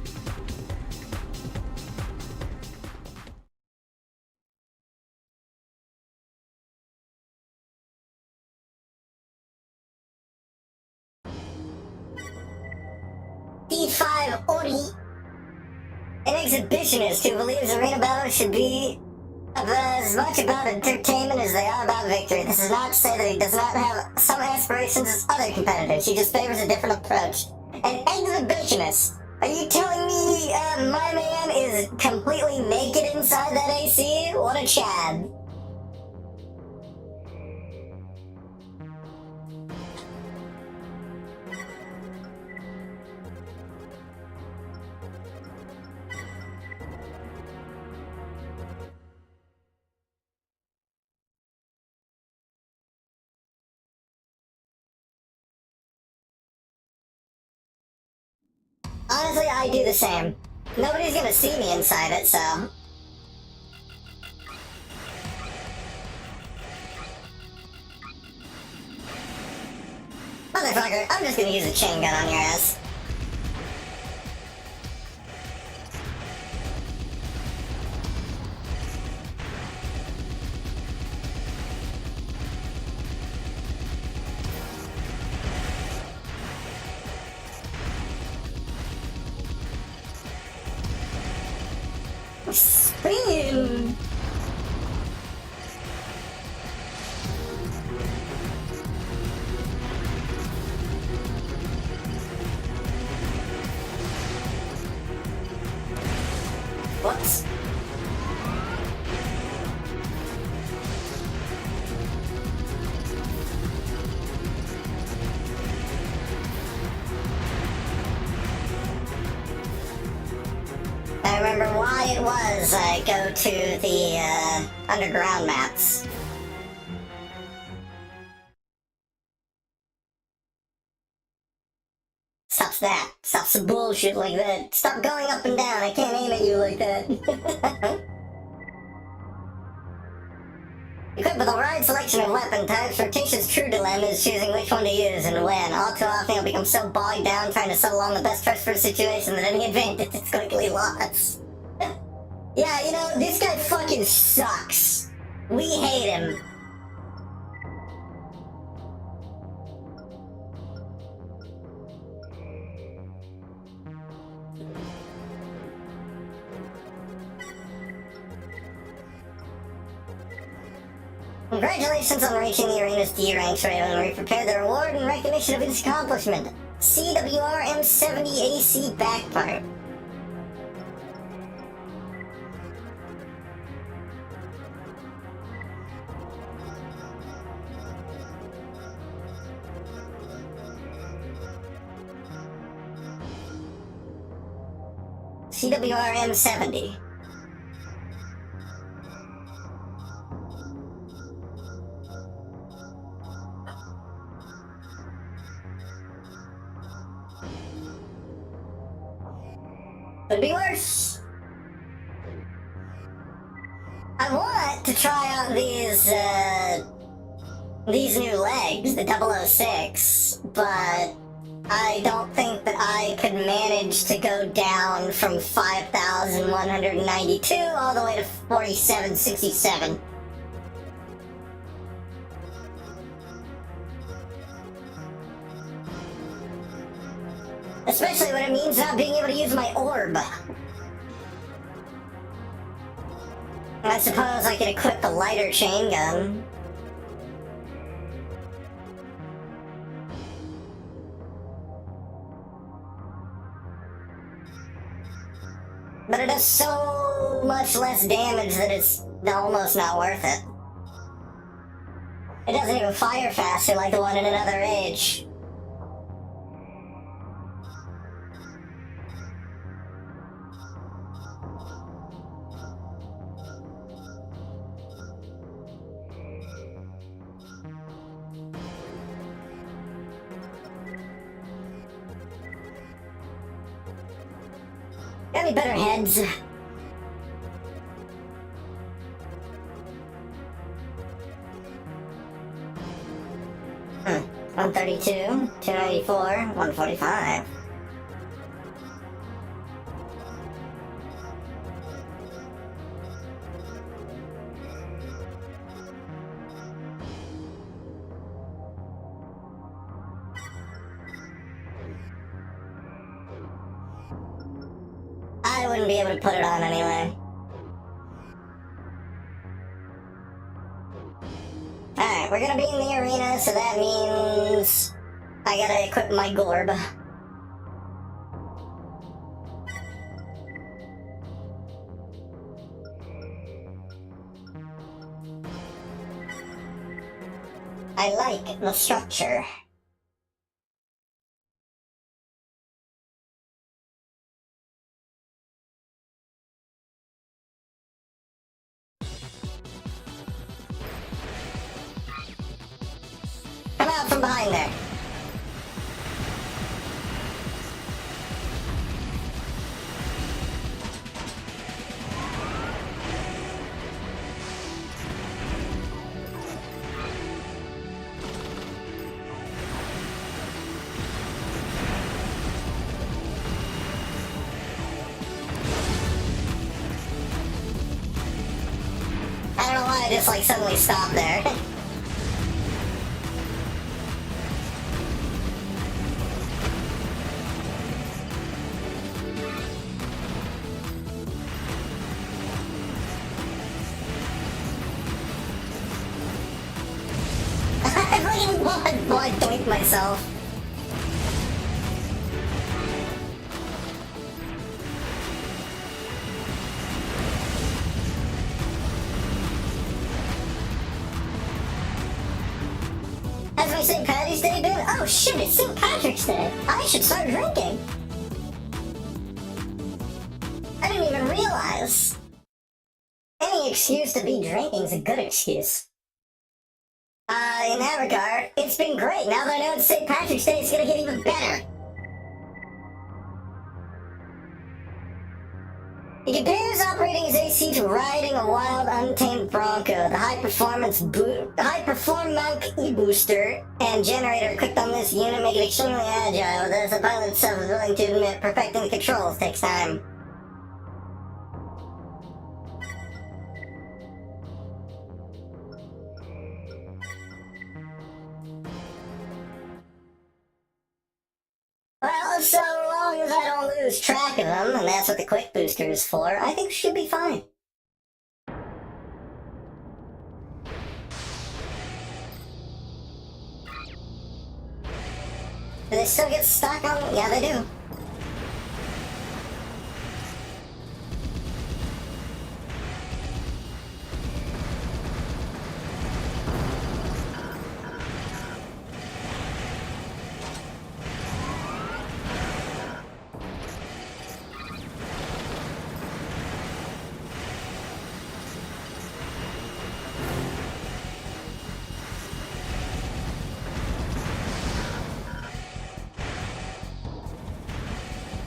D5 Ori. An exhibitionist who believes arena battles should be as much about entertainment as they are about victory. This is not to say that he does not have some aspirations as other competitors. He just favors a different approach. An exhibitionist? Are you telling me my man is completely naked inside that AC? What a Chad. Honestly, I do the same. Nobody's gonna see me inside it, so... Motherfucker, I'm just gonna use a chain gun on your ass. Boom! Whoops. I remember why it was I go to the underground maps. Stop that. Stop some bullshit like that. Stop going up and down. I can't aim at you like that. Equipped with a wide selection of weapon types, Rotation's true dilemma is choosing which one to use and when. All too often you'll become so bogged down trying to settle on the best choice for a situation that any advantage is quickly lost. Yeah, you know, this guy fucking sucks. We hate him. Congratulations on reaching the arena's D rank, Raven. We prepared the reward in recognition of his accomplishment. CWR-M70 AC backpipe. CWR-M70. Could be worse. I want to try out these new legs, the 006, but I don't think that I could manage to go down from 5,192 all the way to 4,767. Especially when it means not being able to use my orb. I suppose I could equip the lighter chain gun. But it does so much less damage that it's almost not worth it. It doesn't even fire faster like the one in Another Age. Got any better heads? 132, 294, 145. I wouldn't be able to put it on anyway. Alright, we're gonna be in the arena, so that means I gotta equip my Gorb. I like the structure. Come out from behind there. I don't know why I just like suddenly stopped there. I doinked myself. Has my St. Patty's Day been? Oh shit, it's St. Patrick's Day. I should start drinking. I didn't even realize. Any excuse to be drinking is a good excuse. In that regard, it's been great. Now that I know it's St. Patrick's Day, it's gonna get even better. He compares operating his AC to riding a wild, untamed Bronco. The high-performance e-booster and generator equipped on this unit make it extremely agile, but as the pilot itself is willing to admit, perfecting the controls takes time. Well, so long as I don't lose track of them, and that's what the quick booster is for, I think we should be fine. Do they still get stuck on? Yeah, they do.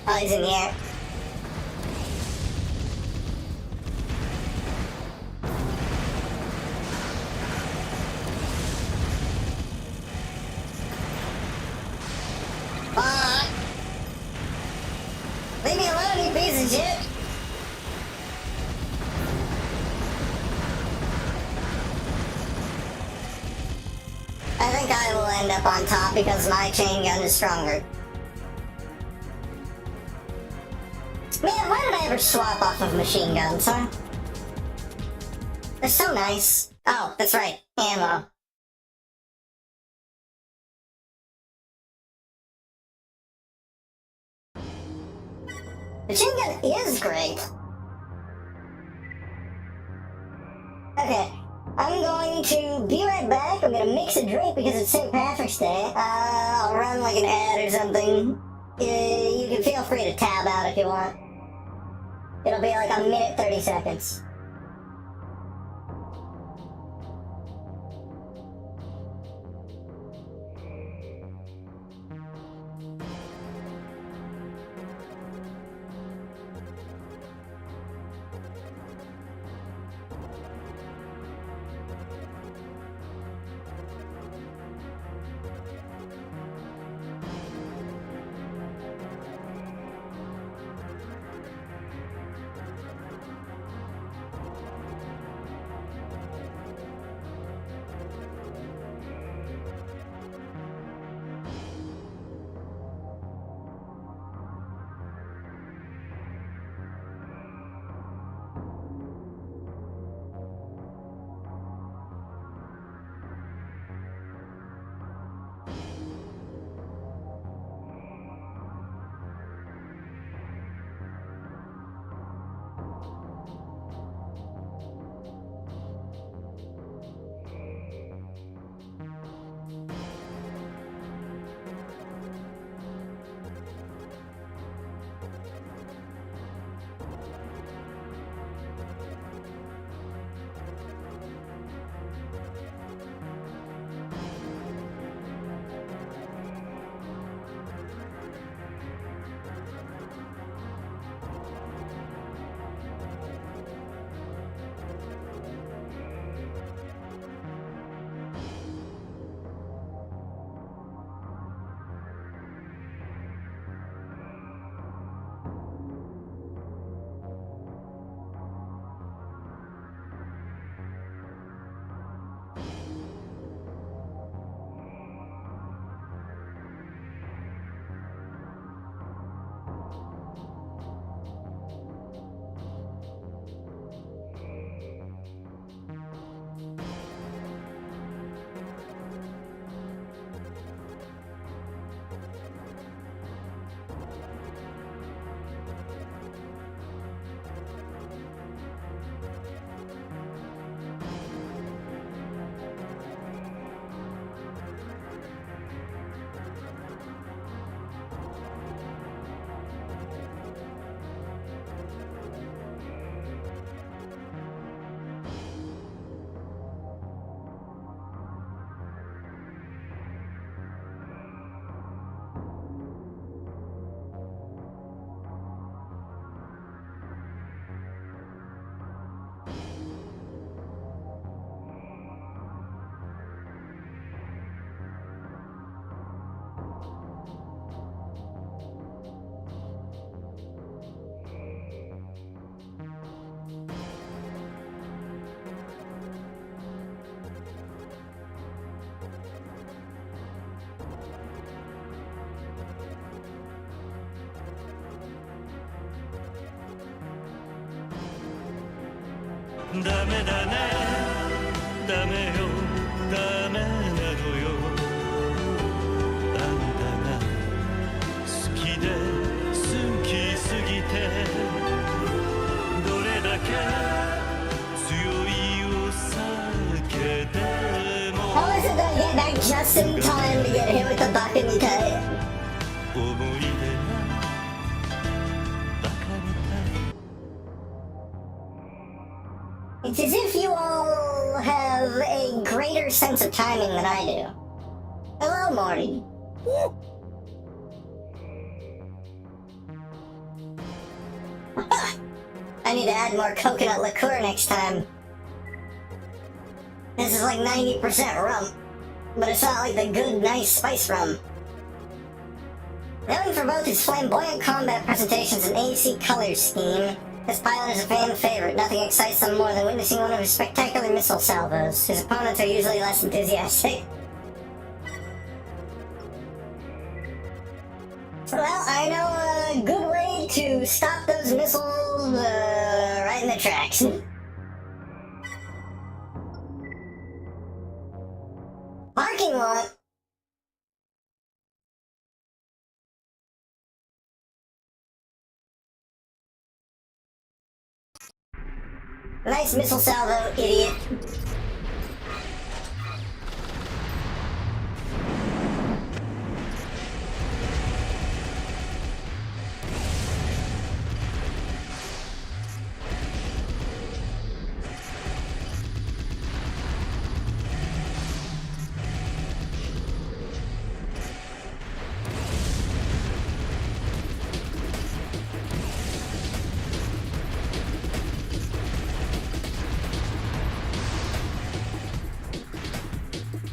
Oh, he's in the air. Leave me alone, you piece of shit! I think I will end up on top because my chain gun is stronger. Man, why did I ever swap off of machine guns, huh? They're so nice. Oh, that's right. Ammo. Machine gun is great. Okay. I'm going to be right back. I'm gonna mix a drink because it's St. Patrick's Day. I'll run like an ad or something. You can feel free to tab out if you want. It'll be like a minute 30 seconds. ダメだねダメよダメなのよあんたが好きで好きすぎてどれだけ強いお酒でも How is it that I get back just in time to get hit with the Bakamitai? 思い出がバカみたい It's as if you all have a greater sense of timing than I do. Hello, Morty. I need to add more coconut liqueur next time. This is like 90% rum, but it's not like the good, nice spice rum. Known for both his flamboyant combat presentations and AC color scheme, this pilot is a fan favorite. Nothing excites them more than witnessing one of his spectacular missile salvos. His opponents are usually less enthusiastic. Well, I know a good way to stop those missiles right in the tracks. Parking lot. Nice missile salvo, idiot.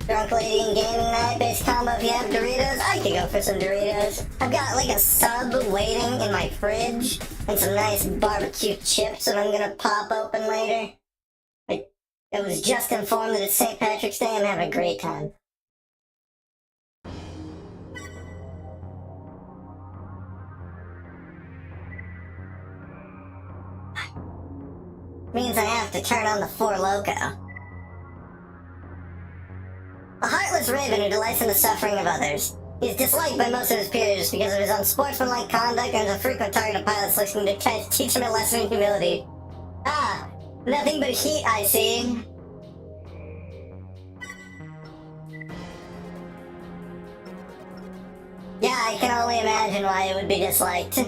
Drunk lady and gaming night based combo if you have Doritos. I could go for some Doritos. I've got like a sub waiting in my fridge and some nice barbecue chips that I'm gonna pop open later. I was just informed that it's St. Patrick's Day. I'm having a great time. Means I have to turn on the Four Loko. A heartless raven who delights in the suffering of others. He is disliked by most of his peers because of his unsportsmanlike conduct and is a frequent target of pilots looking to teach him a lesson in humility. Ah, nothing but heat, I see. Yeah, I can only imagine why it would be disliked.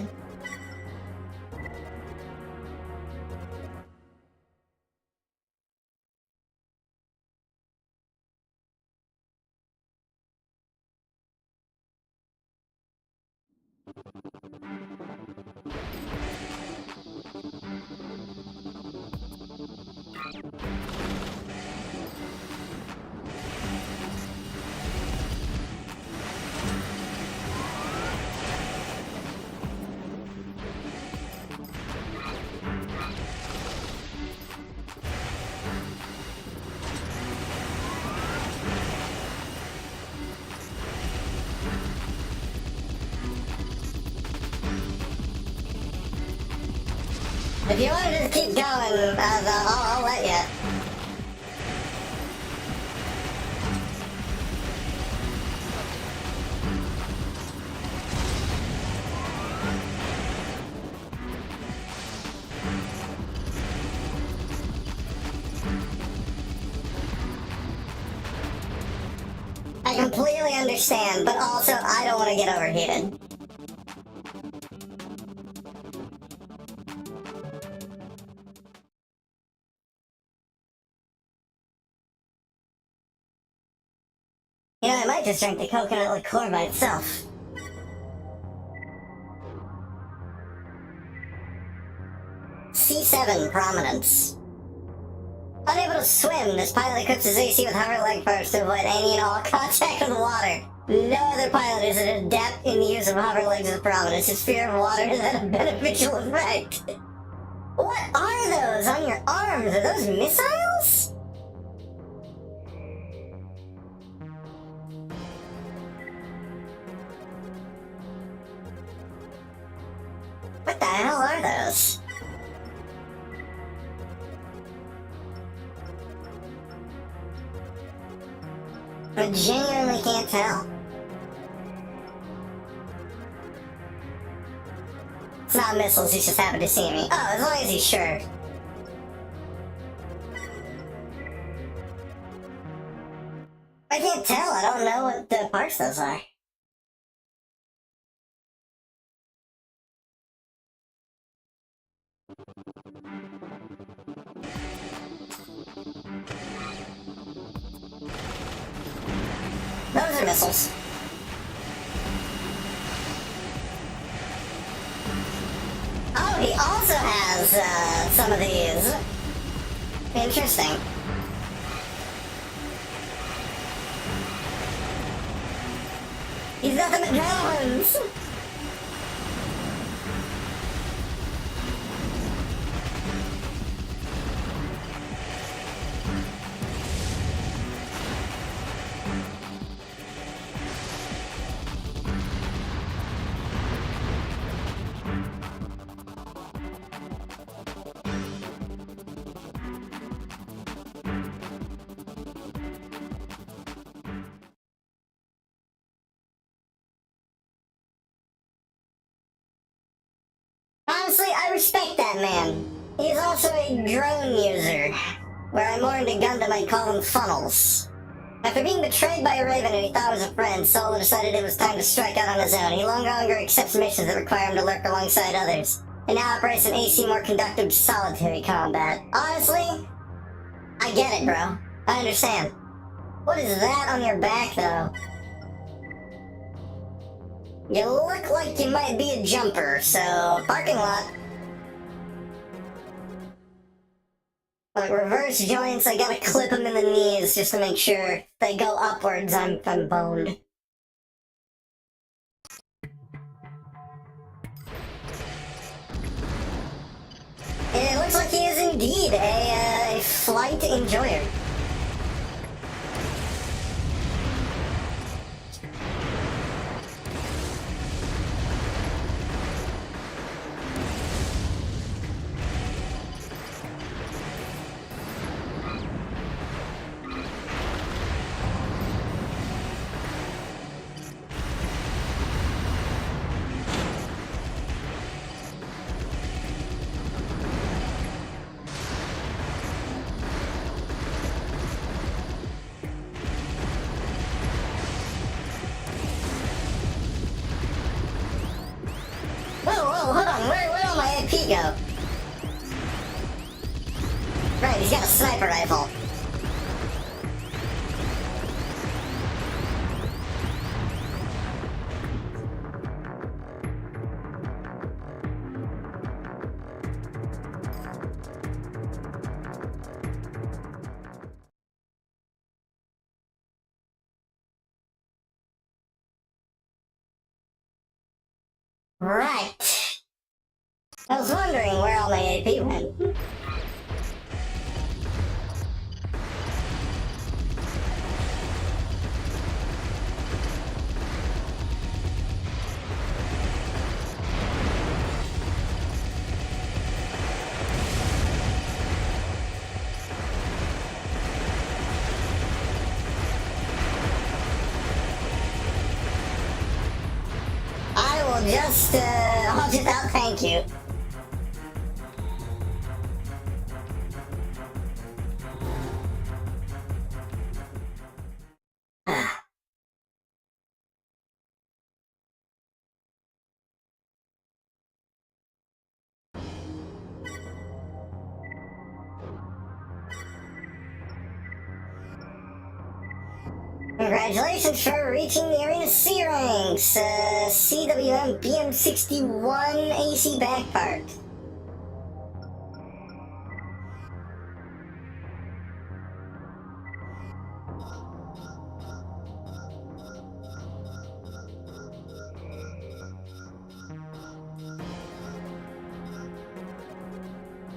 If you want to just keep going, I'll let you. I completely understand, but also I don't want to get overheated. You know, I might just drink the coconut liqueur by itself. C7 Prominence. Unable to swim, this pilot equips his AC with hover leg parts to avoid any and all contact with water. No other pilot is an adept in the use of hover legs with prominence. His fear of water has had a beneficial effect. What are those on your arms? Are those missiles? What the hell are those? I genuinely can't tell. It's not missiles, he's just happy to see me. Oh, as long as he's sure. I can't tell, I don't know what the parts those are. Those are missiles. Oh, he also has some of these. Interesting. He's got them at drones. Honestly, I respect that man. He's also a drone user. Where I'm more into Gundam, I'd call them funnels. After being betrayed by a Raven who he thought was a friend, Solo decided it was time to strike out on his own. He no longer accepts missions that require him to lurk alongside others, and now operates an AC more conductive to solitary combat. Honestly, I get it, bro. I understand. What is that on your back, though? You look like you might be a jumper, so parking lot. Like reverse joints, I gotta clip them in the knees just to make sure if they go upwards, I'm boned. It looks like he is indeed a flight enjoyer. Whoa, hold on, where will my AP go? Right, he's got a sniper rifle. Right. I was wondering where all my AP went. I'll just out thank you. Congratulations for reaching the Arena C ranks! CWM BM61 AC back part.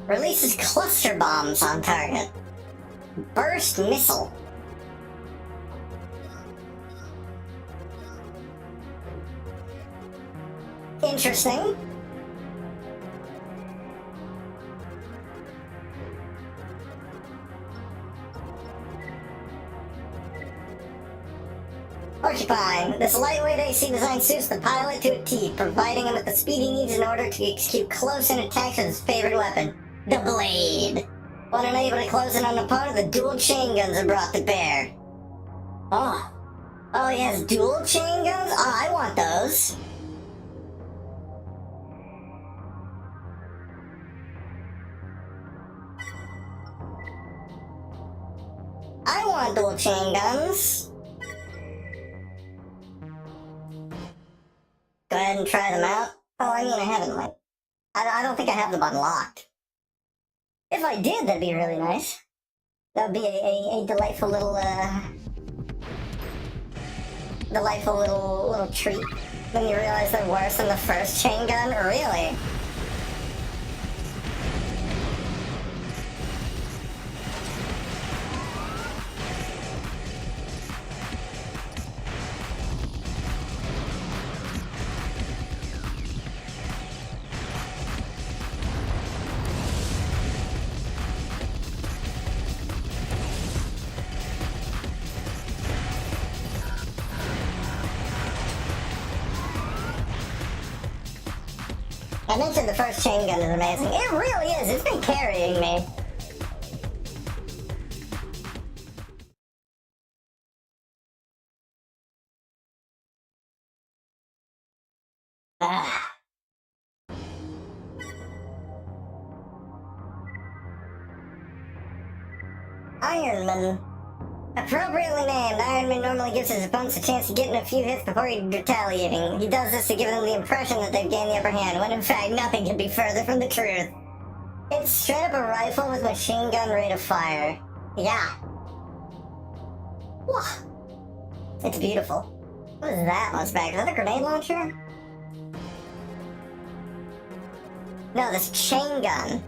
Releases cluster bombs on target. Burst missile. Interesting. Porcupine. This lightweight AC design suits the pilot to a T, providing him with the speed he needs in order to execute close-in attacks with his favorite weapon, the blade. When unable to close in on an opponent, the dual chain guns are brought to bear. Oh. Oh, he has dual chain guns? Oh, I want those. I want dual chain guns. Go ahead and try them out. Oh, I mean, I haven't, like... I don't think I have them unlocked. If I did, that'd be really nice. That would be a delightful little, delightful little treat. When you realize they're worse than the first chain gun? Really? I mentioned the first chain gun is amazing. It really is. It's been carrying me. Ironman. Appropriately named, Ironman normally gives his opponents a chance to get in a few hits before retaliating. He does this to give them the impression that they've gained the upper hand, when in fact nothing can be further from the truth. It's straight up a rifle with machine gun rate of fire. Yeah. Whoa. It's beautiful. What is that on its back? Is that a grenade launcher? No, this chain gun.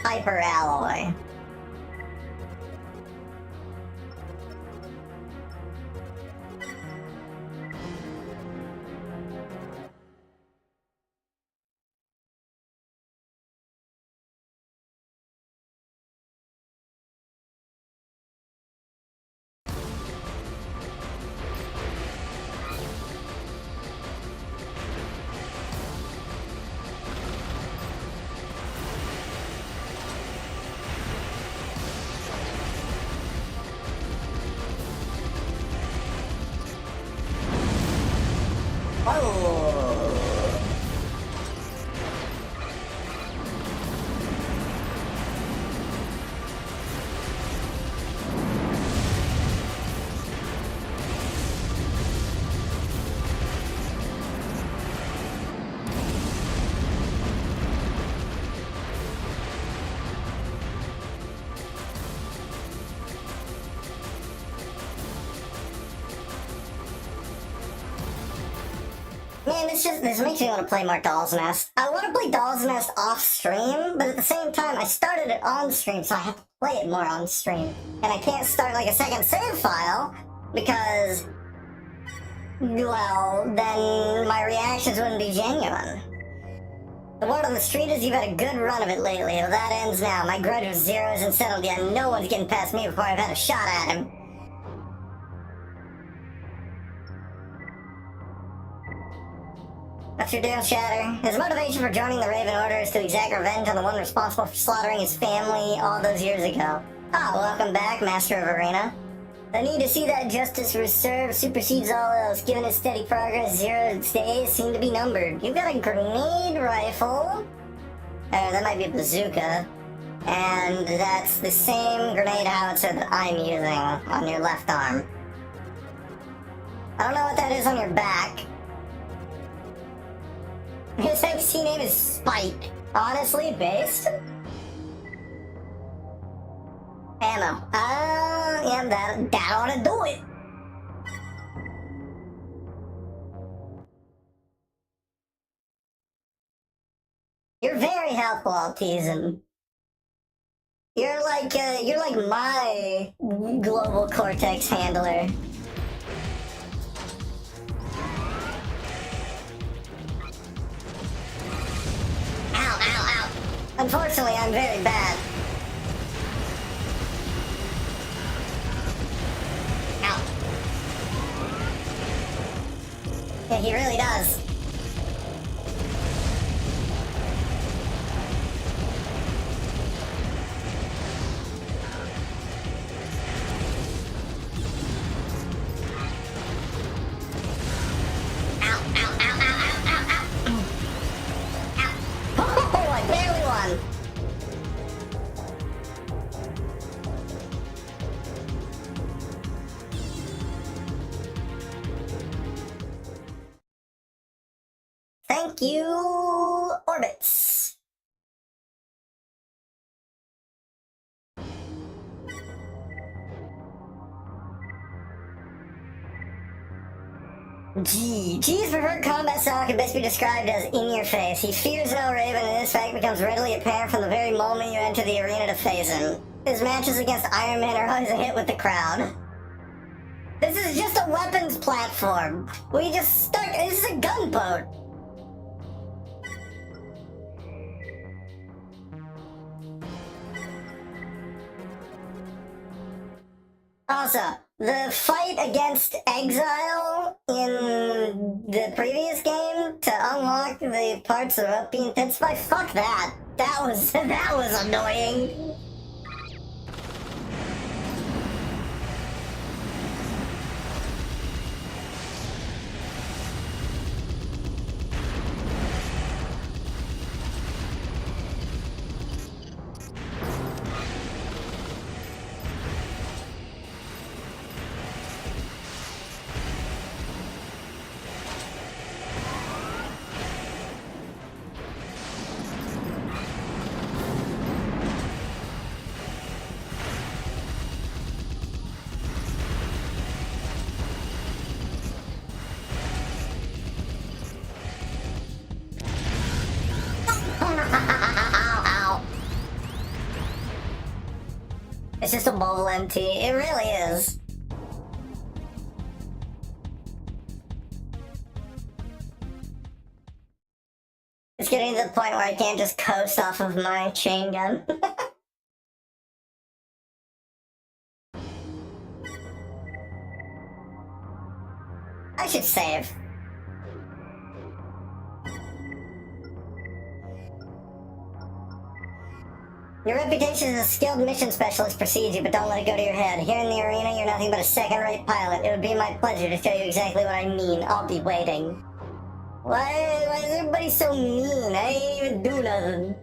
Hyper alloy. Man, this makes me want to play more Doll's Nest. I want to play Doll's Nest off stream, but at the same time, I started it on stream, so I have to play it more on stream. And I can't start like a second save file, because, well, then my reactions wouldn't be genuine. The word on the street is you've had a good run of it lately. Well, that ends now. My grudge with Zero isn't settled yet, and no one's getting past me before I've had a shot at him. What's your deal, Shatter? His motivation for joining the Raven Order is to exact revenge on the one responsible for slaughtering his family all those years ago. Ah, welcome back, Master of Arena. The need to see that justice reserved supersedes all else. Given his steady progress, Zero's days seem to be numbered. You've got a grenade rifle. That might be a bazooka. And that's the same grenade howitzer that I'm using on your left arm. I don't know what that is on your back. His MC name is Spite. Honestly, based? Ammo. Yeah, that ought to do it. You're very helpful, Alteasm. You're like my global cortex handler. Unfortunately, I'm very bad. Ow, Yeah, he really does. Oh, I barely won. Thank you, Orbits. G's preferred combat style can best be described as in your face. He fears no raven, and this fact becomes readily apparent from the very moment you enter the arena to face him. His matches against Iron Man are always a hit with the crowd. This is just a weapons platform. We just stuck. This is a gunboat. Also, the fight against Exile in the previous game to unlock the parts of Up being intensified, fuck that. That was annoying. It's just a mobile MT. It really is. It's getting to the point where I can't just coast off of my chain gun. I should save. Your reputation as a skilled mission specialist precedes you, but don't let it go to your head. Here in the arena, you're nothing but a second-rate pilot. It would be my pleasure to show you exactly what I mean. I'll be waiting. Why is everybody so mean? I didn't even do nothing.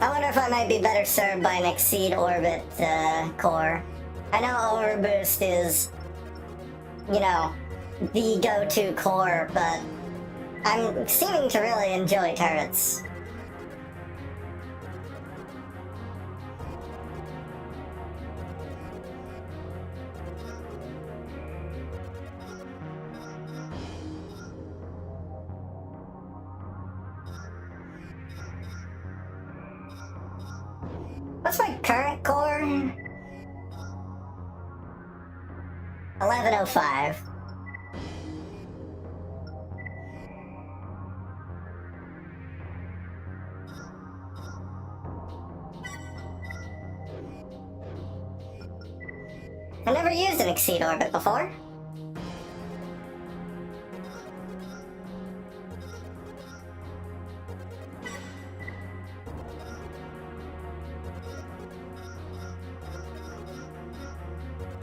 I wonder if I might be better served by an Exceed Orbit core. I know Overboost is, you know, the go-to core, but I'm seeming to really enjoy turrets. What's my current core? 1105. I never used an Exceed Orbit before.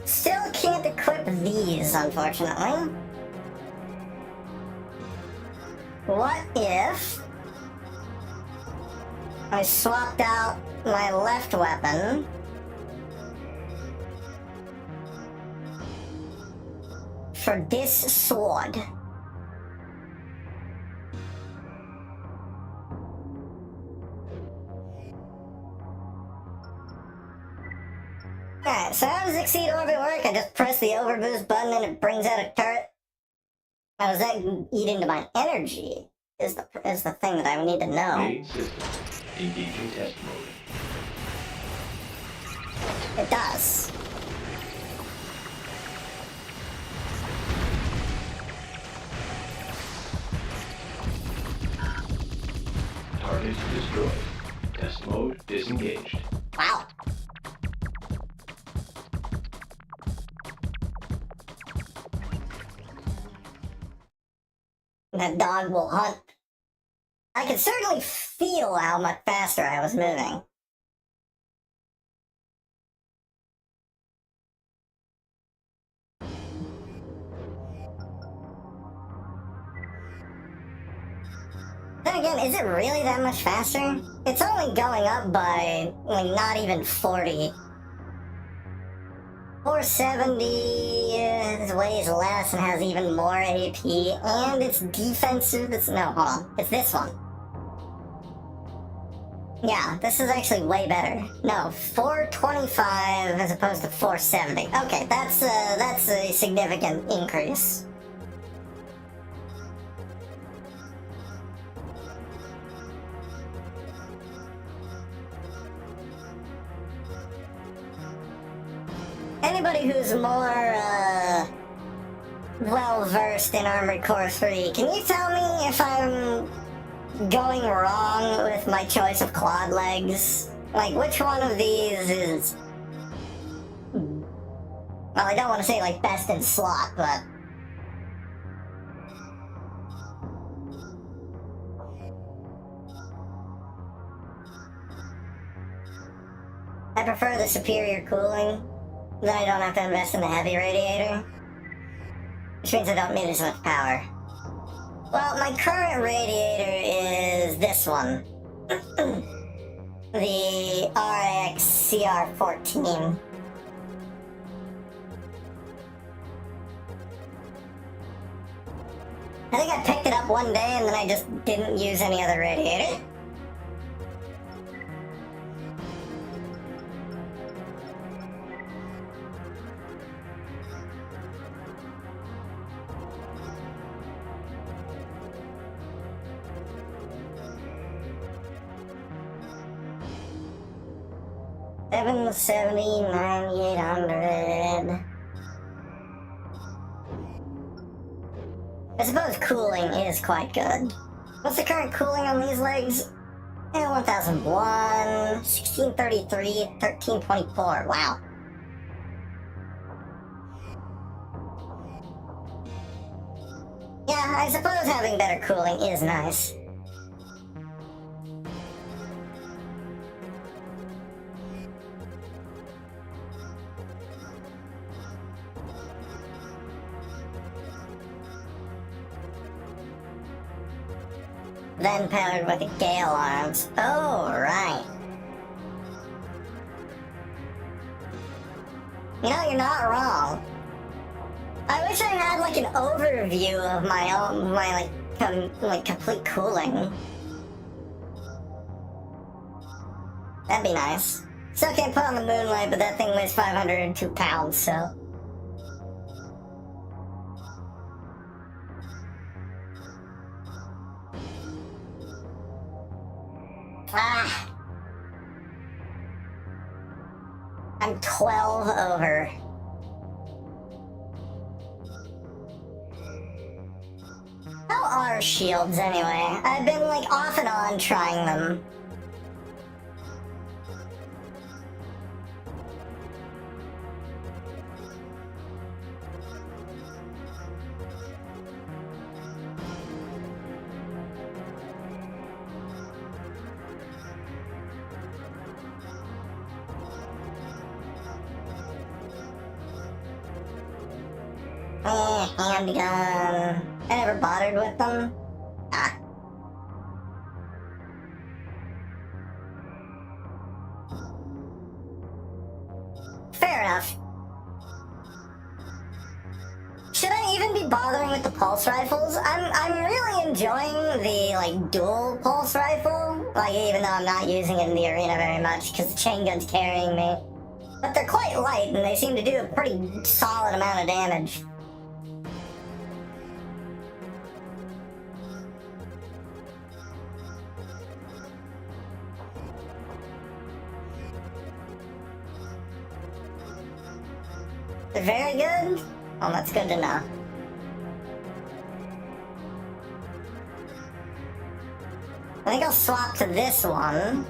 Still can't equip these, unfortunately. What if I swapped out my left weapon for this sword? Alright, so how does Exceed Orbit work? I just press the overboost button and it brings out a turret. How does that eat into my energy? Is the thing that I need to know. Main system. Engaging test mode. It does. Target destroyed. Test mode disengaged. Wow. That dog will hunt. I could certainly feel how much faster I was moving. Then again, is it really that much faster? It's only going up by, like, not even 40. 470 weighs less and has even more AP, and it's defensive. No, hold on. It's this one. Yeah, this is actually way better. No, 425 as opposed to 470. Okay, that's a significant increase. Anybody who's more, well-versed in Armored Core 3, can you tell me if I'm going wrong with my choice of quad legs? Like, which one of these is... Well, I don't want to say, like, best in slot, but... I prefer the superior cooling. Then I don't have to invest in the heavy radiator. Which means I don't need as much power. Well, my current radiator is this one. The RX CR14. I think I picked it up one day and then I just didn't use any other radiator. $770, $9,800. I suppose cooling is quite good. What's the current cooling on these legs? 1001, 1633, 1324. Wow. Yeah, I suppose having better cooling is nice. Then powered with the Gale arms. Oh, right. You know, you're not wrong. I wish I had, like, an overview of my complete cooling. That'd be nice. Still can't put on the Moonlight, but that thing weighs 502 pounds, so... Ah! I'm 12 over. How are shields anyway? I've been like off and on trying them. Handgun. I never bothered with them. Ah. Fair enough. Should I even be bothering with the pulse rifles? I'm really enjoying the, like, dual pulse rifle. Like, even though I'm not using it in the arena very much, because the chain gun's carrying me. But they're quite light, and they seem to do a pretty solid amount of damage. They're very good? Well, that's good to know. I think I'll swap to this one,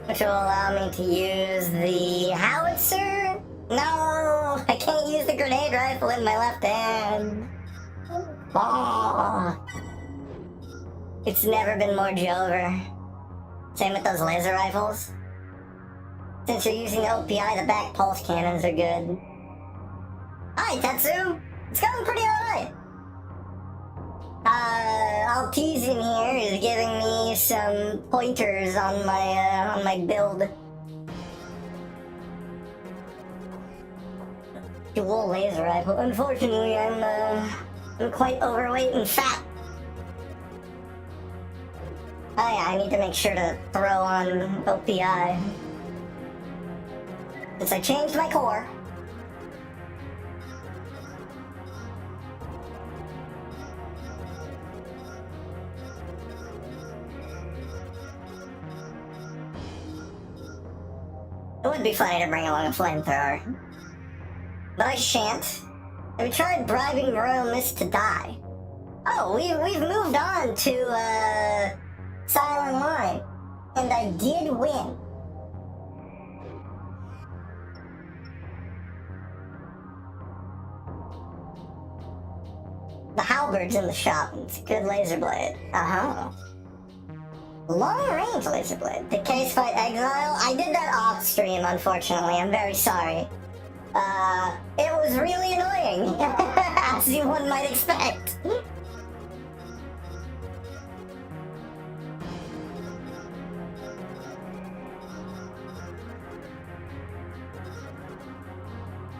which will allow me to use the howitzer. No, I can't use the grenade rifle in my left hand. Oh. It's never been more Jover. Same with those laser rifles. Since you're using OPI, the back pulse cannons are good. Hi, Tetsu! It's going pretty alright. Altiz in here is giving me some pointers on my build. Dual laser rifle. Unfortunately, I'm quite overweight and fat. Oh yeah, I need to make sure to throw on OPI. Since I changed my core. It would be funny to bring along a flamethrower. But I shan't. Have you tried bribing Royal Mist to die? Oh, we've moved on to, Silent Line. And I did win. The halberd's in the shop. It's a good laser blade. Uh-huh. Long-range laser blade. The case fight Exile? I did that off-stream, unfortunately. I'm very sorry. It was really annoying. As one might expect.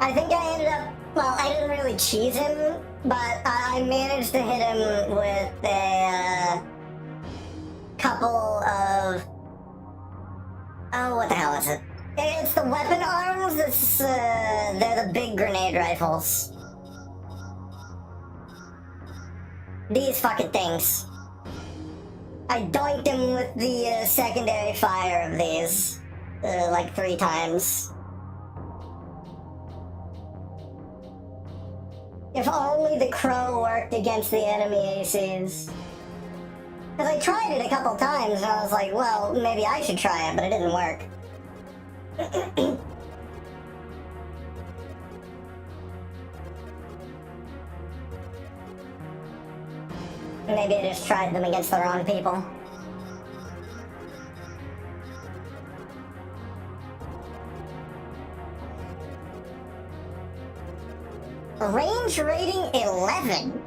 I think I ended up... Well, I didn't really cheese him, but I managed to hit him with a couple of... Oh, what the hell is it? It's the weapon arms. They're the big grenade rifles. These fucking things. I doinked him with the secondary fire of these, like 3 times. If only the crow worked against the enemy ACs. Because I tried it a couple times and I was like, well, maybe I should try it, but it didn't work. Maybe I just tried them against the wrong people. Range rating 11.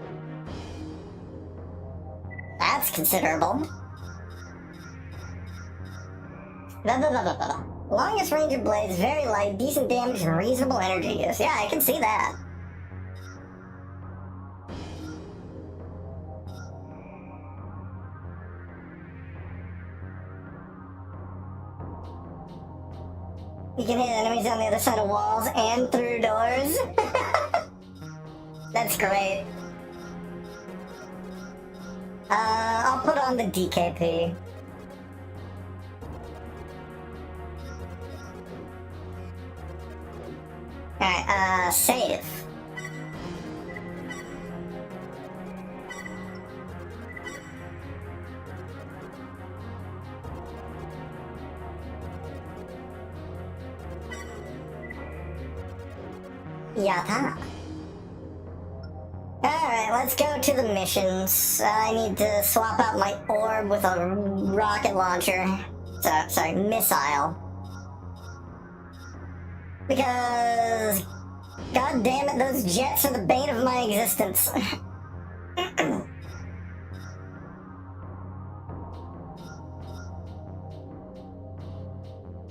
That's considerable. Longest range of blades, very light, decent damage, and reasonable energy use. Yeah, I can see that. You can hit enemies on the other side of walls and through doors. That's great. I'll put on the DKP. Alright, save. Yata. Alright, let's go to the missions. I need to swap out my orb with a rocket launcher. Sorry, missile. Because... God damn it, those jets are the bane of my existence. All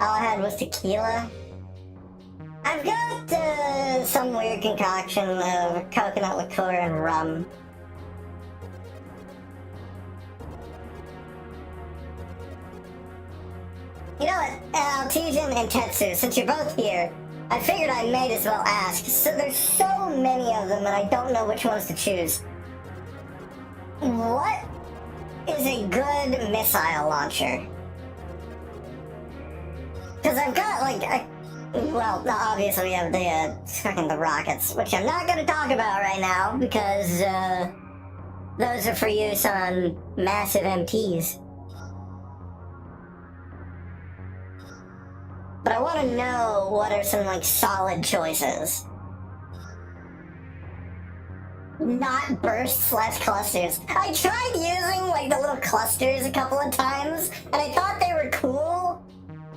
I had was tequila. I've got some weird concoction of coconut liqueur and rum. You know what, Altijan and Tetsu, since you're both here, I figured I might as well ask. So there's so many of them and I don't know which ones to choose. What is a good missile launcher? Because I've got like well, obviously we have the rockets, which I'm not going to talk about right now because those are for use on massive MTs. But I want to know what are some like solid choices. not bursts/clusters. I tried using, like, the little clusters a couple of times, and I thought they were cool,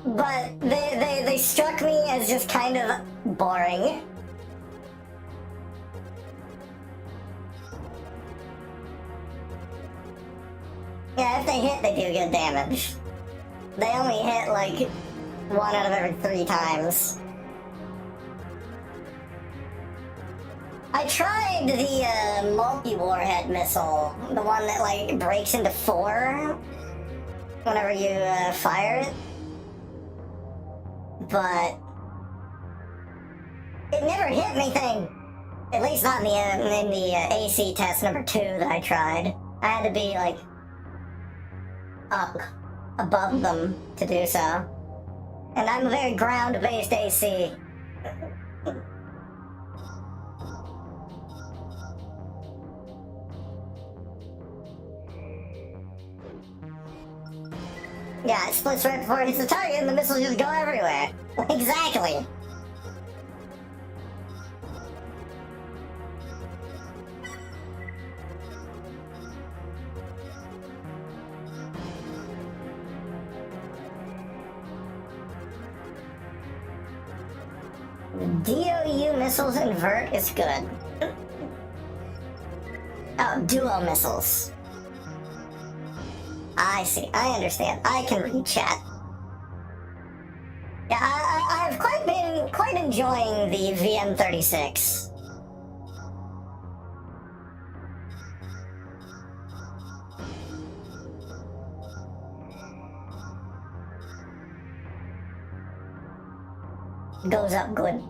but they struck me as just kind of boring. Yeah, if they hit, they do good damage. They only hit, like, 1 out of every 3 times. I tried the multi-warhead missile, the one that, like, breaks into 4 whenever you fire it. But it never hit anything. At least not in the AC test number 2 that I tried. I had to be, like, up above them to do so. And I'm a very ground-based AC. Yeah, it splits right before it hits the target and the missiles just go everywhere. Exactly. DOU missiles invert is good. Oh, duo missiles. I see. I understand. I can read chat. Yeah, I've been quite enjoying the VM36. Goes up good.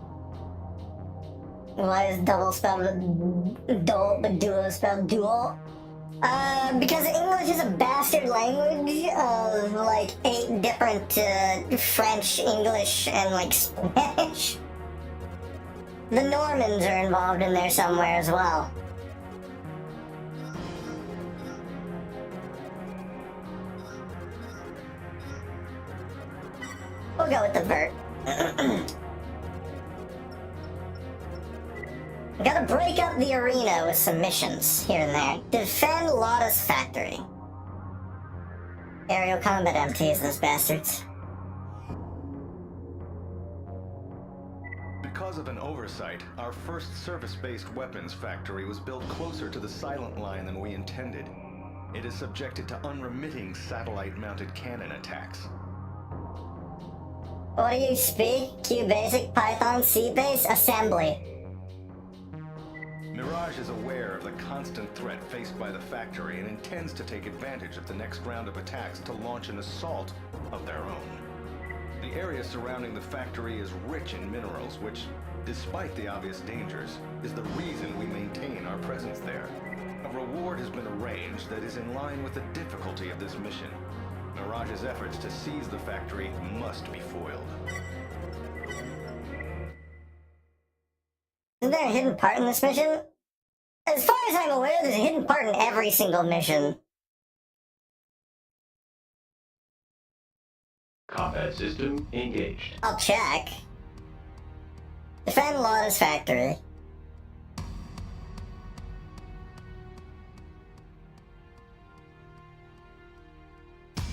Why is double spelled dual, but duo spelled dual? Because English is a bastard language of, like, 8 different, French, English, and, like, Spanish. The Normans are involved in there somewhere as well. We'll go with the vert. Gotta break up the arena with some missions here and there. Defend Lotta's factory. Aerial combat MTs, those bastards. Because of an oversight, our first service-based weapons factory was built closer to the Silent Line than we intended. It is subjected to unremitting satellite-mounted cannon attacks. What do you speak? Q Basic, Python, C Base, Assembly. Mirage is aware of the constant threat faced by the factory and intends to take advantage of the next round of attacks to launch an assault of their own. The area surrounding the factory is rich in minerals, which, despite the obvious dangers, is the reason we maintain our presence there. A reward has been arranged that is in line with the difficulty of this mission. Mirage's efforts to seize the factory must be foiled. Isn't there a hidden part in this mission? As far as I'm aware, there's a hidden part in every single mission. Combat system engaged. I'll check. Defend Lotta's factory.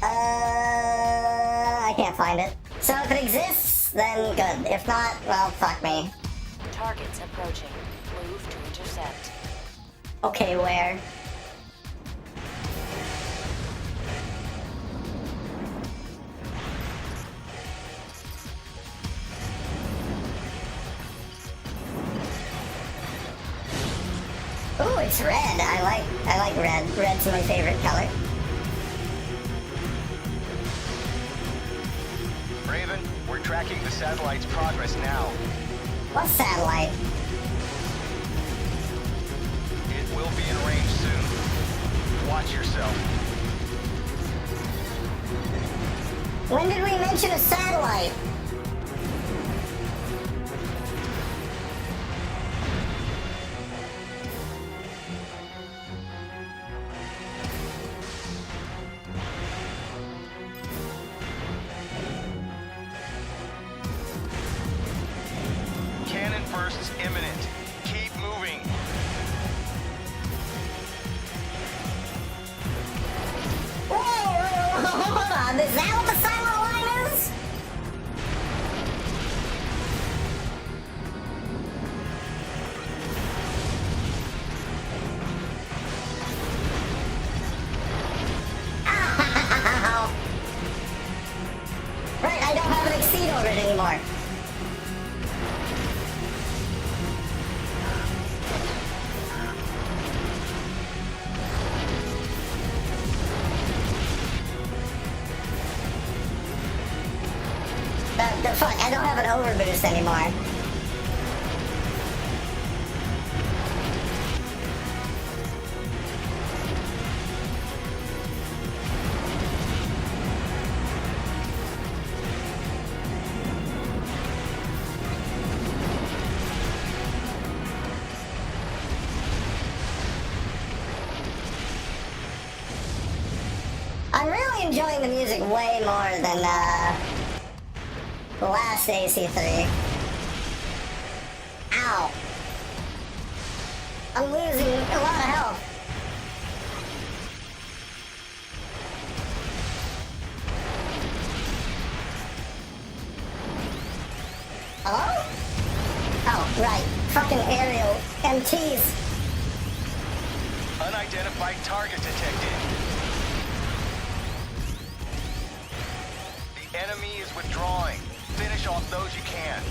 I can't find it. So if it exists, then good. If not, well, fuck me. Targets approaching. Move to intercept. Okay, where? Ooh, it's red. I like red. Red's my favorite color. Raven, we're tracking the satellite's progress now. What satellite? It will be in range soon. Watch yourself. When did we mention a satellite? Cannon bursts imminent. Keep moving. Is that what the silent line is? Ow. Right, I don't have an exceed orbit anymore. Fuck, I don't have an overboost anymore. I'm really enjoying the music way more than, the last AC3. Ow. I'm losing a lot of health. Hello? Oh, right. Fucking aerial MTs. Unidentified target detected. The enemy is withdrawing. Finish off those you can.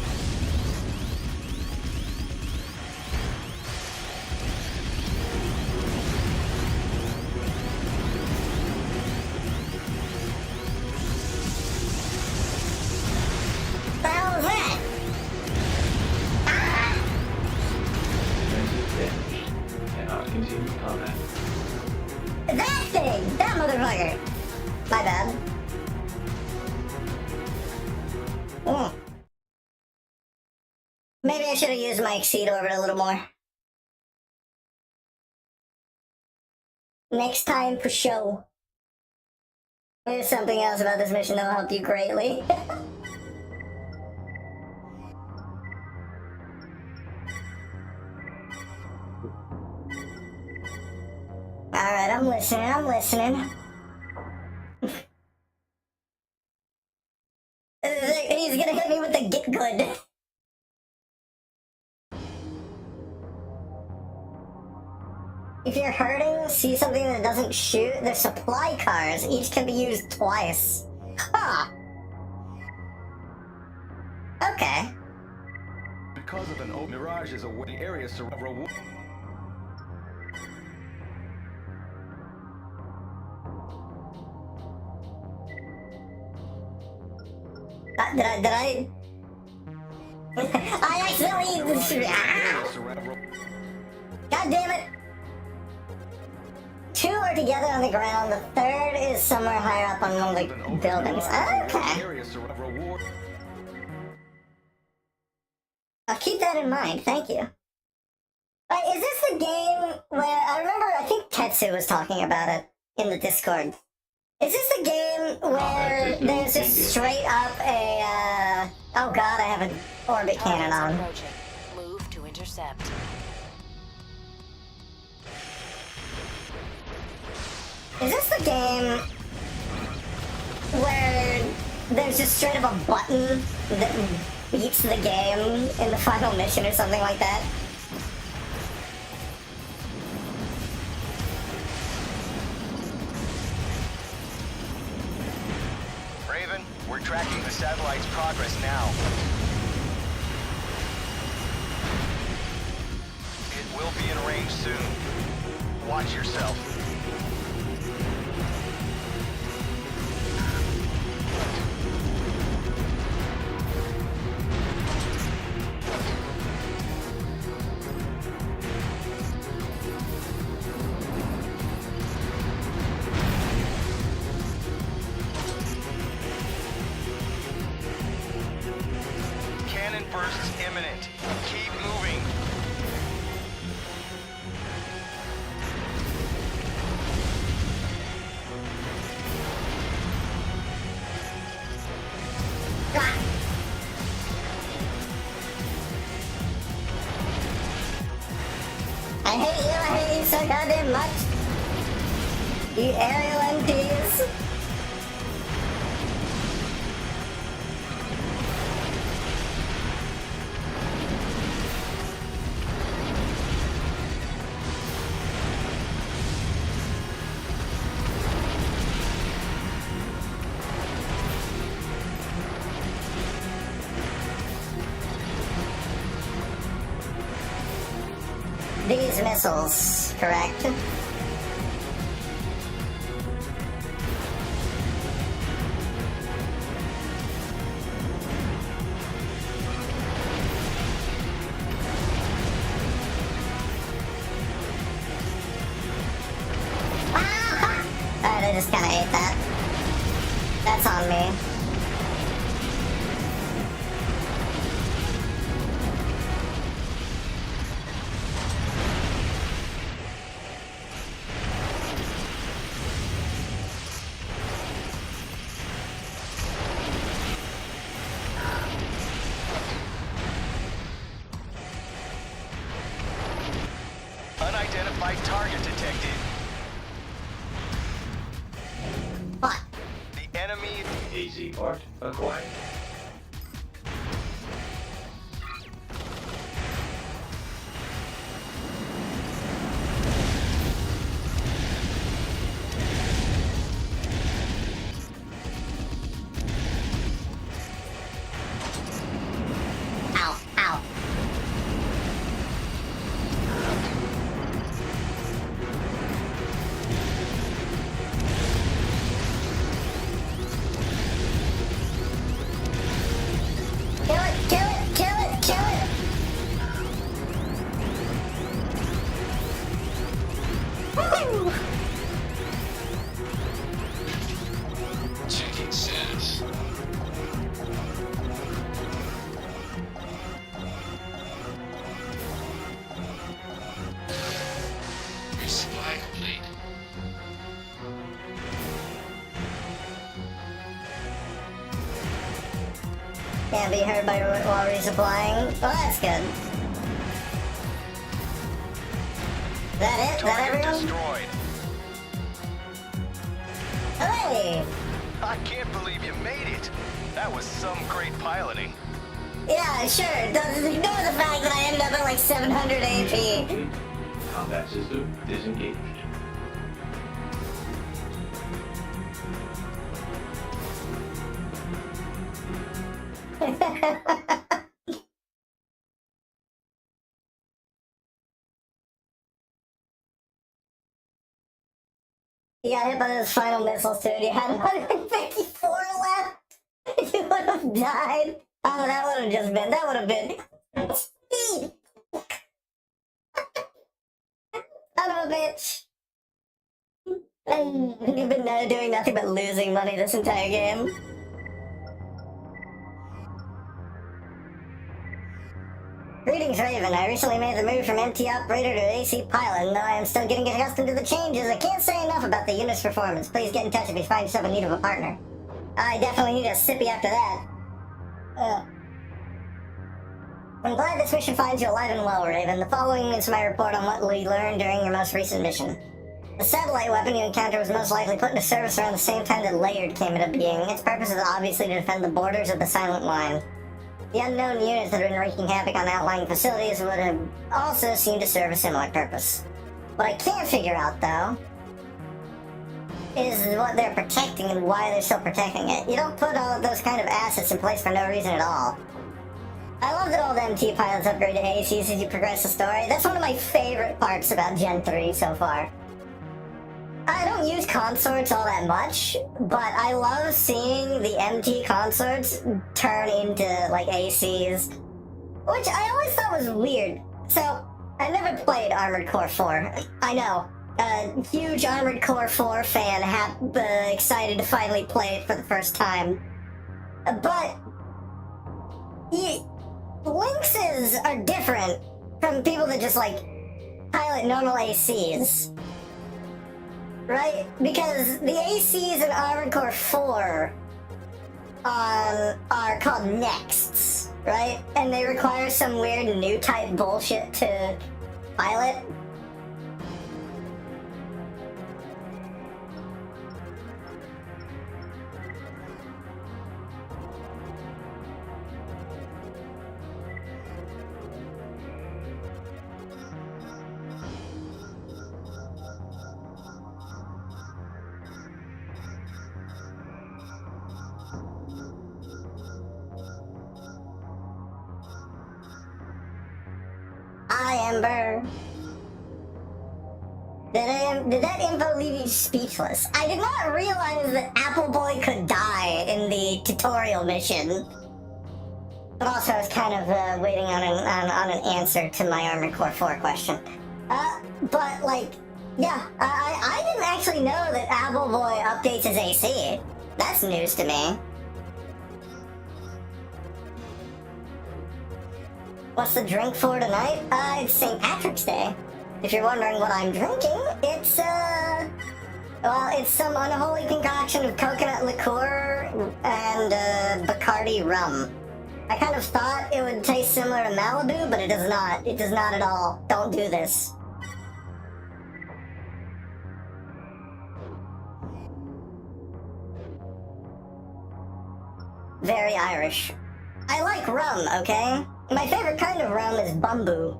What the hell is that? Ah! Defensive damage. Cannot continue combat. That thing! That motherfucker! My bad. Maybe I should have used my exceed orbit a little more. Next time for show. Here's something else about this mission that will help you greatly. Alright, I'm listening. He's gonna hit me with the get good. If you're hurting, see something that doesn't shoot, they're supply cars. Each can be used twice. Huh. Okay. Because of an open mirage is away, the area surrounding. Did I? I accidentally. God damn it! Two are together on the ground. The third is somewhere higher up on one of the buildings. Okay. I'll keep that in mind. Thank you. Is this the game where I remember? I think Tetsu was talking about it in the Discord. Is this the game where there's just straight up a, oh god, I have an orbit cannon on. Approaching. Move to intercept. Is this the game where there's just straight up a button that beats the game in the final mission or something like that? We're tracking the satellite's progress now. It will be in range soon. Watch yourself. Bursts imminent. Keep moving. I hate you so goddamn much. You aerial MPs. missiles, correct? Alright, I just kinda ate that. That's on me. Unidentified target detected. What? The enemy... AC part acquired. Ow, ow. Kill it, kill it, kill it, kill it! Woo! Checking status. Resupply complete. Can't be hurt by while resupplying. Well, that's good. Is that it? Is that Target everyone? destroyed. Hey! I can't believe you made it. That was some great piloting. Yeah, sure. Ignore the fact that I ended up at like 700 AP. Combat system disengaged. You got hit by those final missiles too, and you had 154 left. You would have died. Oh, that would have just been. That would have been. Son of a bitch. You've been doing nothing but losing money this entire game. Greetings, Raven. I recently made the move from MT operator to AC pilot, and though I am still getting accustomed to the changes, I can't say enough about the unit's performance. Please get in touch if you find yourself in need of a partner. I definitely need a sippy after that. I'm glad this mission finds you alive and well, Raven. The following is my report on what we learned during your most recent mission. The satellite weapon you encountered was most likely put into service around the same time that Layered came into being. Its purpose is obviously to defend the borders of the Silent Line. The unknown units that have been wreaking havoc on outlying facilities would have also seemed to serve a similar purpose. What I can't figure out, though, is what they're protecting and why they're still protecting it. You don't put all of those kind of assets in place for no reason at all. I love that all the MT pilots upgrade to ACs as you progress the story. That's one of my favorite parts about Gen 3 so far. I don't use consorts all that much, but I love seeing the MT consorts turn into, like, ACs, which I always thought was weird. So, I never played Armored Core 4. I know, a huge Armored Core 4 fan, excited to finally play it for the first time. But, Lynxes are different from people that just, like, pilot normal ACs. Right? Because the ACs in Armored Core 4 are called Nexts, right? And they require some weird new type bullshit to pilot. Hi, Ember. Did that info leave you speechless? I did not realize that Apple Boy could die in the tutorial mission. But also, I was kind of waiting on an answer to my Armored Core 4 question. But like, yeah, I didn't actually know that Apple Boy updates his AC. That's news to me. What's the drink for tonight? It's St. Patrick's Day. If you're wondering what I'm drinking, it's, well, it's some unholy concoction of coconut liqueur and, Bacardi rum. I kind of thought it would taste similar to Malibu, but it does not. It does not at all. Don't do this. Very Irish. I like rum, okay? My favorite kind of rum is bamboo.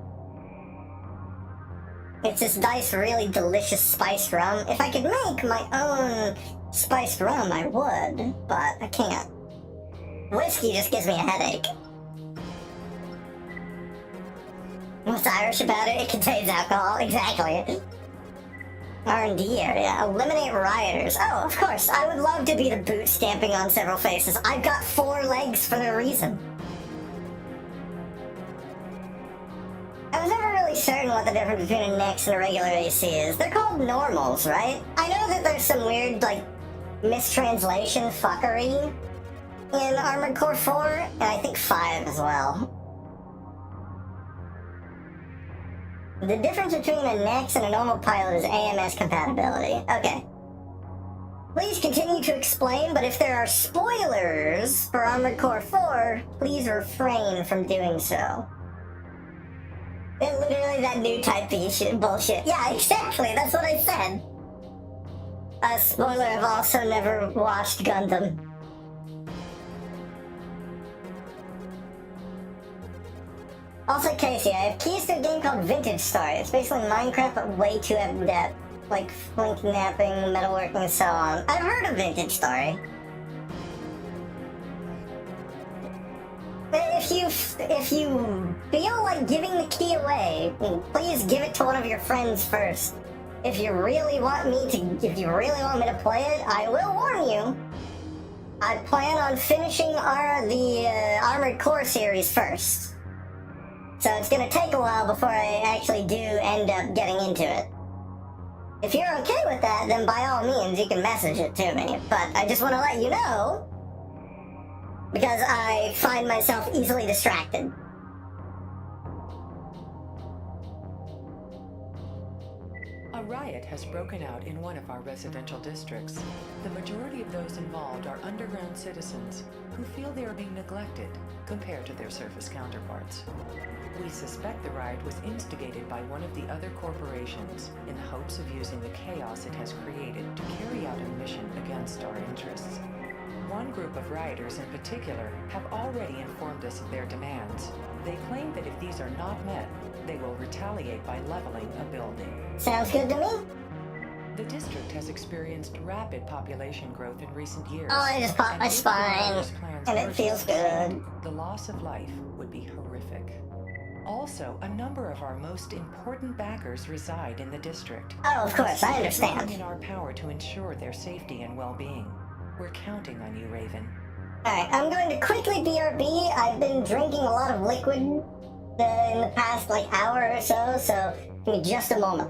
It's this nice, really delicious spiced rum. If I could make my own spiced rum, I would, but I can't. Whiskey just gives me a headache. What's Irish about it? It contains alcohol. Exactly. R&D area. Eliminate rioters. Oh, of course. I would love to be the boot stamping on several faces. I've got 4 legs for no reason. I was never really certain what the difference between a Nex and a regular AC is. They're called normals, right? I know that there's some weird, like, mistranslation fuckery in Armored Core 4, and I think 5 as well. The difference between a Nex and a normal pilot is AMS compatibility. Okay. Please continue to explain, but if there are spoilers for Armored Core 4, please refrain from doing so. It's literally that new type B shit bullshit. Yeah, exactly, that's what I said. Spoiler, I've also never watched Gundam. Also, CAS-E, I have keys to a game called Vintage Story. It's basically Minecraft, but way too in-depth. Like flink napping, metalworking, and so on. I've heard of Vintage Story. If you feel like giving the key away, please give it to one of your friends first. If you really want me to play it, I will warn you. I plan on finishing the Armored Core series first. So it's gonna take a while before I actually do end up getting into it. If you're okay with that, then by all means you can message it to me. But I just want to let you know, because I find myself easily distracted. A riot has broken out in one of our residential districts. The majority of those involved are underground citizens who feel they are being neglected compared to their surface counterparts. We suspect the riot was instigated by one of the other corporations in the hopes of using the chaos it has created to carry out a mission against our interests. One group of rioters in particular have already informed us of their demands. They claim that if these are not met, they will retaliate by leveling a building. Sounds good to me. The district has experienced rapid population growth in recent years. Oh, I just popped my spine, and it feels good. The loss of life would be horrific. Also, a number of our most important backers reside in the district. Oh, of course, I understand. It's in our power to ensure their safety and well-being. We're counting on you, Raven. Alright, I'm going to quickly BRB. I've been drinking a lot of liquid in the past, hour or so give me just a moment.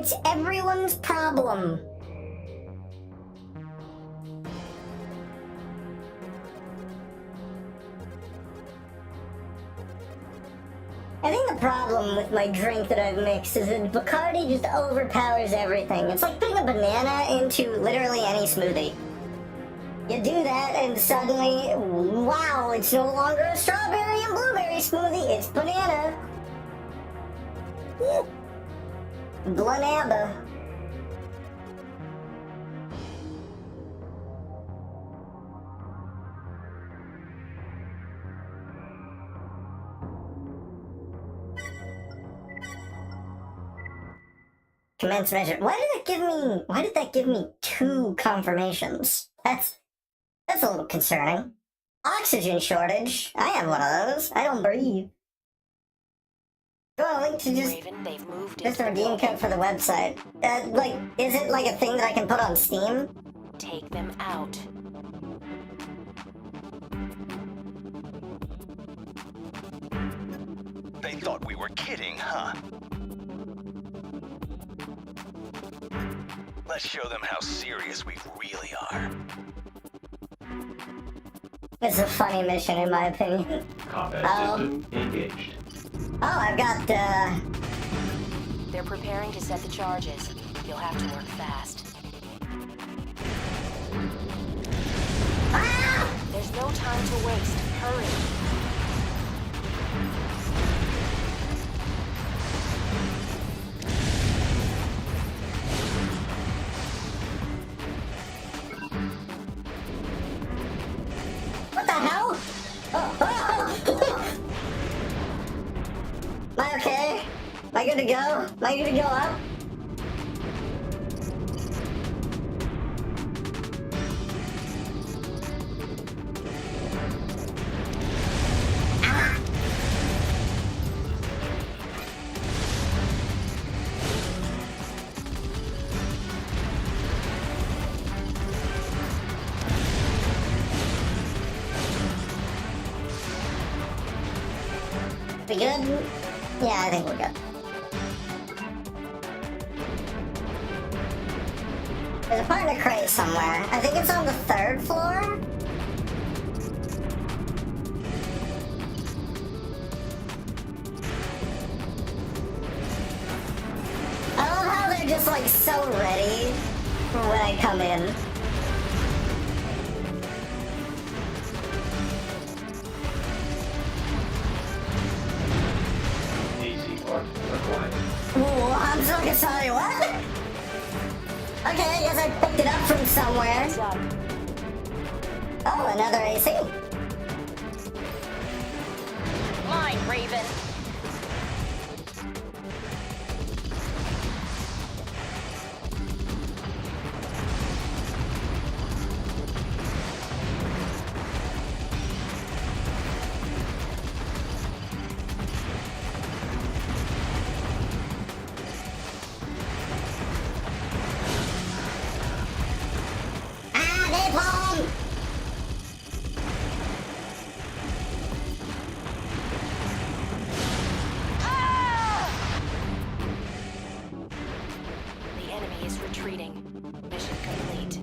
it's everyone's problem. I think the problem with my drink that I've mixed is that Bacardi just overpowers everything. It's like putting a banana into literally any smoothie. You do that and suddenly, wow, it's no longer a strawberry and blueberry smoothie, it's banana. Blanaba. Commence measure. Why did that give me 2 confirmations? That's a little concerning. Oxygen shortage. I have one of those. I don't breathe. Do I link to Raven, they've moved just into a the redeem building. code for the website? Is it like a thing that I can put on Steam? Take them out. They thought we were kidding, huh? Let's show them how serious we really are. It's a funny mission in my opinion. Combat system engaged. Oh, I've got, They're preparing to set the charges. You'll have to work fast. There's no time to waste. Hurry. what the hell? Am I okay? Am I good to go? Am I good to go up? We good? Yeah, I think we're good. There's a partner crate somewhere. I think it's on the 3rd floor. I love how they're just like so ready for when I come in. AC part acquired. Ooh, I'm so sorry, what? Okay, I guess I picked it up from somewhere. Heads up. Oh, another AC. Line, Raven. Napalm! The enemy is retreating. Mission complete.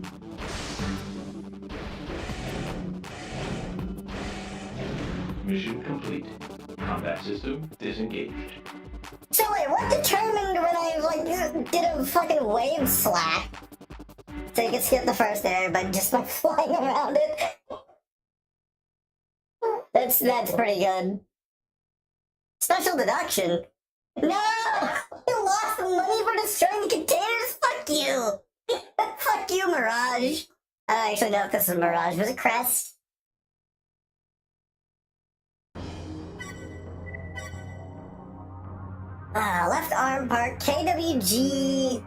Mission complete. Combat system disengaged. So wait, what determined when I did a fucking wave slap? So you can skip the first air, but just by flying around it. That's pretty good. Special deduction. No! You lost the money for destroying the containers? Fuck you! Fuck you, Mirage. I don't actually know if this is Mirage. Was it Crest? Left arm part, KWG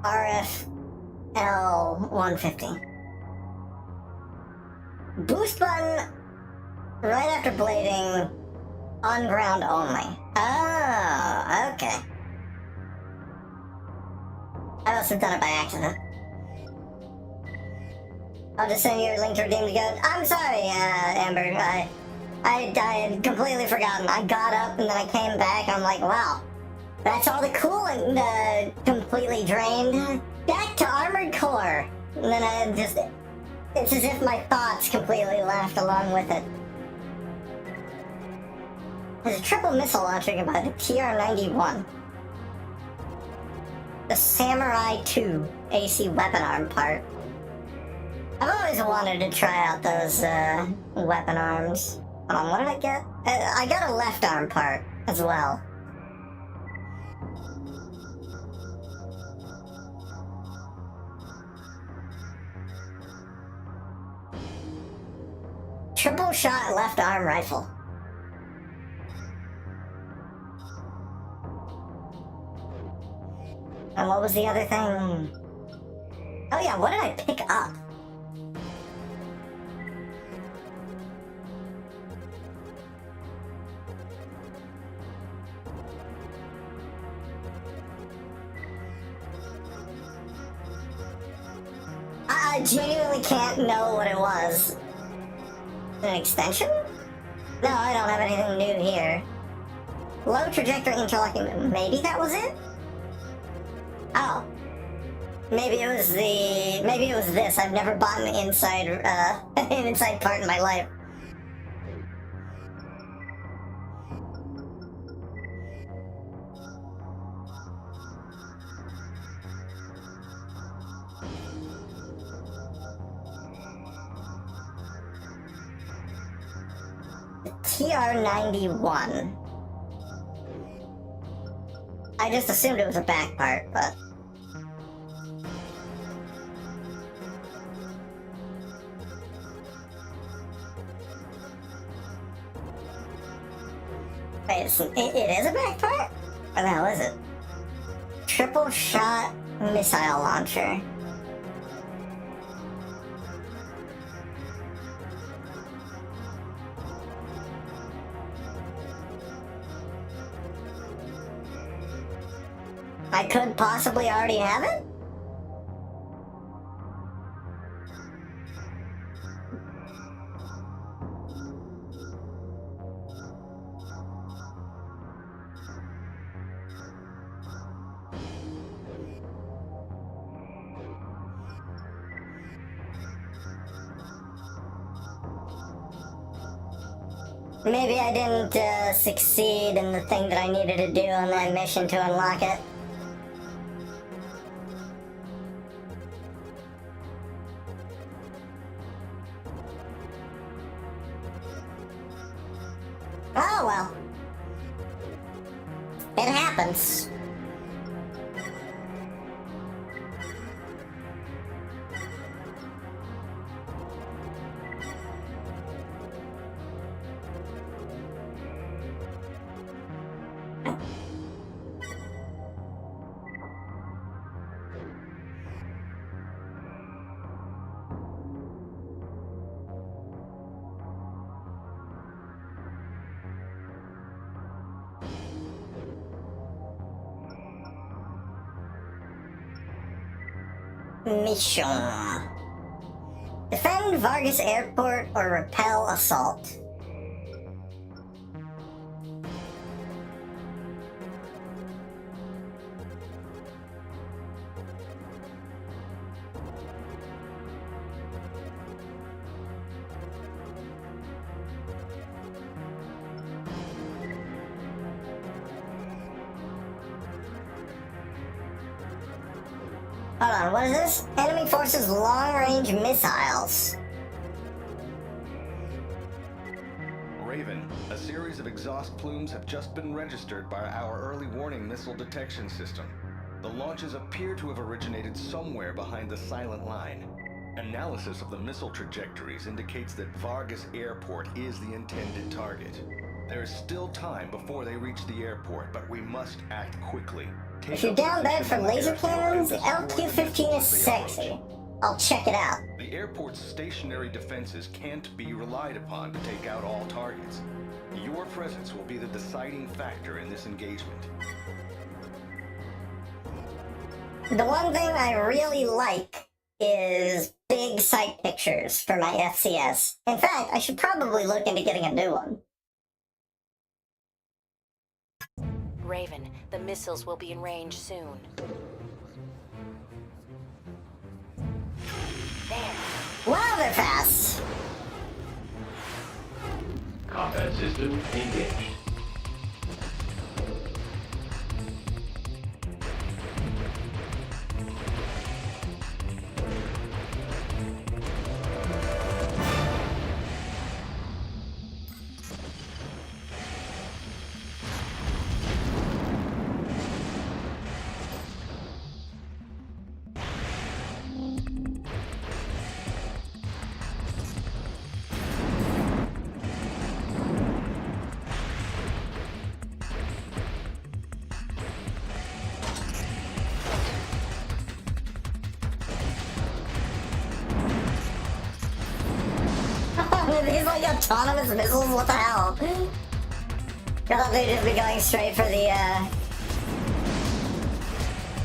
RF L150. Boost button right after blading, on ground only. Oh, okay. I must have done it by accident. I'll just send you a link to redeem the code. I'm sorry, Amber. I had completely forgotten. I got up and then I came back and I'm like, wow, That's all the coolant completely drained. Back to armored core. And then it's as if my thoughts completely left along with it. There's a triple missile launcher by the TR-91. The Samurai 2 AC weapon arm part. I've always wanted to try out those weapon arms. Hold on, what did I get? I got a left arm part as well. Triple shot left arm rifle. And what was the other thing? Oh yeah, what did I pick up? I genuinely can't know what it was. An extension? No, I don't have anything new here. Low trajectory interlocking. Maybe that was it? Oh. Maybe it was this. I've never bought an inside, an inside part in my life. TR-91. I just assumed it was a back part, but... Wait, it is a back part? What the hell is it? Triple shot missile launcher. I could possibly already have it? Maybe I didn't succeed in the thing that I needed to do on that mission to unlock it. Oh well. It happens. Mission. Defend Vargas Airport or repel assault. Hold on, what is this? Enemy forces long-range missiles. Raven, a series of exhaust plumes have just been registered by our early warning missile detection system. The launches appear to have originated somewhere behind the silent line. Analysis of the missile trajectories indicates that Vargas Airport is the intended target. There is still time before they reach the airport, but we must act quickly. If you're down bad for laser cannons, LQ-15 is sexy. I'll check it out. The airport's stationary defenses can't be relied upon to take out all targets. Your presence will be the deciding factor in this engagement. The one thing I really like is big sight pictures for my FCS. In fact, I should probably look into getting a new one. Raven, the missiles will be in range soon. There. Wow, they're fast! Combat system engaged. These like autonomous missiles, what the hell? I thought they'd just be going straight for the,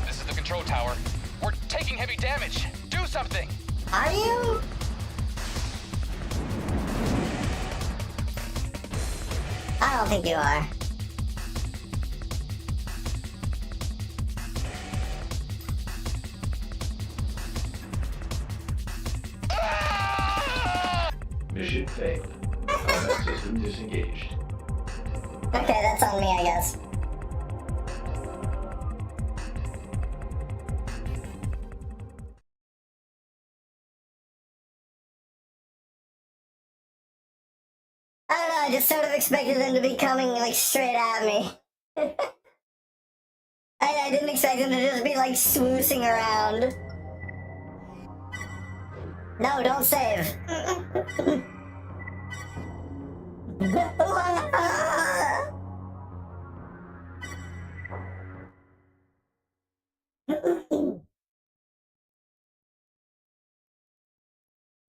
This is the control tower. We're taking heavy damage. Do something! Are you? I don't think you are. Mission failed. Combat system disengaged. Okay, that's on me, I guess. I don't know, I just sort of expected them to be coming, like, straight at me. I didn't expect them to just be, like, swoosing around. No, don't save.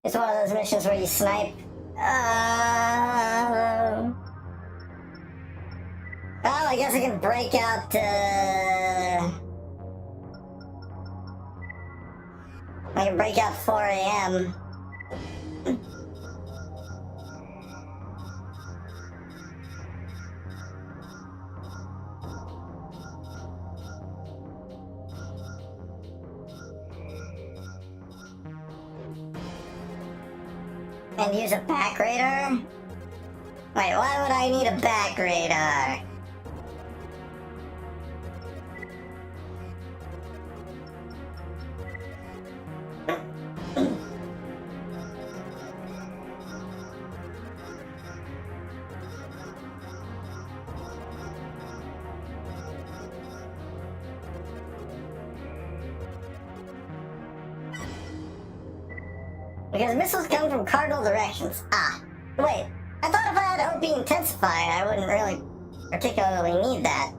It's one of those missions where you snipe. Well, I guess I can break out, I can break out 4 AM. And use a back radar? Wait, why would I need a back radar? Because missiles come from cardinal directions. Ah, wait. I thought if I had OP Intensify, I wouldn't really particularly need that.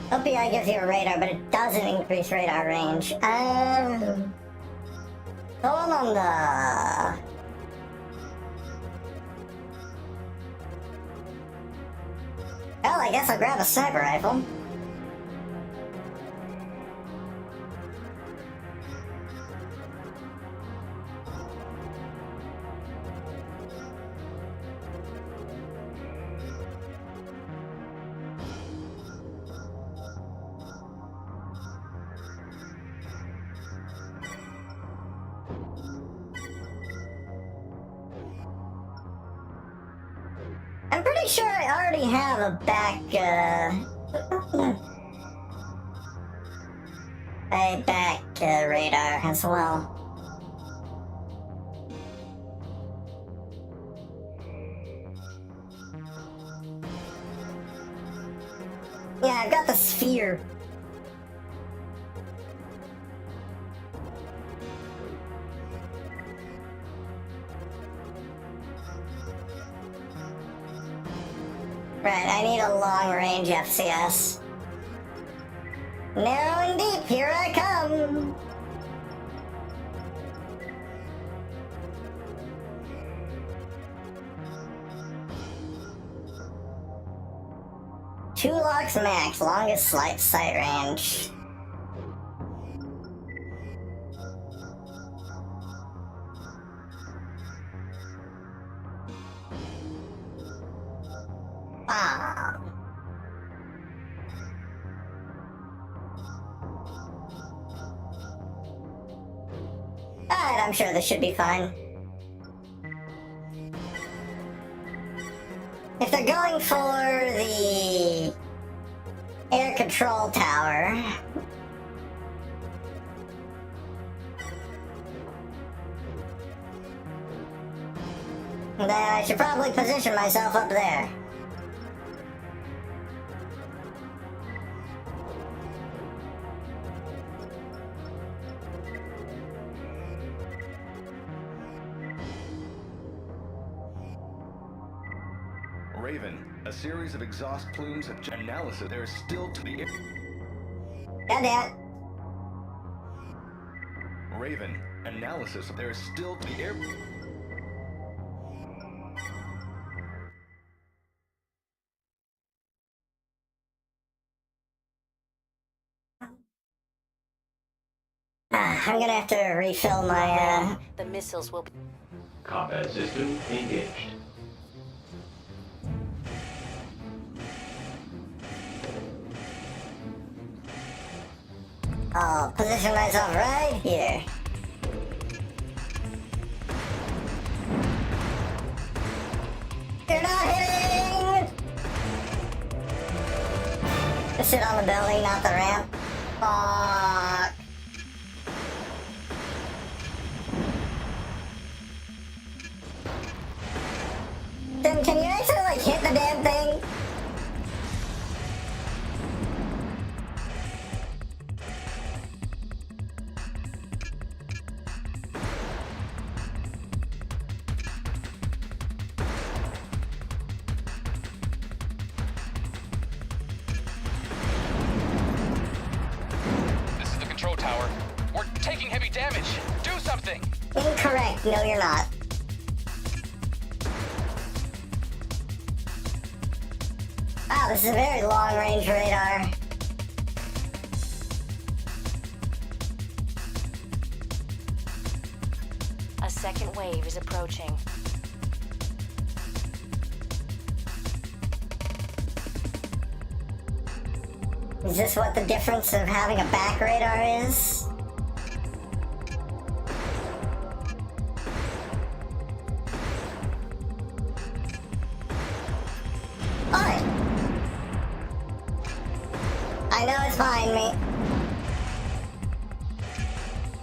OPI gives you a radar, but it doesn't increase radar range. Going on the... Well, I guess I'll grab a sniper rifle. I'm pretty sure I already have a back, radar as well. Yeah, I've got the sphere. Right, I need a long-range FCS. Narrow and deep, here I come! 2 locks max, longest sight range. Ah. Alright, I'm sure this should be fine. If they're going for the air control tower, then I should probably position myself up there. Raven, a series of exhaust plumes have analysis. There is still to be. Goddamn. Raven, analysis. There is still to be air. I'm gonna have to refill my, The missiles will be... Combat system engaged. I'll position myself right here. You're not hitting! Just sit on the building, not the ramp. Fuck. Then can you actually, like, hit the damn thing? This is the control tower. We're taking heavy damage. Do something! Incorrect. No, you're not. Wow, this is a very long-range radar. A second wave is approaching. Is this what the difference of having a back radar is? Alright. I know it's behind me.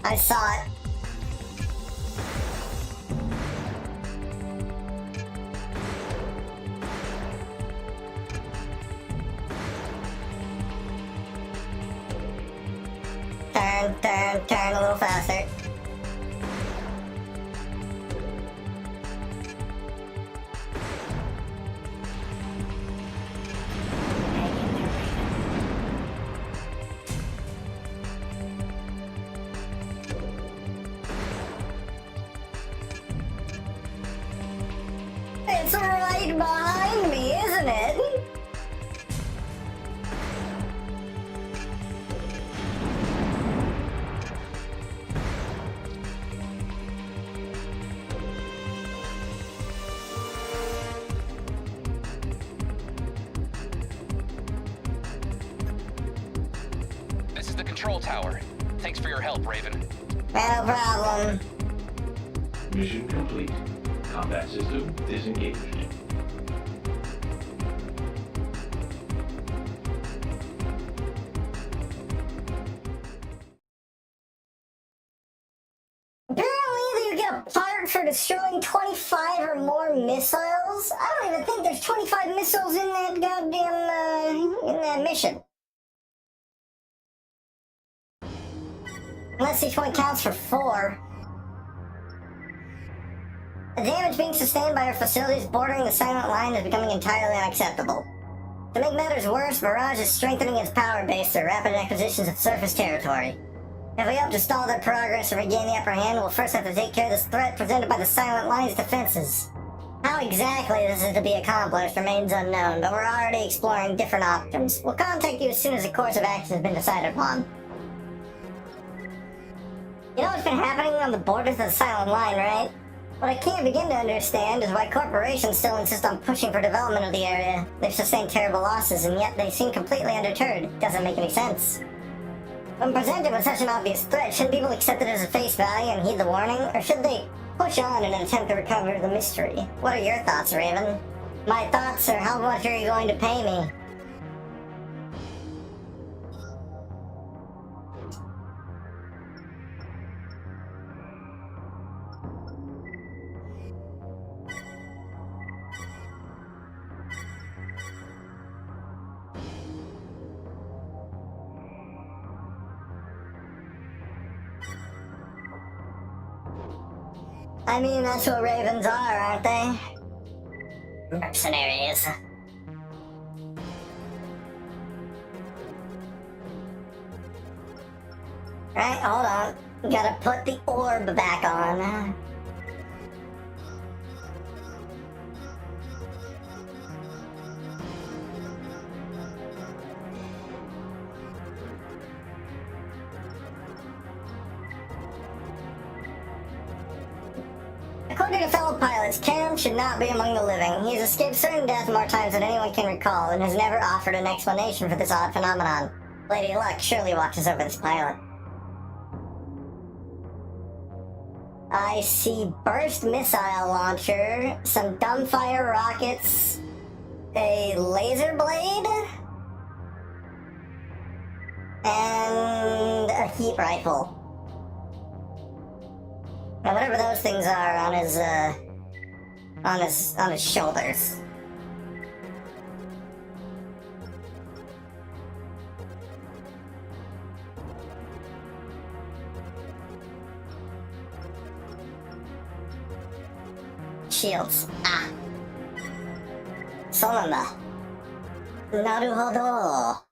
I saw it. Turn a little faster. It's right behind me, isn't it? This is the control tower. Thanks for your help, Raven. No problem. Mission complete. Combat system disengaged. Apparently you get a part for destroying 25 or more missiles. I don't even think there's 25 missiles in that goddamn, in that mission. Unless each one counts for 4. The damage being sustained by our facilities bordering the silent line is becoming entirely unacceptable. To make matters worse, Mirage is strengthening its power base through rapid acquisitions of surface territory. If we hope to stall their progress and regain the upper hand, we'll first have to take care of this threat presented by the silent line's defenses. How exactly this is to be accomplished remains unknown, but we're already exploring different options. We'll contact you as soon as a course of action has been decided upon. You know what's been happening on the borders of the Silent Line, right? What I can't begin to understand is why corporations still insist on pushing for development of the area. They've sustained terrible losses, and yet they seem completely undeterred. Doesn't make any sense. When presented with such an obvious threat, shouldn't people accept it as a face value and heed the warning? Or should they push on in an attempt to recover the mystery? What are your thoughts, Raven? My thoughts are, how much are you going to pay me? I mean, that's what ravens are, aren't they? Mercenaries. Right, hold on. Gotta put the orb back on. According to fellow pilots, Cam should not be among the living. He has escaped certain death more times than anyone can recall and has never offered an explanation for this odd phenomenon. Lady Luck surely watches over this pilot. I see burst missile launcher, some dumbfire rockets, a laser blade, and a heat rifle. Now, whatever those things are on his shoulders. Shields. Ah. そうなんだ。なるほど。は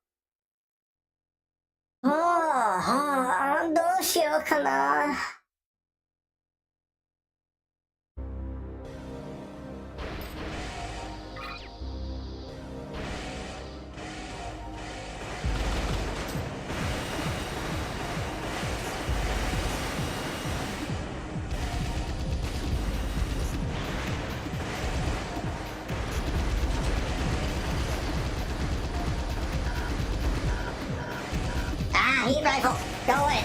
あ、どうしようかな。Heat rifle, go in.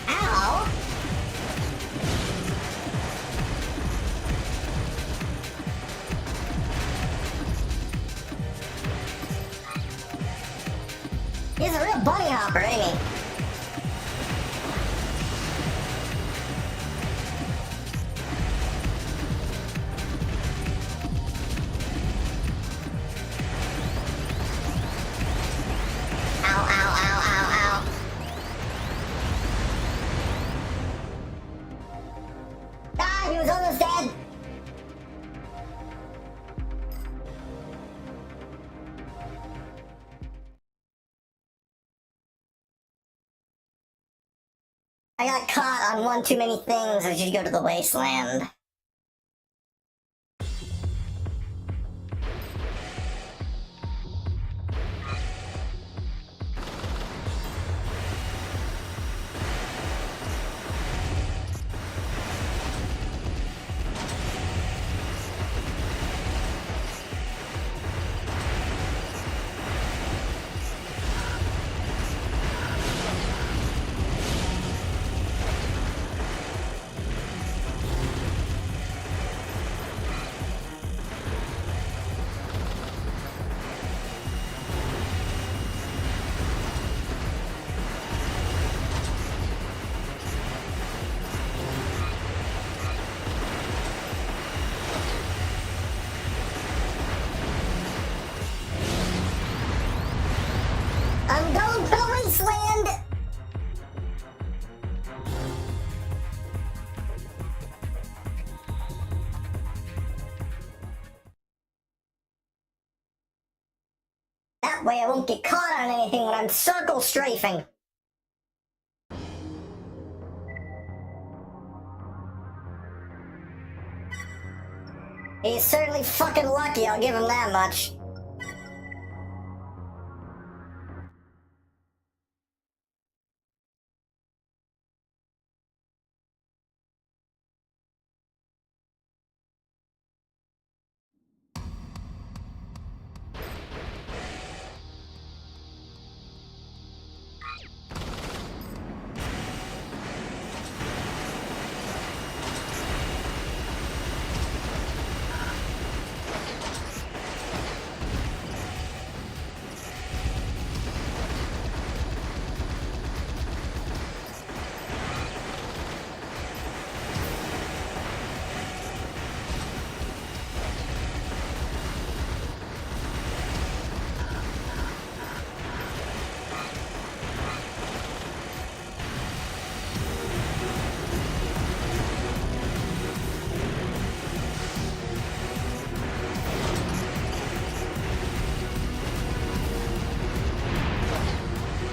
Ow. He's a real bunny hopper, ain't he? Ow, ow, ow, ow, ow. Ah, he was almost dead. I got caught on one too many things. I should go to the wasteland. way I won't get caught on anything when I'm circle strafing. He's certainly fucking lucky, I'll give him that much.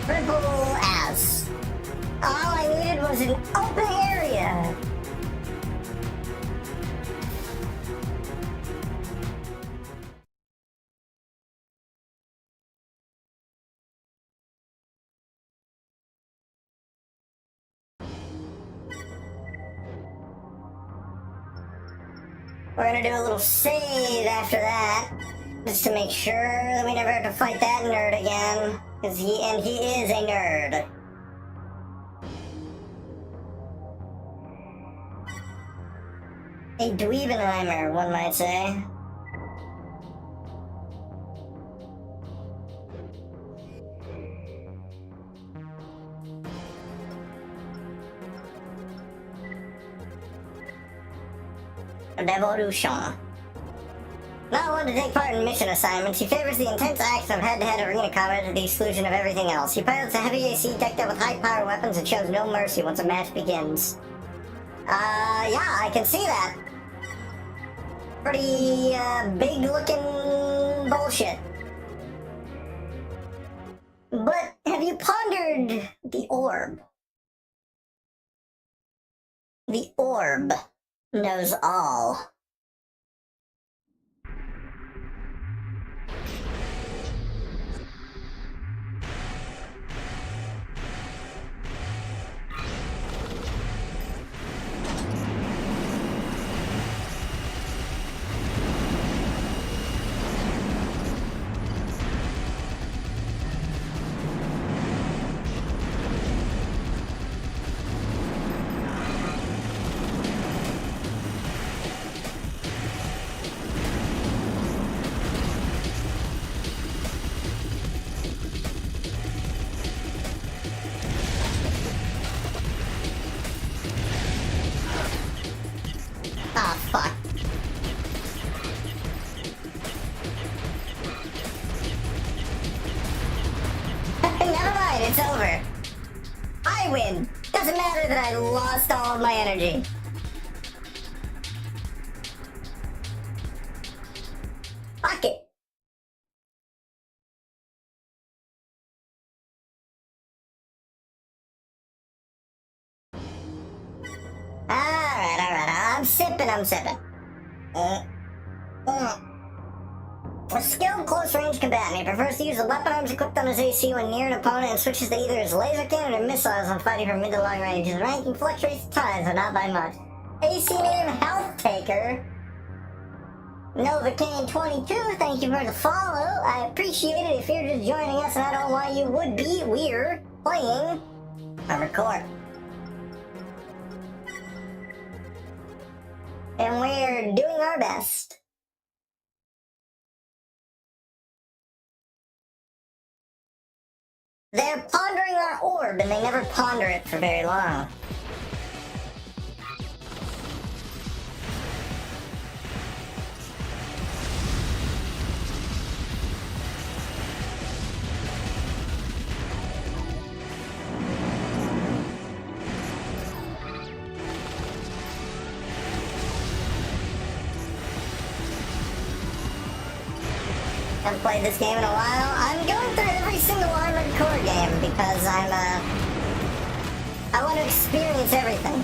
Triple S. All I needed was an open area. We're gonna do a little save after that, just to make sure that we never have to fight that nerd again. Because he is a nerd. A dweebenheimer, one might say. Revolution. Not one to take part in mission assignments, he favors the intense action of head-to-head arena combat at the exclusion of everything else. He pilots a heavy AC decked out with high-power weapons and shows no mercy once a match begins. Yeah, I can see that. Pretty, big-looking bullshit. But have you pondered the orb? The orb knows all. Ah, fuck. Never mind, it's over. I win. Doesn't matter that I lost all of my energy. Fuck it. Alright. I'm sipping. A skilled close-range combatant. He prefers to use the weapon arms equipped on his AC when near an opponent and switches to either his laser cannon or missiles when fighting from mid to long range. His ranking fluctuates at times, but not by much. AC name Health Taker. Novocaine 22, thank you for the follow. I appreciate it. If you're just joining us, and I don't know why you would be, we're playing Armored Core. And we're doing our best. They're pondering our orb, and they never ponder it for very long. played this game in a while. I'm going through every single Armored Core game because I want to experience everything.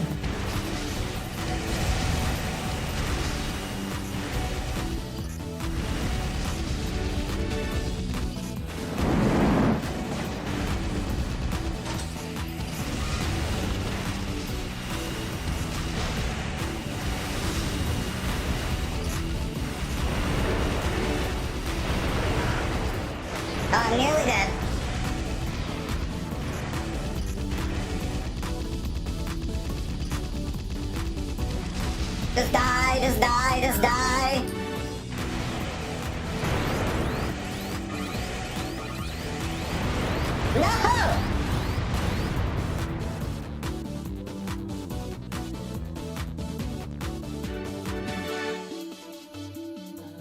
Oh, I'm nearly dead. Just die, just die, just die. No!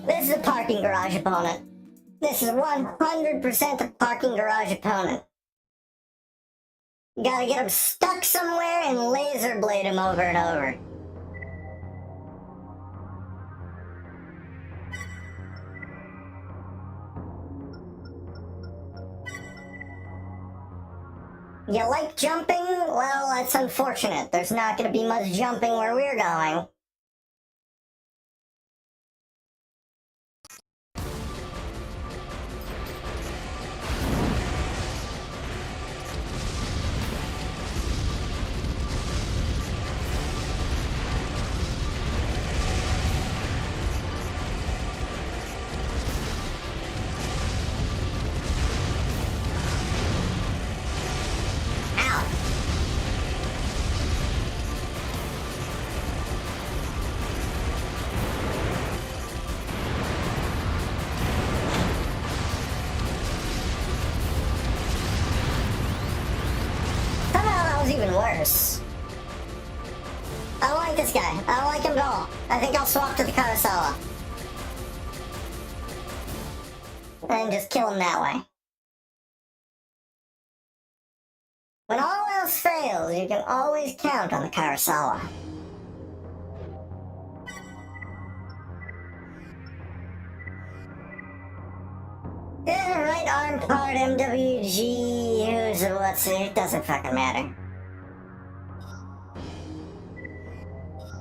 This is a parking garage opponent. This is 100% a parking garage opponent. You gotta get him stuck somewhere and laser blade him over and over. You like jumping? Well, that's unfortunate. There's not gonna be much jumping where we're going. Even worse. I don't like this guy. I don't like him at all. I think I'll swap to the Kurosawa. And just kill him that way. When all else fails, you can always count on the Kurosawa. Yeah, right arm part MWG, who's or what's it, doesn't fucking matter.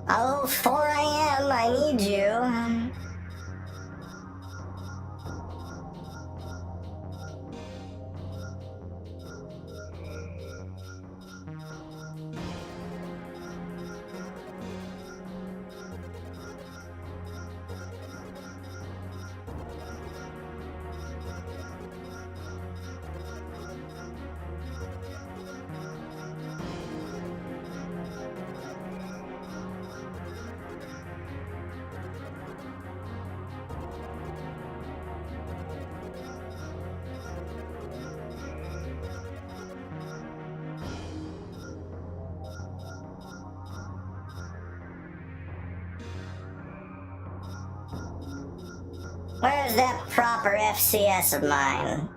Oh, 4 AM, I need you. Where's that proper FCS of mine?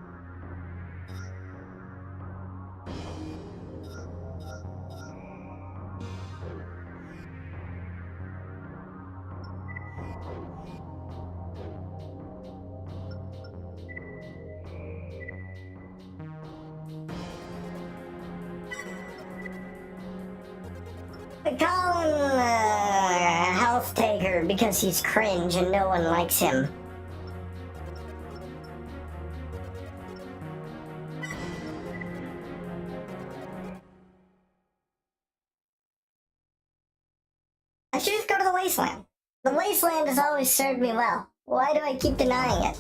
We call him Health Taker because he's cringe and no one likes him. I should just go to the Wasteland. The Wasteland has always served me well. Why do I keep denying it?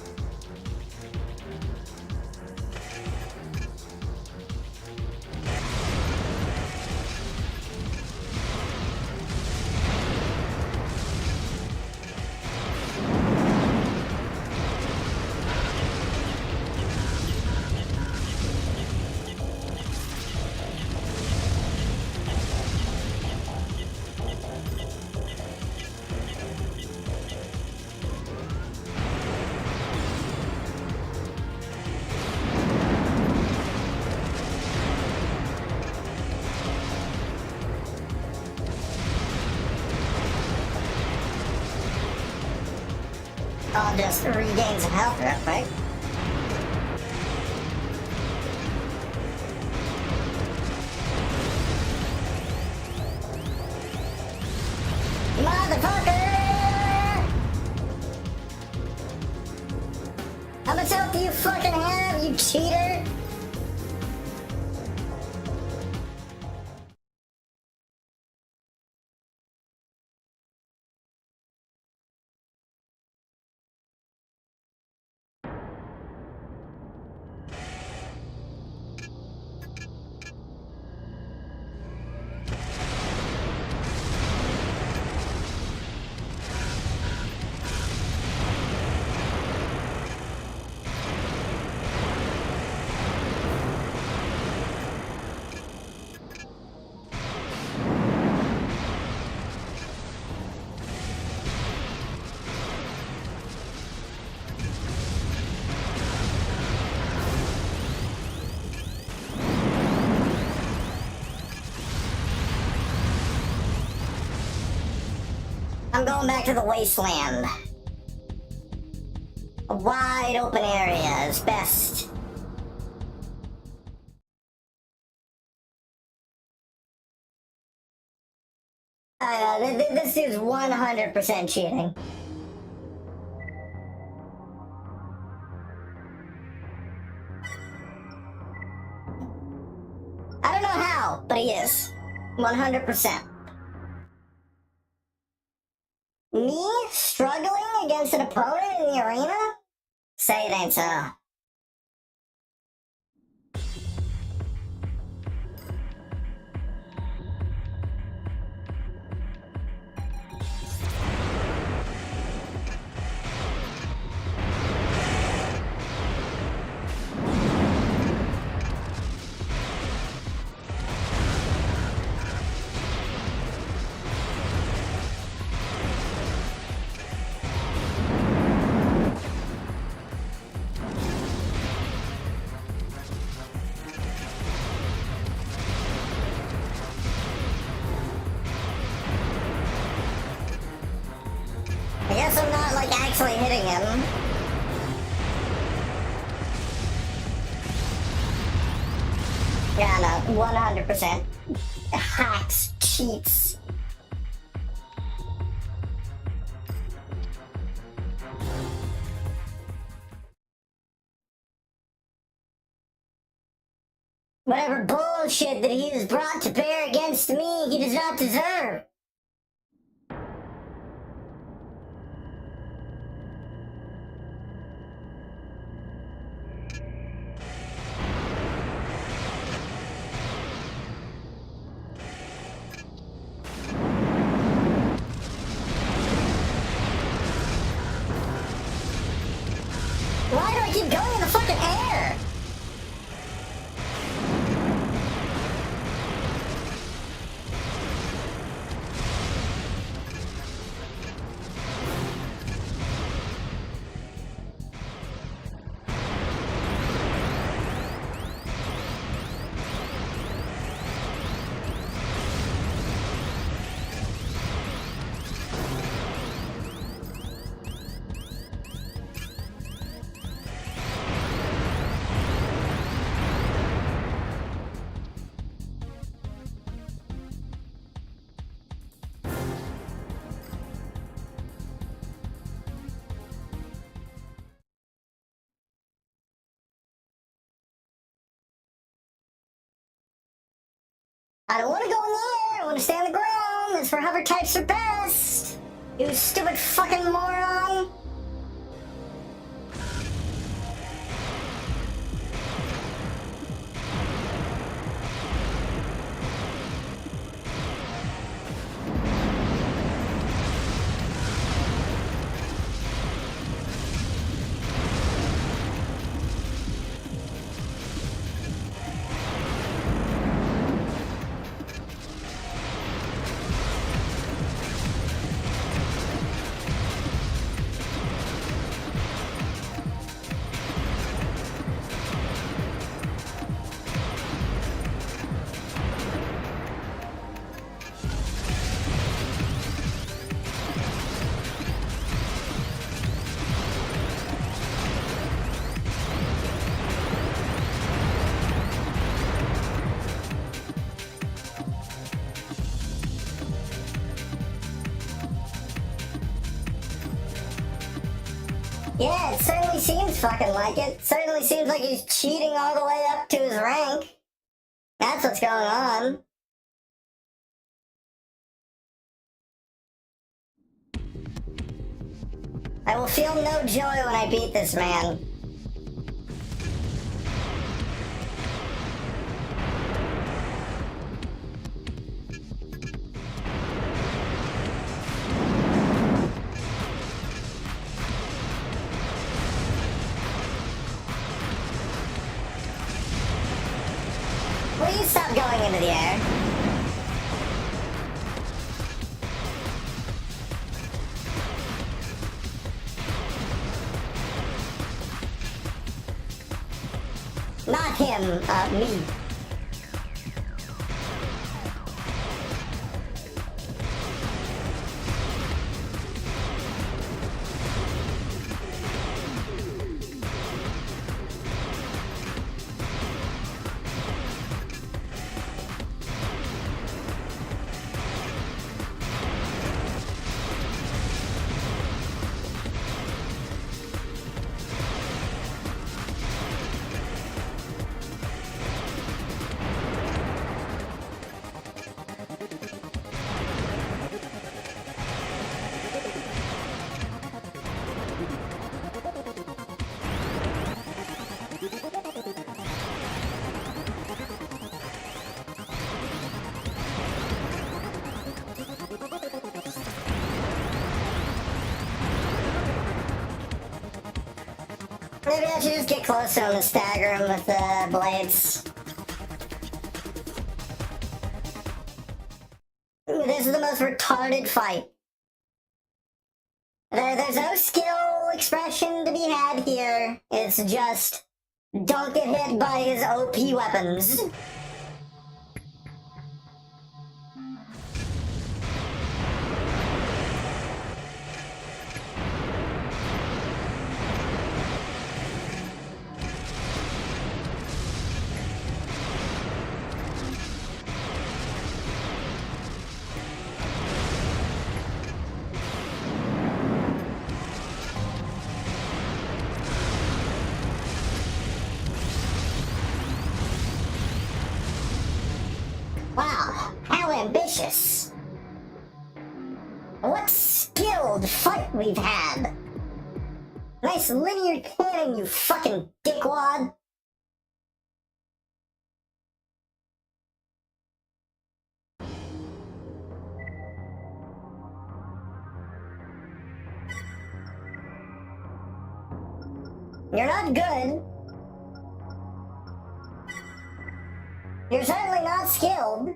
I'll just regain some health real quick. I'm going back to the wasteland. A wide open area is best. This dude's 100% cheating. I don't know how, but he is. 100%. Me struggling against an opponent in the arena? Say it ain't so. I guess I'm not, like, actually hitting him. Yeah, no, 100%. Hacks, cheats. Whatever bullshit that he has brought to bear against me, he does not deserve. Why do I keep going in the fucking air? I don't want to go in the air. I want to stay on the ground. That's where hover types are best. You stupid fucking moron. Yeah, it certainly seems fucking like it. Certainly seems like he's cheating all the way up to his rank. That's what's going on. I will feel no joy when I beat this man. Please stop going into the air. Not him, me. Maybe I should just get closer and stagger him with the blades. This is the most retarded fight. There's no skill expression to be had here. It's just, don't get hit by his OP weapons. Wow, how ambitious. What skilled fight we've had. Nice linear cannon, you fucking dickwad. You're not good. You're certainly not skilled.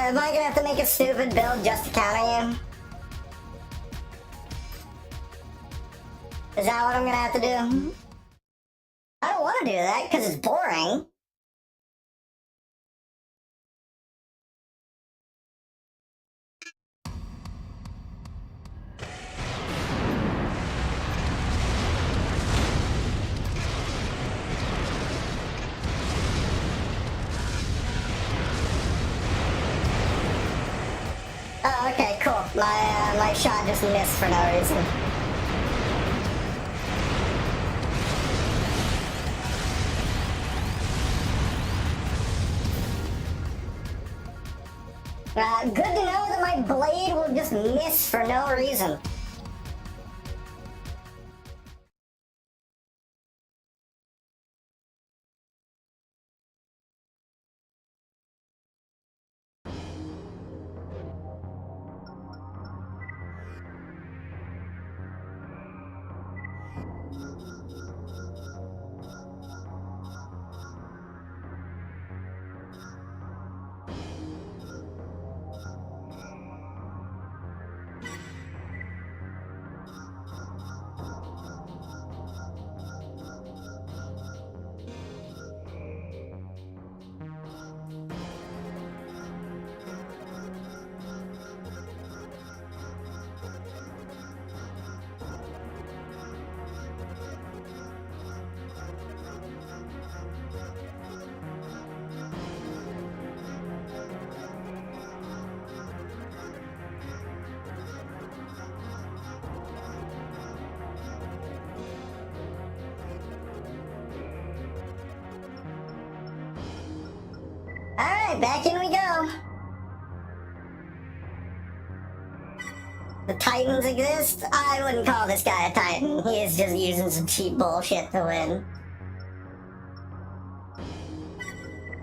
Am I gonna have to make a stupid build just to counter you? Is that what I'm gonna have to do? I don't want to do that because it's boring. Oh, okay, cool. My shot just missed for no reason. Good to know that my blade will just miss for no reason. Alright, back in we go. The Titans exist? I wouldn't call this guy a Titan. He is just using some cheap bullshit to win.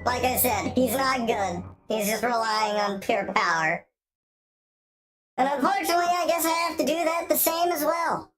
Like I said, he's not good. He's just relying on pure power. And unfortunately, I guess I have to do that the same as well.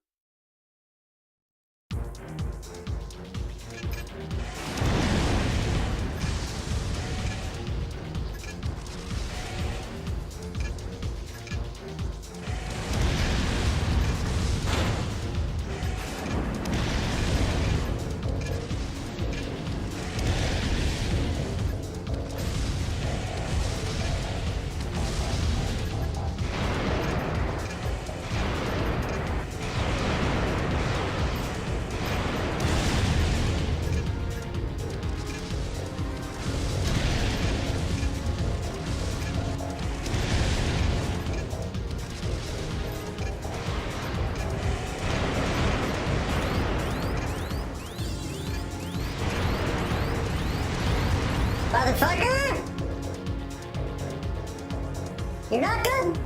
Motherfucker! You're not good.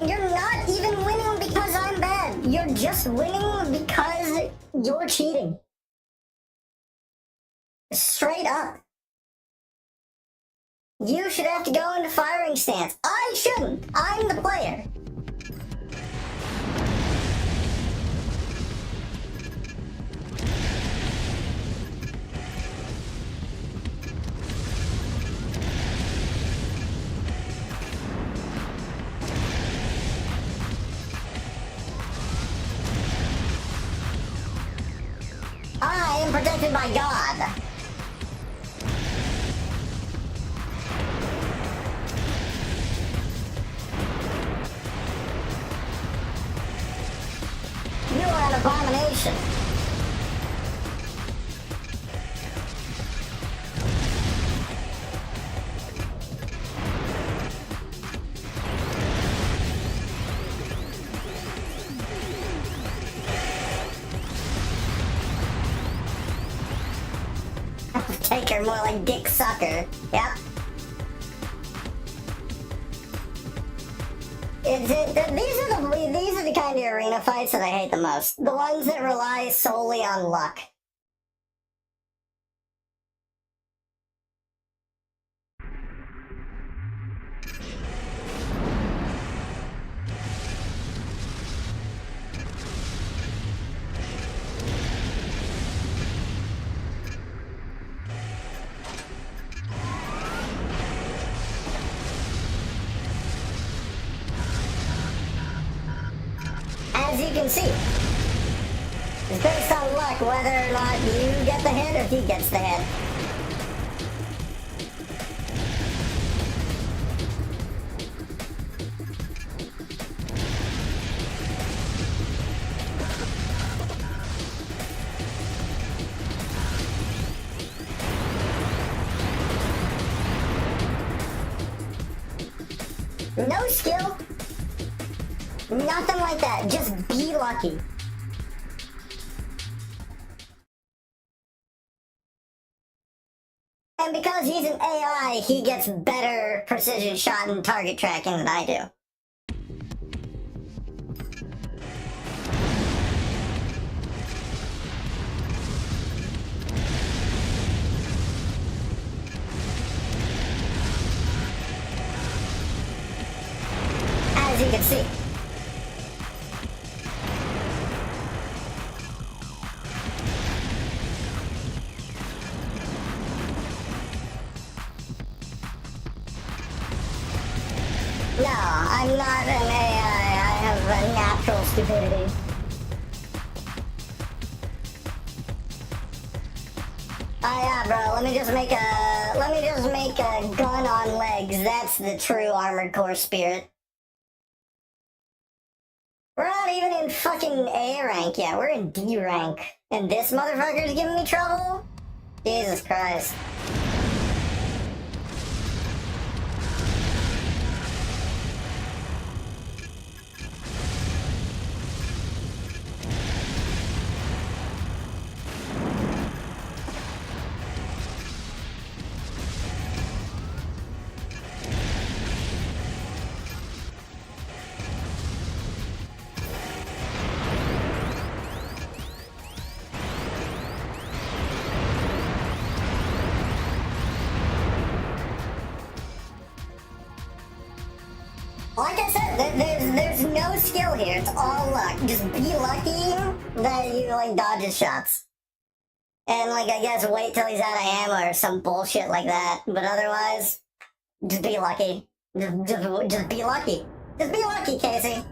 You're not even winning because I'm bad. You're just winning because you're cheating. Straight up. You should have to go into firing stance. I shouldn't. I'm the player. I am protected by God. You are an abomination. Take her more like dick sucker. Yep. These are the kind of arena fights that I hate the most. The ones that rely solely on luck. As you can see, it's based on luck whether or not you get the hit or he gets the hit. No skill. Nothing like that. Just be lucky. And because he's an AI, he gets better precision shot and target tracking than I do. As you can see. No, I'm not an AI. I have a natural stupidity. Oh yeah, bro. Let me just make a gun on legs. That's the true Armored Core spirit. We're not even in fucking A rank yet. We're in D rank, and this motherfucker's giving me trouble. Jesus Christ. Like I said, there's no skill here. It's all luck. Just be lucky that you like dodge his shots. And like I guess wait till he's out of ammo or some bullshit like that. But otherwise, just be lucky. Just be lucky. Just be lucky, Casey.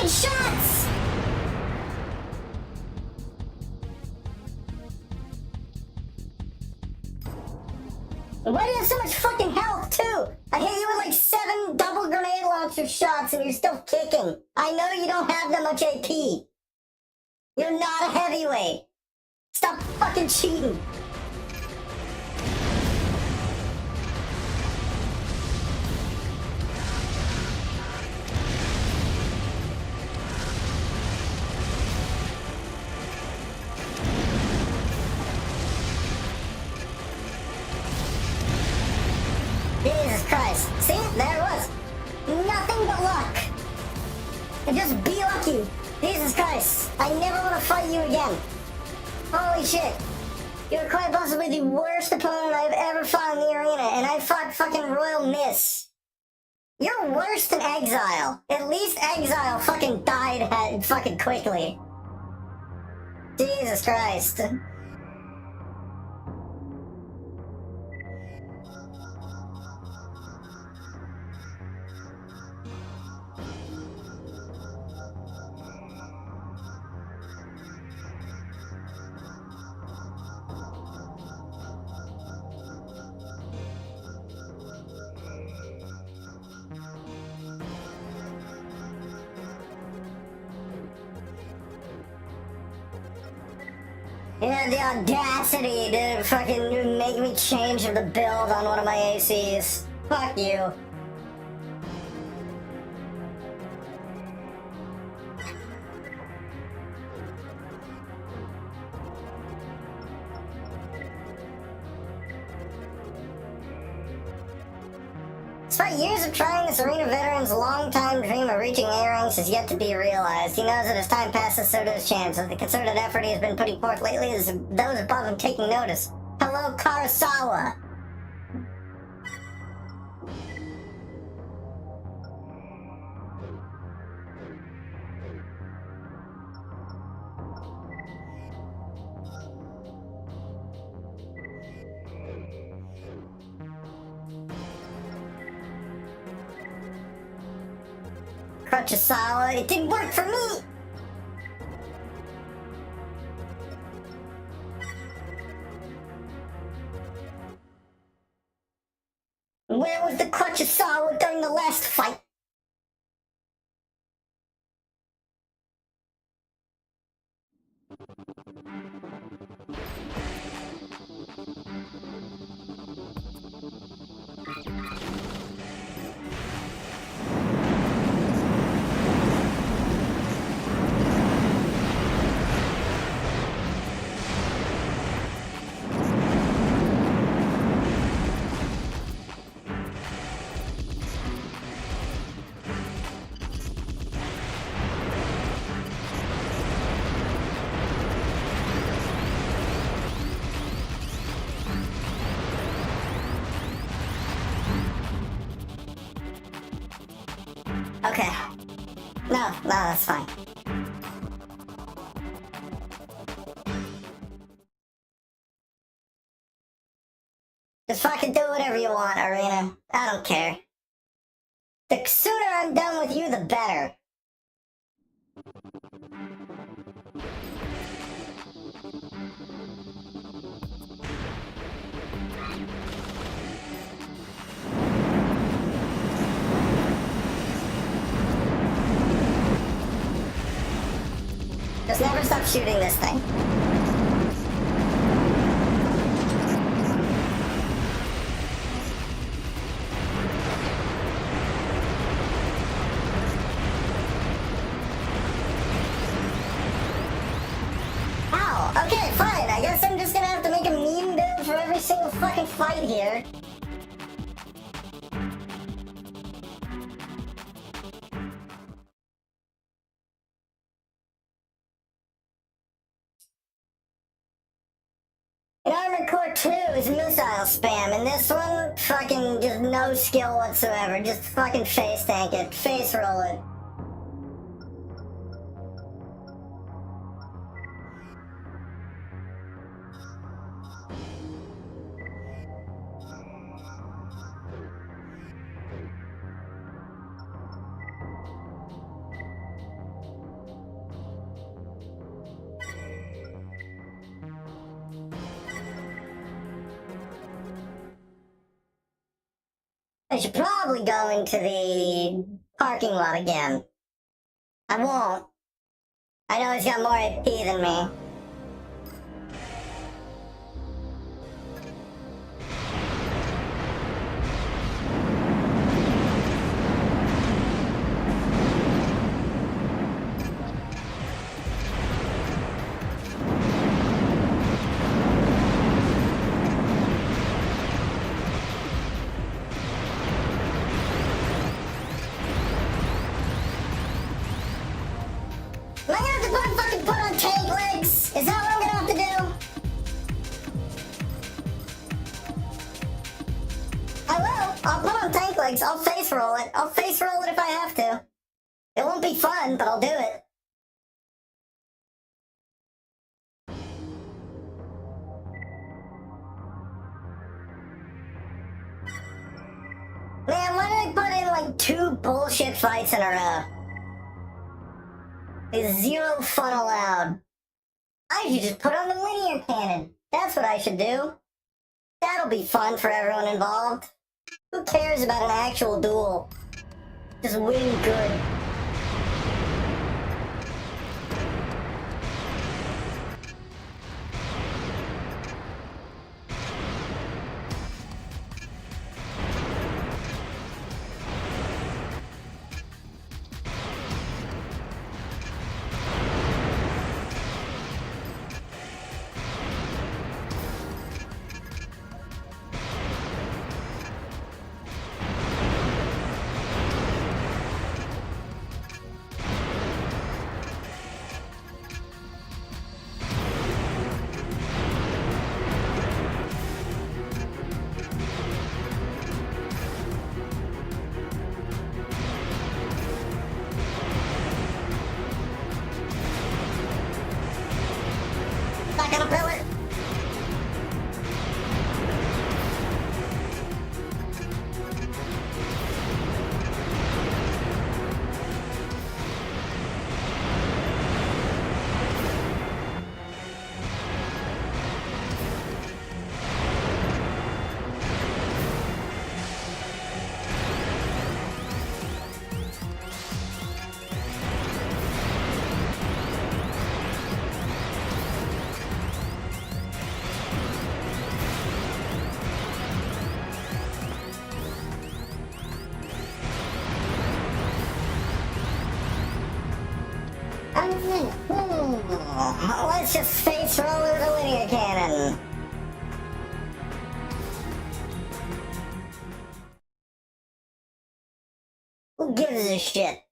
fucking shots! Why do you have so much fucking health, too? I hit you with like 7 double grenade launcher shots and you're still kicking. I know you don't have that much AP. You're not a heavyweight. Stop fucking cheating. Jesus Christ. See? There it was. Nothing but luck. And just be lucky. Jesus Christ. I never want to fight you again. Holy shit. You're quite possibly the worst opponent I've ever fought in the arena, and I fought fucking Royal Miss. You're worse than Exile. At least Exile fucking died fucking quickly. Jesus Christ. You had the audacity to fucking make me change the build on one of my ACs. Fuck you. Despite years of trying, this arena veteran's long-time dream of reaching A ranks is yet to be realized. He knows that as time passes, so does chance. That the concerted effort he has been putting forth lately is those above him taking notice. Hello, Karasawa. Karasawa, it didn't work for me! Where was the Karasawa during the last fight? Okay. No, that's fine. Just fucking do whatever you want, Arena. I don't care. The sooner I'm done with you, the better. Just never stop shooting this thing. Ow! Okay, fine. I guess I'm just gonna have to make a meme build for every single fucking fight here. In Armored Core 2 is missile spam, and this one, fucking just no skill whatsoever. Just fucking face tank it, face roll it. I should probably go into the parking lot again. I won't. I know he's got more AP than me. Am I gonna have to put on tank legs? Is that what I'm gonna have to do? I will. I'll put on tank legs. I'll face roll it. I'll face roll it if I have to. It won't be fun, but I'll do it. Man, why did I put in like 2 bullshit fights in a row? There's 0 fun allowed. I should just put on the linear cannon. That's what I should do. That'll be fun for everyone involved. Who cares about an actual duel? Just win good. Not gonna bill it. Let's just face roll with a linear cannon. Who gives a shit?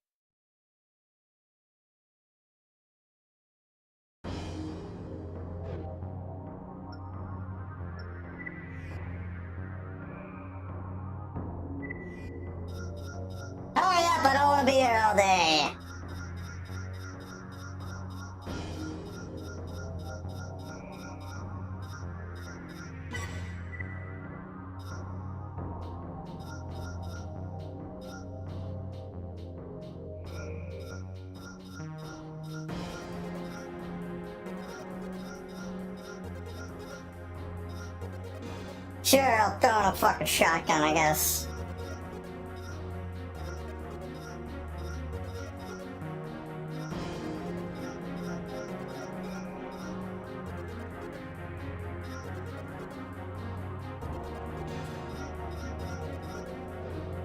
Hurry up, I don't want to be here all day. Sure, I'll throw in a fucking shotgun, I guess.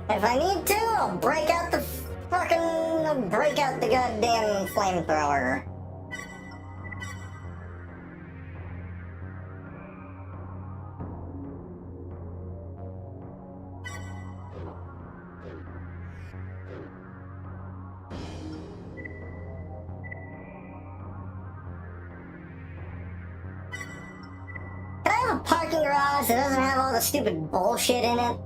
If I need to, I'll break out the goddamn flamethrower. Can I have a parking garage that doesn't have all the stupid bullshit in it?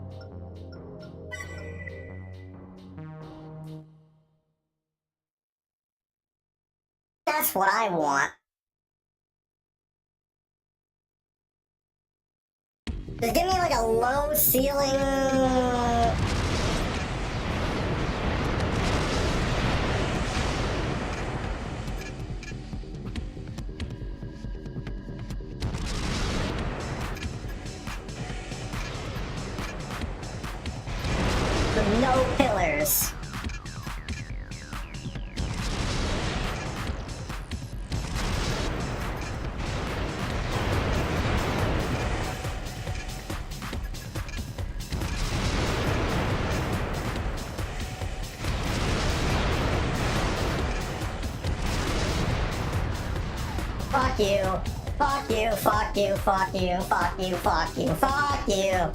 That's what I want. Just give me like a low ceiling... with no pillars. Fuck you. Fuck you, fuck you, fuck you, fuck you, fuck you, fuck you.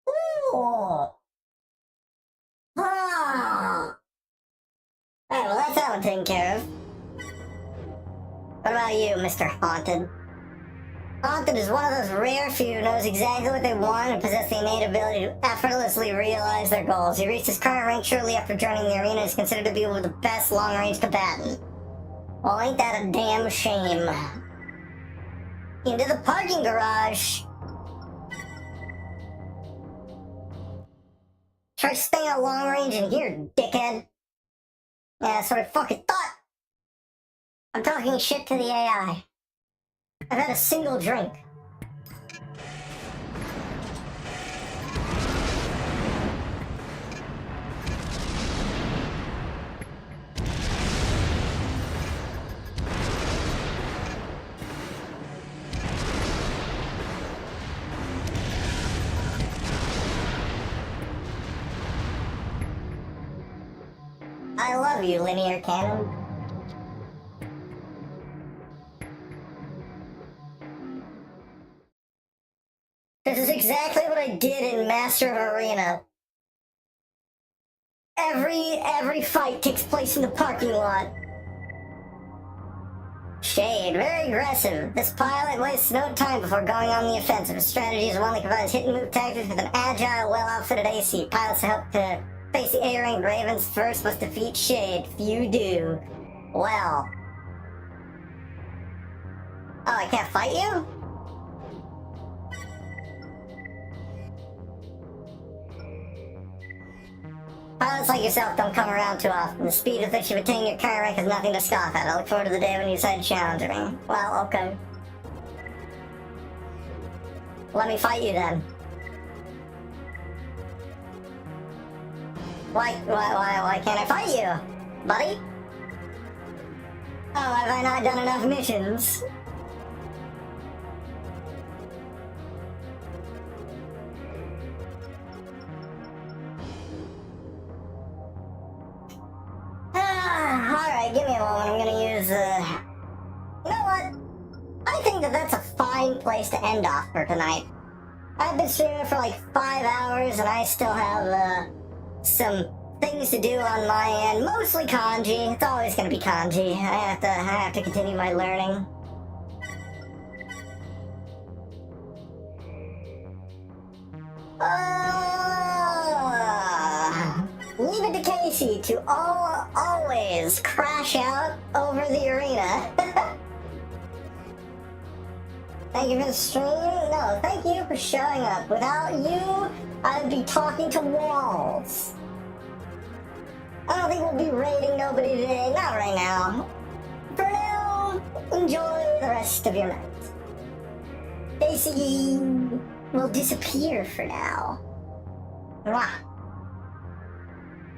Ooh. Ah. Alright, well that's that one taken care of. What about you, Mr. Haunted? Haunted is one of those rare few who knows exactly what they want and possess the innate ability to effortlessly realize their goals. He reached his current rank shortly after joining the arena and is considered to be one of the best long-range combatant. Well, ain't that a damn shame. Into the parking garage. Try staying at long range in here, dickhead. Yeah, that's what I fucking thought. I'm talking shit to the AI. I've had a single drink. I love you, linear cannon. This is exactly what I did in Master of Arena. Every fight takes place in the parking lot. Shade, very aggressive. This pilot wastes no time before going on the offensive. His strategy is one that combines hit and move tactics with an agile, well-outfitted AC. Pilots to help to face the A-rank Ravens first must defeat Shade. Few do. Well. Oh, I can't fight you? Pilots like yourself don't come around too often. The speed with which you attain your current rank is nothing to scoff at. I look forward to the day when you decide to challenge me. Well, okay. Let me fight you then. Why can't I fight you, buddy? Oh, have I not done enough missions? Alright, give me a moment. I'm gonna use, You know what? I think that's a fine place to end off for tonight. I've been streaming for like 5 hours and I still have, some things to do on my end. Mostly kanji. It's always gonna be kanji. I have to continue my learning. Leave it to Casey to always crash out over the arena. Thank you for the stream. No, thank you for showing up. Without you, I'd be talking to walls. I don't think we'll be raiding nobody today. Not right now. For now, enjoy the rest of your night. Casey will disappear for now. Mwah.